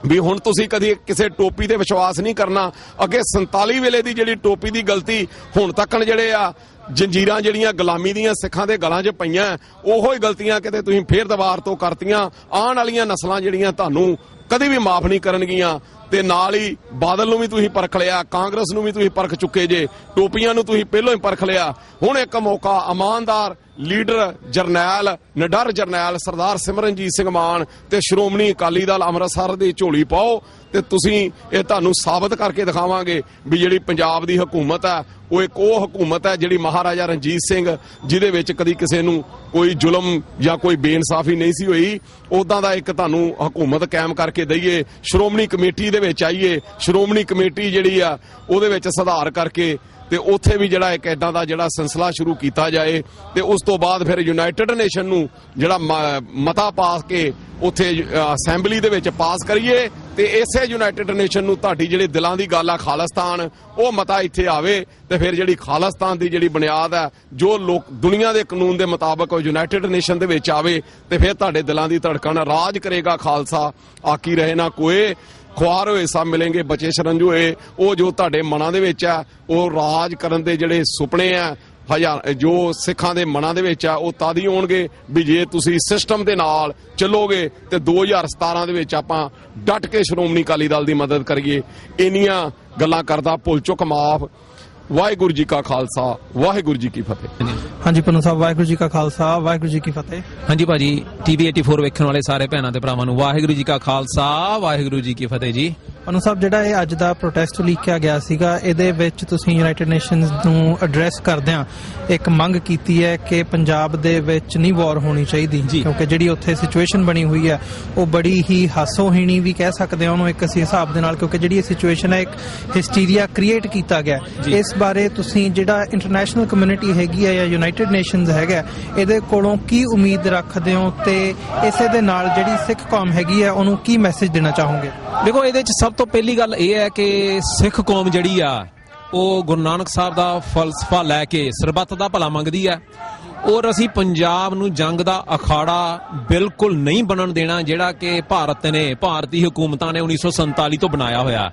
ਵੀ ਹੁਣ ਤੁਸੀਂ ਕਦੀ ਕਿਸੇ ਟੋਪੀ ਤੇ ਵਿਸ਼ਵਾਸ ਨਹੀਂ ਕਰਨਾ। ਅੱਗੇ 47 ਵੇਲੇ ਦੀ ਜਿਹੜੀ ਟੋਪੀ ਦੀ ਗਲਤੀ ਹੁਣ ਤੱਕਣ ਜਿਹੜੇ ਆ ਜੰਜੀਰਾਂ ਜਿਹੜੀਆਂ ਗੁਲਾਮੀ ਦੀਆਂ ਸਿੱਖਾਂ ਦੇ ਗਲਾਂ 'ਚ ਪਈਆਂ ਉਹੋ ਹੀ ਗਲਤੀਆਂ ਕਿਤੇ ਤੁਸੀਂ ਫੇਰ ਦੁਬਾਰ ਤੋਂ ਕਰਤੀਆਂ। ਆਉਣ ਵਾਲੀਆਂ ਨਸਲਾਂ ਜਿਹੜੀਆਂ ਤੁਹਾਨੂੰ ਕਦੀ ਵੀ ਮਾਫ ਨਹੀਂ ਕਰਨਗੀਆਂ। ਤੇ ਨਾਲ ਹੀ ਬਾਦਲ ਨੂੰ ਵੀ ਤੁਸੀਂ ਪਰਖ ਲਿਆ, ਕਾਂਗਰਸ ਨੂੰ ਵੀ ਤੁਸੀਂ ਪਰਖ ਚੁੱਕੇ ਜੇ, ਟੋਪੀਆਂ ਨੂੰ ਤੁਸੀਂ ਪਹਿਲਾਂ ਹੀ ਪਰਖ ਲਿਆ। ਹੁਣ ਇੱਕ ਮੌਕਾ ਇਮਾਨਦਾਰ ਲੀਡਰ ਜਰਨੈਲ ਨਿਡਰ ਜਰਨੈਲ ਸਰਦਾਰ ਸਿਮਰਨਜੀਤ ਸਿੰਘ ਮਾਨ ਤੇ ਸ਼੍ਰੋਮਣੀ ਅਕਾਲੀ ਦਲ ਅੰਮ੍ਰਿਤਸਰ ਦੀ ਝੋਲੀ ਪਾਓ ਤੇ ਤੁਸੀਂ ਇਹ ਤੁਹਾਨੂੰ ਸਾਬਤ ਕਰਕੇ ਦਿਖਾਵਾਂਗੇ ਵੀ ਜਿਹੜੀ ਪੰਜਾਬ ਦੀ ਹਕੂਮਤ ਹੈ ਉਹ ਇੱਕ ਉਹ ਹਕੂਮਤ ਹੈ ਜਿਹੜੀ ਮਹਾਰਾਜਾ ਰਣਜੀਤ ਸਿੰਘ ਜਿਹਦੇ ਵਿੱਚ ਕਦੀ ਕਿਸੇ ਨੂੰ ਕੋਈ ਜ਼ੁਲਮ ਜਾਂ ਕੋਈ ਬੇਇਨਸਾਫੀ ਨਹੀਂ ਸੀ ਹੋਈ, ਉਦਾਂ ਦਾ ਇੱਕ ਤੁਹਾਨੂੰ ਹਕੂਮਤ ਕਾਇਮ ਕਰਕੇ ਦਈਏ। ਸ਼੍ਰੋਮਣੀ ਕਮੇਟੀ ਦੇ ਵਿੱਚ ਆਈਏ, ਸ਼੍ਰੋਮਣੀ ਕਮੇਟੀ ਜਿਹੜੀ ਆ ਉਹਦੇ ਵਿੱਚ ਸੁਧਾਰ ਕਰਕੇ ਤੇ ਉੱਥੇ ਵੀ ਜਿਹੜਾ ਇੱਕ ਐਦਾਂ ਦਾ ਜਿਹੜਾ ਸਿਲਸਿਲਾ ਸ਼ੁਰੂ ਕੀਤਾ ਜਾਏ ਤੇ ਉਸ ਤੋਂ ਬਾਅਦ ਫਿਰ ਯੂਨਾਈਟਿਡ ਨੇਸ਼ਨ ਨੂੰ ਜਿਹੜਾ ਮਤਾ ਪਾਸ ਕੇ ਉੱਥੇ ਅਸੈਂਬਲੀ ਦੇ ਵਿੱਚ ਪਾਸ ਕਰੀਏ ਤੇ ਇਸੇ ਯੂਨਾਈਟਿਡ ਨੇਸ਼ਨ ਨੂੰ ਤੁਹਾਡੀ ਜਿਹੜੀ ਦਿਲਾਂ ਦੀ ਗੱਲ ਆ ਖਾਲਿਸਤਾਨ ਉਹ ਮਤਾ ਇੱਥੇ ਆਵੇ ਤੇ ਫਿਰ ਜਿਹੜੀ ਖਾਲਿਸਤਾਨ ਦੀ ਜਿਹੜੀ ਬੁਨਿਆਦ ਹੈ ਜੋ ਲੋਕ ਦੁਨੀਆ ਦੇ ਕਾਨੂੰਨ ਦੇ ਮੁਤਾਬਕ ਉਹ ਯੂਨਾਈਟਿਡ ਨੇਸ਼ਨ ਦੇ ਵਿੱਚ ਆਵੇ ਤੇ ਫਿਰ ਤੁਹਾਡੇ ਦਿਲਾਂ ਦੀ ਧੜਕਣ ਰਾਜ ਕਰੇਗਾ ਖਾਲਸਾ। ਆਕੀ ਰਹੇ ਨਾ ਕੋਏ, ਖੁਆਰ ਹੋਏ ਸਭ ਮਿਲेंगे, ਬਚੇ ਸ਼ਰੰਜੂ ਹੋਏ। ਉਹ ਜੋ ਤੁਹਾਡੇ ਮਨਾਂ ਦੇ ਵਿੱਚ ਆ ਉਹ ਰਾਜ ਕਰਨ ਦੇ ਜਿਹੜੇ ਸੁਪਨੇ ਆ ਜੋ ਸਿੱਖਾਂ ਦੇ ਮਨਾਂ ਦੇ ਵਿੱਚ ਆ ਉਹ ਤਦ ਹੀ ਹੋਣਗੇ ਵੀ ਜੇ ਤੁਸੀਂ ਸਿਸਟਮ ਦੇ ਨਾਲ ਚੱਲੋਗੇ ਤੇ 2017 ਦੇ ਵਿੱਚ ਆਪਾਂ ਡਟ ਕੇ ਸ਼੍ਰੋਮਣੀ ਅਕਾਲੀ ਦਲ ਦੀ ਮਦਦ ਕਰੀਏ। ਇੰਨੀਆਂ ਗੱਲਾਂ ਕਰਦਾ ਭੁੱਲ ਚੁੱਕ ਮਾਫ। ਵਾਹਿਗੁਰੂ ਜੀ ਕਾ ਖਾਲਸਾ, ਵਾਹਿਗੁਰੂ ਜੀ ਕੀ ਫਤਿਹ। ਹਾਂਜੀ ਪੰਨੂ ਸਾਹਿਬ, ਵਾਹਿਗੁਰੂ ਜੀ ਕਾ ਖਾਲਸਾ, ਵਾਹਿਗੁਰੂ ਜੀ ਕੀ ਫਤਿਹ। ਹਾਂਜੀ ਭਾਜੀ, TV 84 ਵੇਖਣ ਵਾਲੇ ਸਾਰੇ ਭੈਣਾਂ ਤੇ ਭਰਾਵਾਂ ਨੂੰ ਵਾਹਿਗੁਰੂ ਜੀ ਕਾ ਖਾਲਸਾ, ਵਾਹਿਗੁਰੂ ਜੀ ਕੀ ਫਤਿਹ ਜੀ। ਪਨੂ ਸਾਹਿਬ, ਜਿਹੜਾ ਇਹ ਅੱਜ ਦਾ ਪ੍ਰੋਟੈਸਟ ਲਿਖਿਆ ਗਿਆ ਸੀਗਾ, ਇਹਦੇ ਵਿੱਚ ਤੁਸੀਂ ਯੂਨਾਈਟਿਡ ਨੇਸ਼ਨਸ ਨੂੰ ਐਡਰੈਸ ਕਰਦਿਆਂ ਇੱਕ ਮੰਗ ਕੀਤੀ ਹੈ ਕਿ ਪੰਜਾਬ ਦੇ ਵਿੱਚ ਨਹੀਂ ਵਾਰ ਹੋਣੀ ਚਾਹੀਦੀ, ਕਿਉਂਕਿ ਜਿਹੜੀ ਉੱਥੇ ਸਿਚੁਏਸ਼ਨ ਬਣੀ ਹੋਈ ਹੈ ਉਹ ਬੜੀ ਹੀ ਹਾਸੋਹੀਣੀ ਵੀ ਕਹਿ ਸਕਦੇ ਹਾਂ ਉਹਨੂੰ ਇੱਕ ਅਸੀਂ ਹਿਸਾਬ ਦੇ ਨਾਲ, ਕਿਉਂਕਿ ਜਿਹੜੀ ਇਹ ਸਿਚੁਏਸ਼ਨ ਹੈ ਇੱਕ ਹਿਸਟੀਰੀਆ ਕ੍ਰੀਏਟ ਕੀਤਾ ਗਿਆ। ਇਸ ਬਾਰੇ ਤੁਸੀਂ ਜਿਹੜਾ ਇੰਟਰਨੈਸ਼ਨਲ ਕਮਿਊਨਿਟੀ ਹੈਗੀ ਹੈ ਜਾਂ ਯੂਨਾਈਟਿਡ ਨੇਸ਼ਨਸ ਹੈਗਾ, ਇਹਦੇ ਕੋਲੋਂ ਕੀ ਉਮੀਦ ਰੱਖਦੇ ਹੋ ਤੇ ਇਸੇ ਦੇ ਨਾਲ ਜਿਹੜੀ ਸਿੱਖ ਕੌਮ ਹੈਗੀ ਹੈ ਉਹਨੂੰ ਕੀ ਮੈਸੇਜ ਦੇਣਾ ਚਾਹੋਗੇ? ਦੇਖੋ, ਇਹਦੇ 'ਚ ਸਭ ਤੋਂ ਪਹਿਲੀ ਗੱਲ ਇਹ ਹੈ ਕਿ ਸਿੱਖ ਕੌਮ ਜਿਹੜੀ ਆ ਉਹ ਗੁਰੂ ਨਾਨਕ ਸਾਹਿਬ ਦਾ ਫਲਸਫਾ ਲੈ ਕੇ ਸਰਬੱਤ ਦਾ ਭਲਾ ਮੰਗਦੀ ਹੈ, ਔਰ ਅਸੀਂ ਪੰਜਾਬ ਨੂੰ ਜੰਗ ਦਾ ਅਖਾੜਾ ਬਿਲਕੁਲ ਨਹੀਂ ਬਣਨ ਦੇਣਾ ਜਿਹੜਾ ਕਿ ਭਾਰਤੀ ਹਕੂਮਤਾਂ ਨੇ 1947 ਤੋਂ ਬਣਾਇਆ ਹੋਇਆ।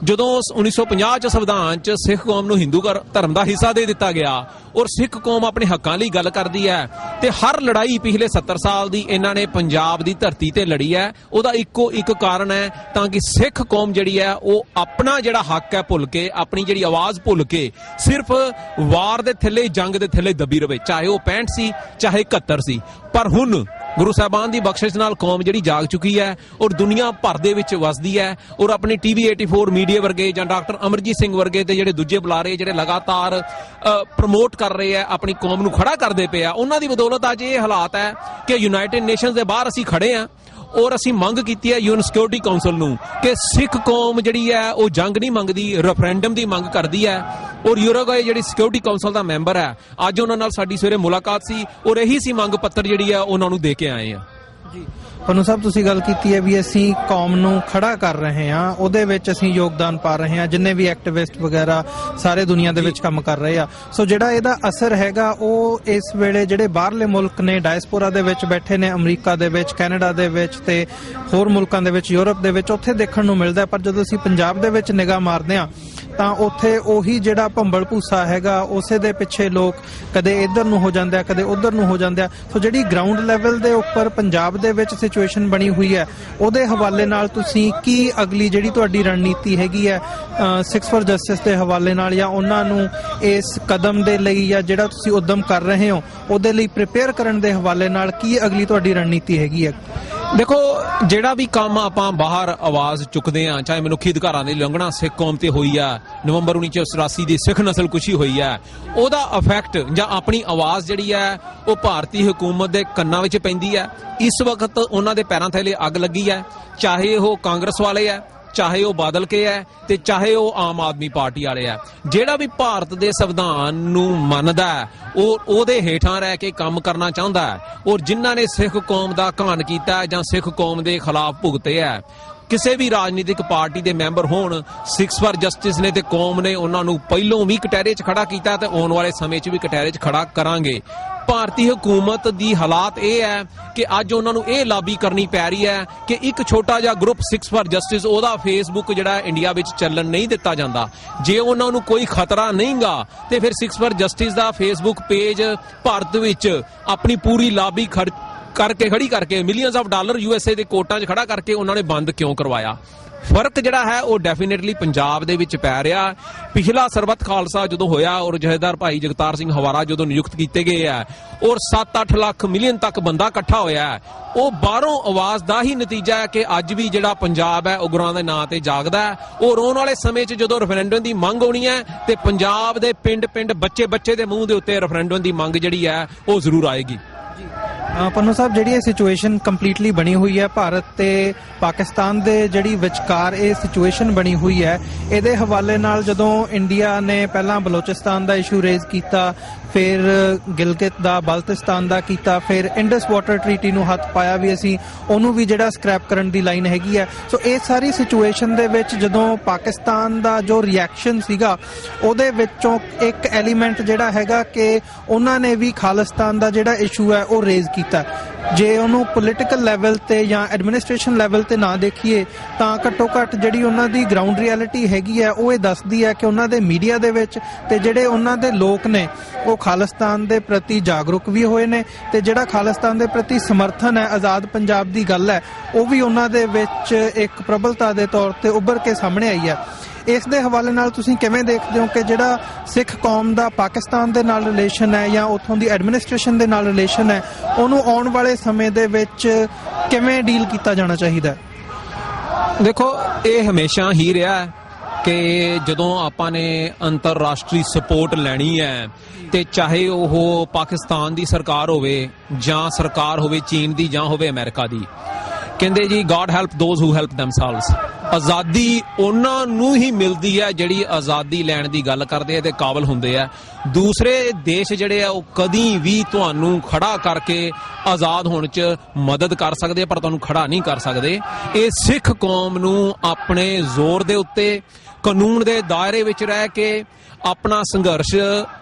ਜਦੋਂ 1950 ਚ ਸੰਵਿਧਾਨ ਚ ਸਿੱਖ ਕੌਮ ਨੂੰ ਹਿੰਦੂ ਧਰਮ ਦਾ ਹਿੱਸਾ ਦੇ ਦਿੱਤਾ ਗਿਆ ਔਰ ਸਿੱਖ ਕੌਮ ਆਪਣੇ ਹੱਕਾਂ ਲਈ ਗੱਲ ਕਰਦੀ ਹੈ, ਤੇ ਹਰ ਲੜਾਈ ਪਿਛਲੇ 70 ਸਾਲ ਦੀ ਇਹਨਾਂ ਨੇ ਪੰਜਾਬ ਦੀ ਧਰਤੀ ਤੇ ਲੜੀ ਹੈ। ਉਹਦਾ ਇੱਕੋ ਇੱਕ ਕਾਰਨ ਹੈ ਤਾਂ ਕਿ ਸਿੱਖ ਕੌਮ ਜਿਹੜੀ ਹੈ ਉਹ ਆਪਣਾ ਜਿਹੜਾ ਹੱਕ ਹੈ ਭੁੱਲ ਕੇ, ਆਪਣੀ ਜਿਹੜੀ ਆਵਾਜ਼ ਭੁੱਲ ਕੇ ਸਿਰਫ ਵਾਰ ਦੇ ਥੱਲੇ, ਜੰਗ ਦੇ ਥੱਲੇ ਦੱਬੀ ਰਵੇ, ਚਾਹੇ ਉਹ 65 ਸੀ ਚਾਹੇ 71 ਸੀ। ਪਰ ਹੁਣ ਗੁਰੂ ਸਾਹਿਬਾਨ ਦੀ ਬਖਸ਼ਿਸ਼ ਨਾਲ ਕੌਮ ਜਿਹੜੀ ਜਾਗ ਚੁੱਕੀ ਹੈ ਔਰ ਦੁਨੀਆ ਭਰ ਦੇ ਵਿੱਚ ਵਸਦੀ ਹੈ, ਔਰ ਆਪਣੀ TV 84 ਮੀਡੀਆ ਵਰਗੇ ਜਾਂ ਡਾਕਟਰ ਅਮਰਜੀਤ ਸਿੰਘ ਵਰਗੇ ਤੇ ਜਿਹੜੇ ਦੂਜੇ ਬੁਲਾਰੇ ਜਿਹੜੇ ਲਗਾਤਾਰ ਪ੍ਰਮੋਟ ਕਰ ਰਹੇ ਆ, ਆਪਣੀ ਕੌਮ ਨੂੰ ਖੜਾ ਕਰਦੇ ਪਏ ਆ, ਉਹਨਾਂ ਦੀ ਬਦੌਲਤ ਅੱਜ ਇਹ ਹਾਲਾਤ ਹੈ ਕਿ ਯੂਨਾਈਟਿਡ ਨੇਸ਼ਨਸ ਦੇ ਬਾਹਰ ਅਸੀਂ ਖੜੇ ਆ ਔਰ ਅਸੀਂ ਮੰਗ ਕੀਤੀ ਹੈ ਯੂਐਨ ਸਿਕਿਉਰਿਟੀ ਕਾਉਂਸਲ ਨੂੰ ਕਿ ਸਿੱਖ ਕੌਮ ਜਿਹੜੀ ਹੈ ਉਹ ਜੰਗ ਨਹੀਂ ਮੰਗਦੀ, ਰੈਫਰੈਂਡਮ ਦੀ ਮੰਗ ਕਰਦੀ ਹੈ। ਔਰ ਯੂਰੋਗਏ ਜਿਹੜੀ ਸਿਕਿਉਰਿਟੀ ਕਾਉਂਸਲ ਦਾ ਮੈਂਬਰ ਹੈ, ਅੱਜ ਉਹਨਾਂ ਨਾਲ ਸਾਡੀ ਸਵੇਰੇ ਮੁਲਾਕਾਤ ਸੀ ਔਰ ਇਹੀ ਸੀ ਮੰਗ ਪੱਤਰ ਜਿਹੜੀ ਹੈ ਉਹਨਾਂ ਨੂੰ ਦੇ ਕੇ ਆਏ ਆ। ਜੀ ਪਨੂ ਸਾਹਿਬ, ਤੁਸੀਂ ਗੱਲ ਕੀਤੀ ਹੈ ਵੀ ਅਸੀਂ ਕੌਮ ਨੂੰ ਖੜਾ ਕਰ ਰਹੇ ਹਾਂ, ਉਹਦੇ ਵਿੱਚ ਅਸੀਂ ਯੋਗਦਾਨ ਪਾ ਰਹੇ ਹਾਂ, ਜਿੰਨੇ ਵੀ ਐਕਟਿਵਿਸਟ ਵਗੈਰਾ ਸਾਰੇ ਦੁਨੀਆ ਦੇ ਵਿੱਚ ਕੰਮ ਕਰ ਰਹੇ ਆ। ਸੋ ਜਿਹੜਾ ਇਹਦਾ ਅਸਰ ਹੈਗਾ ਉਹ ਇਸ ਵੇਲੇ ਜਿਹੜੇ ਬਾਹਰਲੇ ਮੁਲਕ ਨੇ, ਡਾਇਸਪੋਰਾ ਦੇ ਵਿੱਚ ਬੈਠੇ ਨੇ, ਅਮਰੀਕਾ ਦੇ ਵਿੱਚ, ਕੈਨੇਡਾ ਦੇ ਵਿੱਚ ਤੇ ਹੋਰ ਮੁਲਕਾਂ ਦੇ ਵਿੱਚ, ਯੂਰਪ ਦੇ ਵਿੱਚ, ਉੱਥੇ ਦੇਖਣ ਨੂੰ ਮਿਲਦਾ। ਪਰ ਜਦੋਂ ਅਸੀਂ ਪੰਜਾਬ ਦੇ ਵਿੱਚ ਨਿਗਾਹ ਮਾਰਦੇ ਹਾਂ ਤਾਂ ਉੱਥੇ ਉਹੀ ਜਿਹੜਾ ਭੰਬਲ ਭੂਸਾ ਹੈਗਾ ਉਸੇ ਦੇ ਪਿੱਛੇ ਲੋਕ ਕਦੇ ਇੱਧਰ ਨੂੰ ਹੋ ਜਾਂਦੇ ਆ, ਕਦੇ ਉੱਧਰ ਨੂੰ ਹੋ ਜਾਂਦੇ ਆ। ਸੋ ਜਿਹੜੀ ਗਰਾਊਂਡ ਲੈਵਲ ਦੇ ਉੱਪਰ ਪੰਜਾਬ ਦੇ ਵਿੱਚ ਸਿਚੁਏਸ਼ਨ ਬਣੀ ਹੋਈ ਹੈ ਉਹਦੇ ਹਵਾਲੇ ਨਾਲ ਤੁਸੀਂ ਕੀ ਅਗਲੀ ਜਿਹੜੀ ਤੁਹਾਡੀ ਰਣਨੀਤੀ ਹੈਗੀ ਹੈ ਸਿਕਸ ਫॉर ਜਸਟਿਸ ਦੇ ਹਵਾਲੇ ਨਾਲ, ਜਾਂ ਉਹਨਾਂ ਨੂੰ ਇਸ ਕਦਮ ਦੇ ਲਈ ਜਾਂ ਜਿਹੜਾ ਤੁਸੀਂ ਉਦਮ ਕਰ ਰਹੇ ਹੋ ਉਹਦੇ ਲਈ ਪ੍ਰਿਪੇਅਰ ਕਰਨ ਦੇ ਹਵਾਲੇ ਨਾਲ ਕੀ ਅਗਲੀ ਤੁਹਾਡੀ ਰਣਨੀਤੀ ਹੈਗੀ ਹੈ? ਦੇਖੋ, ਜਿਹੜਾ ਵੀ ਕੰਮ ਆਪਾਂ ਬਾਹਰ ਆਵਾਜ਼ ਚੁੱਕਦੇ ਆ, ਚਾਹੇ ਮਨੁੱਖੀ ਅਧਿਕਾਰਾਂ ਦੀ ਉਲੰਘਣਾ ਸਿੱਖ ਕੌਮ ਤੇ ਹੋਈ ਆ, ਨਵੰਬਰ 1984 ਦੀ ਸਿੱਖ ਨਸਲਕੁਸ਼ੀ ਹੋਈ ਆ, ਉਹਦਾ ਇਫੈਕਟ ਜਾਂ ਆਪਣੀ ਆਵਾਜ਼ ਜਿਹੜੀ ਹੈ ਉਹ ਭਾਰਤੀ ਹਕੂਮਤ ਦੇ ਕੰਨਾਂ ਵਿੱਚ ਪੈਂਦੀ ਹੈ। ਇਸ ਵਕਤ ਉਹਨਾਂ ਦੇ ਪੈਰਾਂ ਥੱਲੇ ਅੱਗ ਲੱਗੀ ਹੈ, ਚਾਹੇ ਉਹ ਕਾਂਗਰਸ ਵਾਲੇ ਆ, ਚਾਹੇ ਉਹ ਬਾਦਲ ਕੇ ਹੈ ਤੇ ਚਾਹੇ ਉਹ ਆਮ ਆਦਮੀ ਪਾਰਟੀ ਵਾਲੇ ਆ। ਜਿਹੜਾ ਵੀ ਭਾਰਤ ਦੇ ਸੰਵਿਧਾਨ ਨੂੰ ਮੰਨਦਾ ਉਹ ਉਹਦੇ ਹੇਠਾਂ ਰਹਿ ਕੇ ਕੰਮ ਕਰਨਾ ਚਾਹੁੰਦਾ ਹੈ, ਔਰ ਜਿਨ੍ਹਾਂ ਨੇ ਸਿੱਖ ਕੌਮ ਦਾ ਘਾਣ ਕੀਤਾ ਜਾਂ ਸਿੱਖ ਕੌਮ ਦੇ ਖਿਲਾਫ ਭੁਗਤੇ ਹੈ, ਕਿਸੇ ਵੀ ਰਾਜਨੀਤਿਕ ਪਾਰਟੀ ਦੇ ਮੈਂਬਰ ਹੋਣ, ਸਿਕਸ ਫॉर ਜਸਟਿਸ ਨੇ ਤੇ ਕੌਮ ਨੇ ਉਹਨਾਂ ਨੂੰ ਪਹਿਲੋਂ ਵੀ ਕਟਹਿਰੇ 'ਚ ਖੜਾ ਕੀਤਾ ਤੇ ਆਉਣ ਵਾਲੇ ਸਮੇਂ 'ਚ ਵੀ ਕਟਹਿਰੇ 'ਚ ਖੜਾ ਕਰਾਂਗੇ। ਭਾਰਤੀ ਹਕੂਮਤ ਦੀ ਹਾਲਾਤ ਇਹ ਹੈ ਕਿ ਅੱਜ ਉਹਨਾਂ ਨੂੰ ਇਹ ਲਾਬੀ ਕਰਨੀ ਪੈ ਰਹੀ ਹੈ ਕਿ ਇੱਕ ਛੋਟਾ ਜਿਹਾ ਗਰੁੱਪ ਸਿਕਸ ਫॉर ਜਸਟਿਸ, ਉਹਦਾ ਫੇਸਬੁੱਕ ਜਿਹੜਾ ਇੰਡੀਆ ਵਿੱਚ ਚੱਲਣ ਨਹੀਂ ਦਿੱਤਾ ਜਾਂਦਾ। ਜੇ ਉਹਨਾਂ ਨੂੰ ਕੋਈ ਖਤਰਾ ਨਹੀਂਗਾ ਤੇ ਫਿਰ six for justice the Facebook page Bharat ਵਿੱਚ ਆਪਣੀ ਪੂਰੀ ਲਾਬੀ ਖੜੀ ਕਰਕੇ ਮਿਲੀਅਨਸ ਆਫ ਡਾਲਰ USA ਦੇ ਕੋਟਾਂ 'ਚ ਖੜਾ ਕਰਕੇ ਉਹਨਾਂ ਨੇ ਬੰਦ ਕਿਉਂ ਕਰਵਾਇਆ? ਫਰਕ ਜਿਹੜਾ ਹੈ ਉਹ ਡੈਫੀਨੇਟਲੀ ਪੰਜਾਬ ਦੇ ਵਿੱਚ ਪੈ ਰਿਹਾ। ਪਿਛਲਾ ਸਰਬੱਤ ਖਾਲਸਾ ਜਦੋਂ ਹੋਇਆ ਔਰ ਜਥੇਦਾਰ ਭਾਈ ਜਗਤਾਰ ਸਿੰਘ ਹਵਾਰਾ ਜਦੋਂ ਨਿਯੁਕਤ ਕੀਤੇ ਗਏ ਆ ਔਰ 7-8 ਲੱਖ ਮਿਲੀਅਨ ਤੱਕ ਬੰਦਾ ਇਕੱਠਾ ਹੋਇਆ, ਉਹ ਬਾਹਰੋਂ ਆਵਾਜ਼ ਦਾ ਹੀ ਨਤੀਜਾ ਹੈ ਕਿ ਅੱਜ ਵੀ ਜਿਹੜਾ ਪੰਜਾਬ ਹੈ ਉਹ ਗੁਰਾਂ ਦੇ ਨਾਂ ਤੇ ਜਾਗਦਾ ਹੈ। ਔਰ ਆਉਣ ਵਾਲੇ ਸਮੇਂ 'ਚ ਜਦੋਂ ਰੈਫਰੈਂਡਮ ਦੀ ਮੰਗ ਹੋਣੀ ਹੈ ਤੇ ਪੰਜਾਬ ਦੇ ਪਿੰਡ ਬੱਚੇ ਦੇ ਮੂੰਹ ਦੇ ਉੱਤੇ ਰੈਫਰੈਂਡਮ ਦੀ ਮੰਗ ਜਿਹੜੀ ਹੈ ਉਹ ਜ਼ਰੂਰ ਆਏਗੀ। ਪਨੂ ਸਾਹਿਬ, ਜਿਹੜੀ ਇਹ ਸਿਚੁਏਸ਼ਨ ਕੰਪਲੀਟਲੀ ਬਣੀ ਹੋਈ ਹੈ ਭਾਰਤ ਤੇ ਪਾਕਿਸਤਾਨ ਦੇ ਜਿਹੜੀ ਵਿਚਕਾਰ ਇਹ ਸਿਚੁਏਸ਼ਨ ਬਣੀ ਹੋਈ ਹੈ, ਇਹਦੇ ਹਵਾਲੇ ਨਾਲ ਜਦੋਂ ਇੰਡੀਆ ਨੇ ਪਹਿਲਾਂ ਬਲੋਚਿਸਤਾਨ ਦਾ ਇਸ਼ੂ ਰੇਜ਼ ਕੀਤਾ, ਫਿਰ ਗਿਲਗਿਤ ਦਾ, ਬਲਤਿਸਤਾਨ ਦਾ ਕੀਤਾ, ਫਿਰ ਇੰਡਸ ਵਾਟਰ ਟ੍ਰੀਟੀ ਨੂੰ ਹੱਥ ਪਾਇਆ ਵੀ ਅਸੀਂ ਉਹਨੂੰ ਵੀ ਜਿਹੜਾ ਸਕ੍ਰੈਪ ਕਰਨ ਦੀ ਲਾਈਨ ਹੈਗੀ ਹੈ। ਸੋ ਇਹ ਸਾਰੀ ਸਿਚੁਏਸ਼ਨ ਦੇ ਵਿੱਚ ਜਦੋਂ ਪਾਕਿਸਤਾਨ ਦਾ ਜੋ ਰਿਐਕਸ਼ਨ ਸੀਗਾ ਉਹਦੇ ਵਿੱਚੋਂ ਇੱਕ ਐਲੀਮੈਂਟ ਜਿਹੜਾ ਹੈਗਾ ਕਿ ਉਹਨਾਂ ਨੇ ਵੀ ਖਾਲਿਸਤਾਨ ਦਾ ਜਿਹੜਾ ਇਸ਼ੂ ਹੈ ਉਹ ਰੇਜ਼ ਕੀਤਾ। ਜੇ ਉਹਨੂੰ ਪੋਲੀਟੀਕਲ ਲੈਵਲ ਤੇ ਜਾਂ ਐਡਮਿਨਿਸਟ੍ਰੇਸ਼ਨ ਲੈਵਲ ਤੇ ਨਾ ਦੇਖੀਏ ਤਾਂ ਘੱਟੋ ਘੱਟ ਜਿਹੜੀ ਉਹਨਾਂ ਦੀ ਗਰਾਊਂਡ ਰਿਐਲਿਟੀ ਹੈਗੀ ਹੈ ਉਹ ਇਹ ਦੱਸਦੀ ਹੈ ਕਿ ਉਹਨਾਂ ਦੇ ਮੀਡੀਆ ਦੇ ਵਿੱਚ ਤੇ ਜਿਹੜੇ ਉਹਨਾਂ ਦੇ ਲੋਕ ਨੇ ਉਹ ਖਾਲਿਸਤਾਨ ਦੇ ਪ੍ਰਤੀ ਜਾਗਰੂਕ ਵੀ ਹੋਏ ਨੇ, ਤੇ ਜਿਹੜਾ ਖਾਲਿਸਤਾਨ ਦੇ ਪ੍ਰਤੀ ਸਮਰਥਨ ਹੈ, ਆਜ਼ਾਦ ਪੰਜਾਬ ਦੀ ਗੱਲ ਹੈ, ਉਹ ਵੀ ਉਹਨਾਂ ਦੇ ਵਿੱਚ ਇੱਕ ਪ੍ਰਬਲਤਾ ਦੇ ਤੌਰ ਤੇ ਉੱਭਰ ਕੇ ਸਾਹਮਣੇ ਆਈ ਹੈ। ਇਸ ਦੇ ਹਵਾਲੇ ਨਾਲ ਤੁਸੀਂ ਕਿਵੇਂ ਦੇਖਦੇ ਹੋ ਕਿ ਜਿਹੜਾ ਸਿੱਖ ਕੌਮ ਦਾ ਪਾਕਿਸਤਾਨ ਦੇ ਨਾਲ ਰਿਲੇਸ਼ਨ ਹੈ ਜਾਂ ਉੱਥੋਂ ਦੀ ਐਡਮਿਨਿਸਟ੍ਰੇਸ਼ਨ ਦੇ ਨਾਲ ਰਿਲੇਸ਼ਨ ਹੈ, ਉਹਨੂੰ ਆਉਣ ਵਾਲੇ ਸਮੇਂ ਦੇ ਵਿੱਚ ਕਿਵੇਂ ਡੀਲ ਕੀਤਾ ਜਾਣਾ ਚਾਹੀਦਾ ਹੈ? ਦੇਖੋ ਇਹ ਹਮੇਸ਼ਾ ਹੀ ਰਿਹਾ ਹੈ ਕਿ ਜਦੋਂ ਆਪਾਂ ਨੇ ਅੰਤਰਰਾਸ਼ਟਰੀ ਸਪੋਰਟ ਲੈਣੀ ਹੈ ਤੇ ਚਾਹੇ ਉਹ ਪਾਕਿਸਤਾਨ ਦੀ ਸਰਕਾਰ ਹੋਵੇ ਜਾਂ ਸਰਕਾਰ ਹੋਵੇ ਚੀਨ ਦੀ ਜਾਂ ਹੋਵੇ ਅਮਰੀਕਾ ਦੀ, ਕਹਿੰਦੇ ਜੀ god help those who help ਦੈਮਸੈਲਵਸ। ਆਜ਼ਾਦੀ ਉਹਨਾਂ ਨੂੰ ਹੀ ਮਿਲਦੀ ਹੈ ਜਿਹੜੀ ਆਜ਼ਾਦੀ ਲੈਣ ਦੀ ਗੱਲ ਕਰਦੇ ਆ ਤੇ ਕਾਬਲ ਹੁੰਦੇ ਆ। ਦੂਸਰੇ ਦੇਸ਼ ਜਿਹੜੇ ਆ ਉਹ ਕਦੀ ਵੀ ਤੁਹਾਨੂੰ ਖੜਾ ਕਰਕੇ ਆਜ਼ਾਦ ਹੋਣ 'ਚ ਮਦਦ ਕਰ ਸਕਦੇ ਆ ਪਰ ਤੁਹਾਨੂੰ ਖੜਾ ਨਹੀਂ ਕਰ ਸਕਦੇ। ਇਹ ਸਿੱਖ ਕੌਮ ਨੂੰ ਆਪਣੇ ਜ਼ੋਰ ਦੇ ਉੱਤੇ ਕਾਨੂੰਨ ਦੇ ਦਾਇਰੇ ਵਿੱਚ ਰਹਿ ਕੇ ਆਪਣਾ ਸੰਘਰਸ਼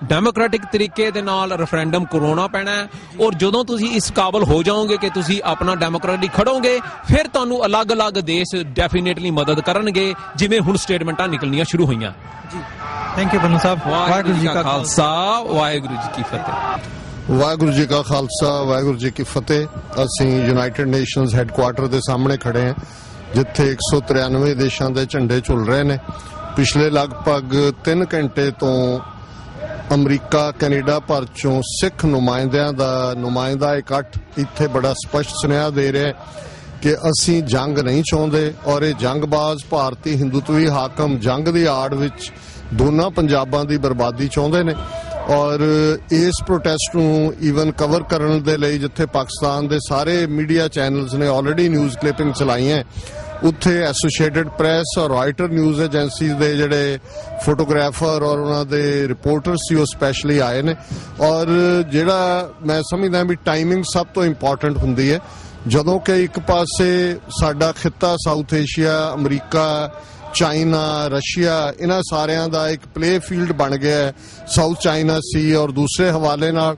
ਡੈਮੋਕ੍ਰੈਟਿਕ ਤਰੀਕੇ ਦੇ ਨਾਲ ਰੈਫਰੈਂਡਮ ਕਰਵਾਉਣਾ ਪੈਣਾ ਹੈ। ਔਰ ਜਦੋਂ ਤੁਸੀਂ ਇਸ ਕਾਬਲ ਹੋ ਜਾਓਗੇ ਕਿ ਤੁਸੀਂ ਆਪਣਾ ਡੈਮੋਕ੍ਰੈਟਿਕ ਖੜੋਗੇ ਫਿਰ ਤੁਹਾਨੂੰ ਅਲੱਗ-ਅਲੱਗ ਦੇਸ਼ ਡੈਫੀਨੇਟਲੀ ਮਦਦ ਕਰਨਗੇ, ਜਿਵੇਂ ਹੁਣ ਸਟੇਟਮੈਂਟਾਂ ਨਿਕਲਣੀਆਂ ਸ਼ੁਰੂ ਹੋਈਆਂ ਜੀ। ਥੈਂਕ ਯੂ ਬੰਨੂ ਸਾਹਿਬ। ਵਾਹਿਗੁਰੂ ਜੀ ਕਾ ਖਾਲਸਾ, ਵਾਹਿਗੁਰੂ ਜੀ ਕੀ ਫਤਿਹ। ਵਾਹਿਗੁਰੂ ਜੀ ਕਾ ਖਾਲਸਾ, ਵਾਹਿਗੁਰੂ ਜੀ ਕੀ ਫਤਿਹ। ਅਸੀਂ ਯੂਨਾਈਟਿਡ ਨੇਸ਼ਨਸ ਹੈੱਡਕੁਆਰਟਰ ਦੇ ਸਾਹਮਣੇ ਖੜੇ ਹਾਂ ਜਿੱਥੇ 193 ਦੇਸ਼ਾਂ ਦੇ ਝੰਡੇ ਝੁੱਲ ਰਹੇ ਨੇ। ਪਿਛਲੇ ਲਗਭਗ 3 ਘੰਟੇ ਤੋਂ ਅਮਰੀਕਾ, ਕੈਨੇਡਾ ਭਰ ਚੋਂ ਸਿੱਖ ਨੁਮਾਇੰਦਿਆਂ ਦਾ ਨੁਮਾਇੰਦਾ ਇਕੱਠ ਇੱਥੇ ਬੜਾ ਸਪਸ਼ਟ ਸੁਨੇਹਾ ਦੇ ਰਿਹਾ ਕਿ ਅਸੀਂ ਜੰਗ ਨਹੀਂ ਚਾਹੁੰਦੇ ਔਰ ਇਹ ਜੰਗਬਾਜ਼ ਭਾਰਤੀ ਹਿੰਦੂਤਵੀ ਹਾਕਮ ਜੰਗ ਦੀ ਆੜ ਵਿੱਚ ਦੋਨਾਂ ਪੰਜਾਬਾਂ ਦੀ ਬਰਬਾਦੀ ਚਾਹੁੰਦੇ ਨੇ। ਔਰ ਇਸ ਪ੍ਰੋਟੈਸਟ ਨੂੰ ਈਵਨ ਕਵਰ ਕਰਨ ਦੇ ਲਈ ਜਿੱਥੇ ਪਾਕਿਸਤਾਨ ਦੇ ਸਾਰੇ ਮੀਡੀਆ ਚੈਨਲਸ ਨੇ ਆਲਰੇਡੀ ਨਿਊਜ਼ ਕਲਿੱਪਿੰਗ ਚਲਾਈਆਂ, ਉੱਥੇ ਐਸੋਸੀਏਟਿਡ ਪ੍ਰੈਸ ਔਰ ਰਾਇਟਰ ਨਿਊਜ਼ ਏਜੰਸੀਜ਼ ਦੇ ਜਿਹੜੇ ਫੋਟੋਗ੍ਰਾਫਰ ਔਰ ਉਹਨਾਂ ਦੇ ਰਿਪੋਰਟਰ ਸੀ ਉਹ ਸਪੈਸ਼ਲੀ ਆਏ ਨੇ। ਔਰ ਜਿਹੜਾ ਮੈਂ ਸਮਝਦਾ ਵੀ ਟਾਈਮਿੰਗ ਸਭ ਤੋਂ ਇੰਪੋਰਟੈਂਟ ਹੁੰਦੀ ਹੈ, ਜਦੋਂ ਕਿ ਇੱਕ ਪਾਸੇ ਸਾਡਾ ਖਿੱਤਾ south Asia, America, China, Russia, ਇਹਨਾਂ ਸਾਰਿਆਂ ਦਾ ਇੱਕ ਪਲੇ ਫੀਲਡ ਬਣ ਗਿਆ ਹੈ ਸਾਊਥ ਚਾਈਨਾ ਸੀ, ਔਰ ਦੂਸਰੇ ਹਵਾਲੇ ਨਾਲ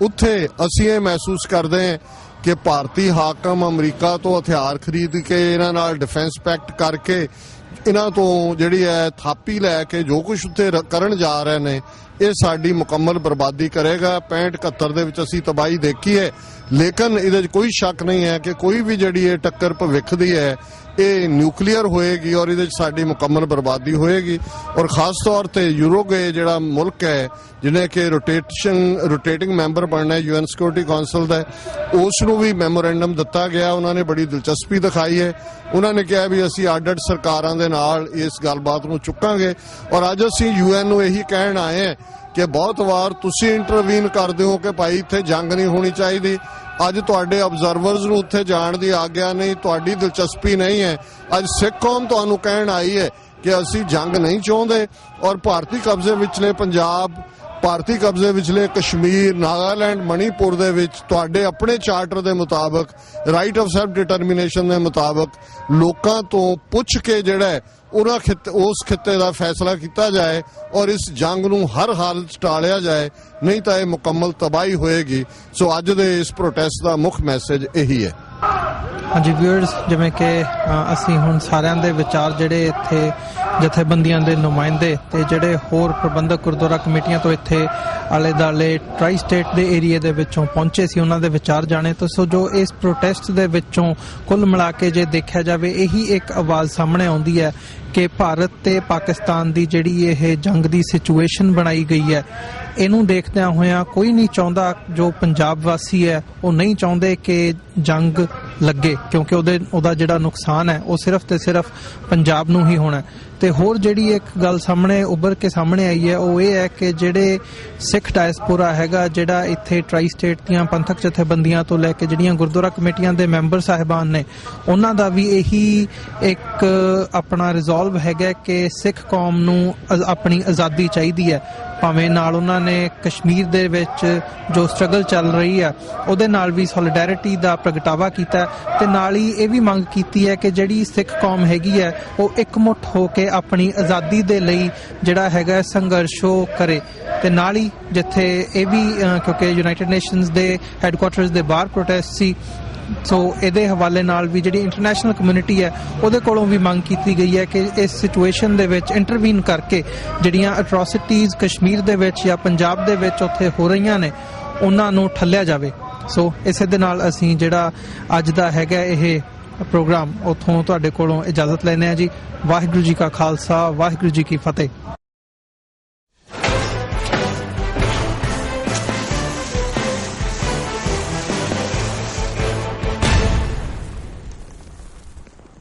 ਉੱਥੇ ਅਸੀਂ ਇਹ ਮਹਿਸੂਸ ਕਰਦੇ ਹਾਂ ਕਿ ਭਾਰਤੀ ਹਾਕਮ ਅਮਰੀਕਾ ਤੋਂ ਹਥਿਆਰ ਖਰੀਦ ਕੇ ਇਹਨਾਂ ਨਾਲ ਡਿਫੈਂਸ ਪੈਕਟ ਕਰਕੇ ਇਹਨਾਂ ਤੋਂ ਜਿਹੜੀ ਹੈ ਥਾਪੀ ਲੈ ਕੇ ਜੋ ਕੁਝ ਉੱਥੇ ਕਰਨ ਜਾ ਰਹੇ ਨੇ ਇਹ ਸਾਡੀ ਮੁਕੰਮਲ ਬਰਬਾਦੀ ਕਰੇਗਾ। 65-71 ਦੇ ਵਿੱਚ ਅਸੀਂ ਤਬਾਹੀ ਦੇਖੀ ਹੈ, ਲੇਕਿਨ ਇਹਦੇ 'ਚ ਕੋਈ ਸ਼ੱਕ ਨਹੀਂ ਹੈ ਕਿ ਕੋਈ ਵੀ ਜਿਹੜੀ ਇਹ ਟੱਕਰ ਭਵਿੱਖ ਦੀ ਹੈ ਇਹ ਨਿਊਕਲੀਅਰ ਹੋਏਗੀ ਔਰ ਇਹਦੇ 'ਚ ਸਾਡੀ ਮੁਕੰਮਲ ਬਰਬਾਦੀ ਹੋਏਗੀ। ਔਰ ਖਾਸ ਤੌਰ ਤੇ ਯੂਰੋਗੇ ਜਿਹੜਾ ਮੁਲਕ ਹੈ ਜਿਹਨੇ ਕਿ ਰੋਟੇਟਿੰਗ ਮੈਂਬਰ ਬਣਨਾ ਹੈ UN ਸਿਕਿਉਰਿਟੀ ਕੌਂਸਲ ਦਾ, ਉਸ ਨੂੰ ਵੀ ਮੈਮੋਰੈਂਡਮ ਦਿੱਤਾ ਗਿਆ। ਉਹਨਾਂ ਨੇ ਬੜੀ ਦਿਲਚਸਪੀ ਦਿਖਾਈ ਹੈ। ਉਹਨਾਂ ਨੇ ਕਿਹਾ ਵੀ ਅਸੀਂ ਅੱਡ-ਅੱਡ ਸਰਕਾਰਾਂ ਦੇ ਨਾਲ ਇਸ ਗੱਲਬਾਤ ਨੂੰ ਚੁੱਕਾਂਗੇ। ਔਰ ਅੱਜ ਅਸੀਂ UN ਨੂੰ ਇਹੀ ਕਹਿਣ ਆਏ ਹਾਂ ਕਿ ਬਹੁਤ ਵਾਰ ਤੁਸੀਂ ਇੰਟਰਵੀਨ ਕਰਦੇ ਹੋ ਕਿ ਭਾਈ ਇੱਥੇ ਜੰਗ ਨਹੀਂ ਹੋਣੀ ਚਾਹੀਦੀ। ਅੱਜ ਤੁਹਾਡੇ ਆਬਜ਼ਰਵਰਸ ਨੂੰ ਉੱਥੇ ਜਾਣ ਦੀ ਆਗਿਆ ਨਹੀਂ, ਤੁਹਾਡੀ ਦਿਲਚਸਪੀ ਨਹੀਂ ਹੈ। ਅੱਜ ਸਿੱਖ ਕੌਮ ਤੁਹਾਨੂੰ ਕਹਿਣ ਆਈ ਹੈ ਕਿ ਅਸੀਂ ਜੰਗ ਨਹੀਂ ਚਾਹੁੰਦੇ ਔਰ ਭਾਰਤੀ ਕਬਜ਼ੇ ਵਿਚਲੇ ਪੰਜਾਬ, ਭਾਰਤੀ ਕਬਜ਼ੇ ਵਿਚਲੇ ਕਸ਼ਮੀਰ, ਨਾਗਾਲੈਂਡ, ਮਣੀਪੁਰ ਦੇ ਵਿੱਚ ਤੁਹਾਡੇ ਆਪਣੇ ਚਾਰਟਰ ਦੇ ਮੁਤਾਬਕ, ਰਾਈਟ ਆਫ ਸੈਲਫ ਡਿਟਰਮੀਨੇਸ਼ਨ ਦੇ ਮੁਤਾਬਕ ਲੋਕਾਂ ਤੋਂ ਪੁੱਛ ਕੇ ਜਿਹੜਾ ਉਸ ਖਿੱਤੇ ਦਾ ਫੈਸਲਾ ਕੀਤਾ ਜਾਏ ਔਰ ਇਸ ਜੰਗ ਨੂੰ ਹਰ ਹਾਲਤ 'ਚ ਟਾਲਿਆ ਜਾਏ, ਨਹੀਂ ਤਾਂ ਇਹ ਮੁਕੰਮਲ ਤਬਾਹੀ ਹੋਏਗੀ। ਸੋ ਅੱਜ ਦੇ ਇਸ ਪ੍ਰੋਟੈਸਟ ਦਾ ਮੁੱਖ ਮੈਸੇਜ ਇਹੀ ਹੈ। ਹਾਂਜੀ ਵਿਊਅਰਸ, ਜਿਵੇਂ ਕਿ ਅਸੀਂ ਹੁਣ ਸਾਰਿਆਂ ਦੇ ਵਿਚਾਰ ਜਿਹੜੇ ਇੱਥੇ ਜਥੇਬੰਦੀਆਂ ਦੇ ਨੁਮਾਇੰਦੇ ਤੇ ਜਿਹੜੇ ਹੋਰ ਪ੍ਰਬੰਧਕ ਗੁਰਦੁਆਰਾ ਕਮੇਟੀਆਂ ਤੋਂ ਇੱਥੇ ਆਲੇ ਦਾਲੇ ਟਰਾਈ ਸਟੇਟ ਦੇ ਏਰੀਏ ਦੇ ਵਿੱਚੋਂ ਪਹੁੰਚੇ ਸੀ, ਉਹਨਾਂ ਦੇ ਵਿਚਾਰ ਜਾਣੇ। ਤਾਂ ਸੋ ਜੋ ਇਸ ਪ੍ਰੋਟੈਸਟ ਦੇ ਵਿੱਚੋਂ ਕੁੱਲ ਮਿਲਾ ਕੇ ਜੇ ਦੇਖਿਆ ਜਾਵੇ ਇਹੀ ਇੱਕ ਆਵਾਜ਼ ਸਾਹਮਣੇ ਆਉਂਦੀ ਹੈ ਕਿ ਭਾਰਤ ਤੇ ਪਾਕਿਸਤਾਨ ਦੀ ਜਿਹੜੀ ਇਹ ਜੰਗ ਦੀ ਸਿਚੁਏਸ਼ਨ ਬਣਾਈ ਗਈ ਹੈ, ਇਹਨੂੰ ਦੇਖਦਿਆਂ ਹੋਇਆਂ ਕੋਈ ਨਹੀਂ ਚਾਹੁੰਦਾ, ਜੋ ਪੰਜਾਬ ਵਾਸੀ ਹੈ ਉਹ ਨਹੀਂ ਚਾਹੁੰਦੇ ਕਿ ਜੰਗ ਲੱਗੇ, ਕਿਉਂਕਿ ਉਹਦਾ ਜਿਹੜਾ ਨੁਕਸਾਨ ਹੈ ਉਹ ਸਿਰਫ ਤੇ ਸਿਰਫ ਪੰਜਾਬ ਨੂੰ ਹੀ ਹੋਣਾ। ਤੇ ਹੋਰ ਜਿਹੜੀ ਇੱਕ ਗੱਲ ਸਾਹਮਣੇ ਉੱਭਰ ਕੇ ਸਾਹਮਣੇ ਆਈ ਹੈ ਉਹ ਇਹ ਹੈ ਕਿ ਜਿਹੜੇ ਸਿੱਖ ਡਾਇਸਪੋਰਾ ਹੈਗਾ, ਜਿਹੜਾ ਇੱਥੇ ਟਰਾਈ ਸਟੇਟ ਦੀਆਂ ਪੰਥਕ ਜਥੇਬੰਦੀਆਂ ਤੋਂ ਲੈ ਕੇ ਜਿਹੜੀਆਂ ਗੁਰਦੁਆਰਾ ਕਮੇਟੀਆਂ ਦੇ ਮੈਂਬਰ ਸਾਹਿਬਾਨ ਨੇ, ਉਹਨਾਂ ਦਾ ਵੀ ਇਹੀ ਇੱਕ ਆਪਣਾ ਰਿਜ਼ੋਲਵ ਹੈਗਾ ਕਿ ਸਿੱਖ ਕੌਮ ਨੂੰ ਆਪਣੀ ਆਜ਼ਾਦੀ ਚਾਹੀਦੀ ਹੈ। ਭਾਵੇਂ ਨਾਲ ਉਹਨਾਂ ਨੇ ਕਸ਼ਮੀਰ ਦੇ ਵਿੱਚ ਜੋ ਸਟਰਗਲ ਚੱਲ ਰਹੀ ਹੈ ਉਹਦੇ ਨਾਲ ਵੀ ਸੋਲੀਡੈਰਿਟੀ ਦਾ ਪ੍ਰਗਟਾਵਾ ਕੀਤਾ ਤੇ ਨਾਲ ਹੀ ਇਹ ਵੀ ਮੰਗ ਕੀਤੀ ਹੈ ਕਿ ਜਿਹੜੀ ਸਿੱਖ ਕੌਮ ਹੈਗੀ ਹੈ ਉਹ ਇਕਮੁੱਠ ਹੋ ਕੇ ਆਪਣੀ ਆਜ਼ਾਦੀ ਦੇ ਲਈ ਜਿਹੜਾ ਹੈਗਾ ਸੰਘਰਸ਼ ਉਹ ਕਰੇ। ਤੇ ਨਾਲ ਹੀ ਜਿੱਥੇ ਇਹ ਵੀ ਕਿਉਂਕਿ ਯੂਨਾਈਟਿਡ ਨੇਸ਼ਨਸ ਦੇ ਹੈੱਡਕੁਆਰਟਰਸ ਦੇ ਬਾਹਰ ਪ੍ਰੋਟੈਸਟ ਸੀ, ਸੋ ਇਹਦੇ ਹਵਾਲੇ ਨਾਲ ਵੀ ਜਿਹੜੀ ਇੰਟਰਨੈਸ਼ਨਲ ਕਮਿਊਨਿਟੀ ਹੈ ਉਹਦੇ ਕੋਲੋਂ ਵੀ ਮੰਗ ਕੀਤੀ ਗਈ ਹੈ ਕਿ ਇਸ ਸਿਚੁਏਸ਼ਨ ਦੇ ਵਿੱਚ ਇੰਟਰਵੀਨ ਕਰਕੇ ਜਿਹੜੀਆਂ ਐਟਰੋਸਿਟੀਜ਼ ਕਸ਼ਮੀਰ ਦੇ ਵਿੱਚ ਜਾਂ ਪੰਜਾਬ ਦੇ ਵਿੱਚ ਉੱਥੇ ਹੋ ਰਹੀਆਂ ਨੇ ਉਹਨਾਂ ਨੂੰ ਠੱਲਿਆ ਜਾਵੇ। ਸੋ ਇਸੇ ਦੇ ਨਾਲ ਅਸੀਂ ਜਿਹੜਾ ਅੱਜ ਦਾ ਹੈਗਾ ਇਹ ਪ੍ਰੋਗਰਾਮ ਉੱਥੋਂ ਤੁਹਾਡੇ ਕੋਲੋਂ ਇਜਾਜ਼ਤ ਲੈਂਦੇ ਹਾਂ ਜੀ। ਵਾਹਿਗੁਰੂ ਜੀ ਕਾ ਖਾਲਸਾ, ਵਾਹਿਗੁਰੂ ਜੀ ਕੀ ਫਤਿਹ।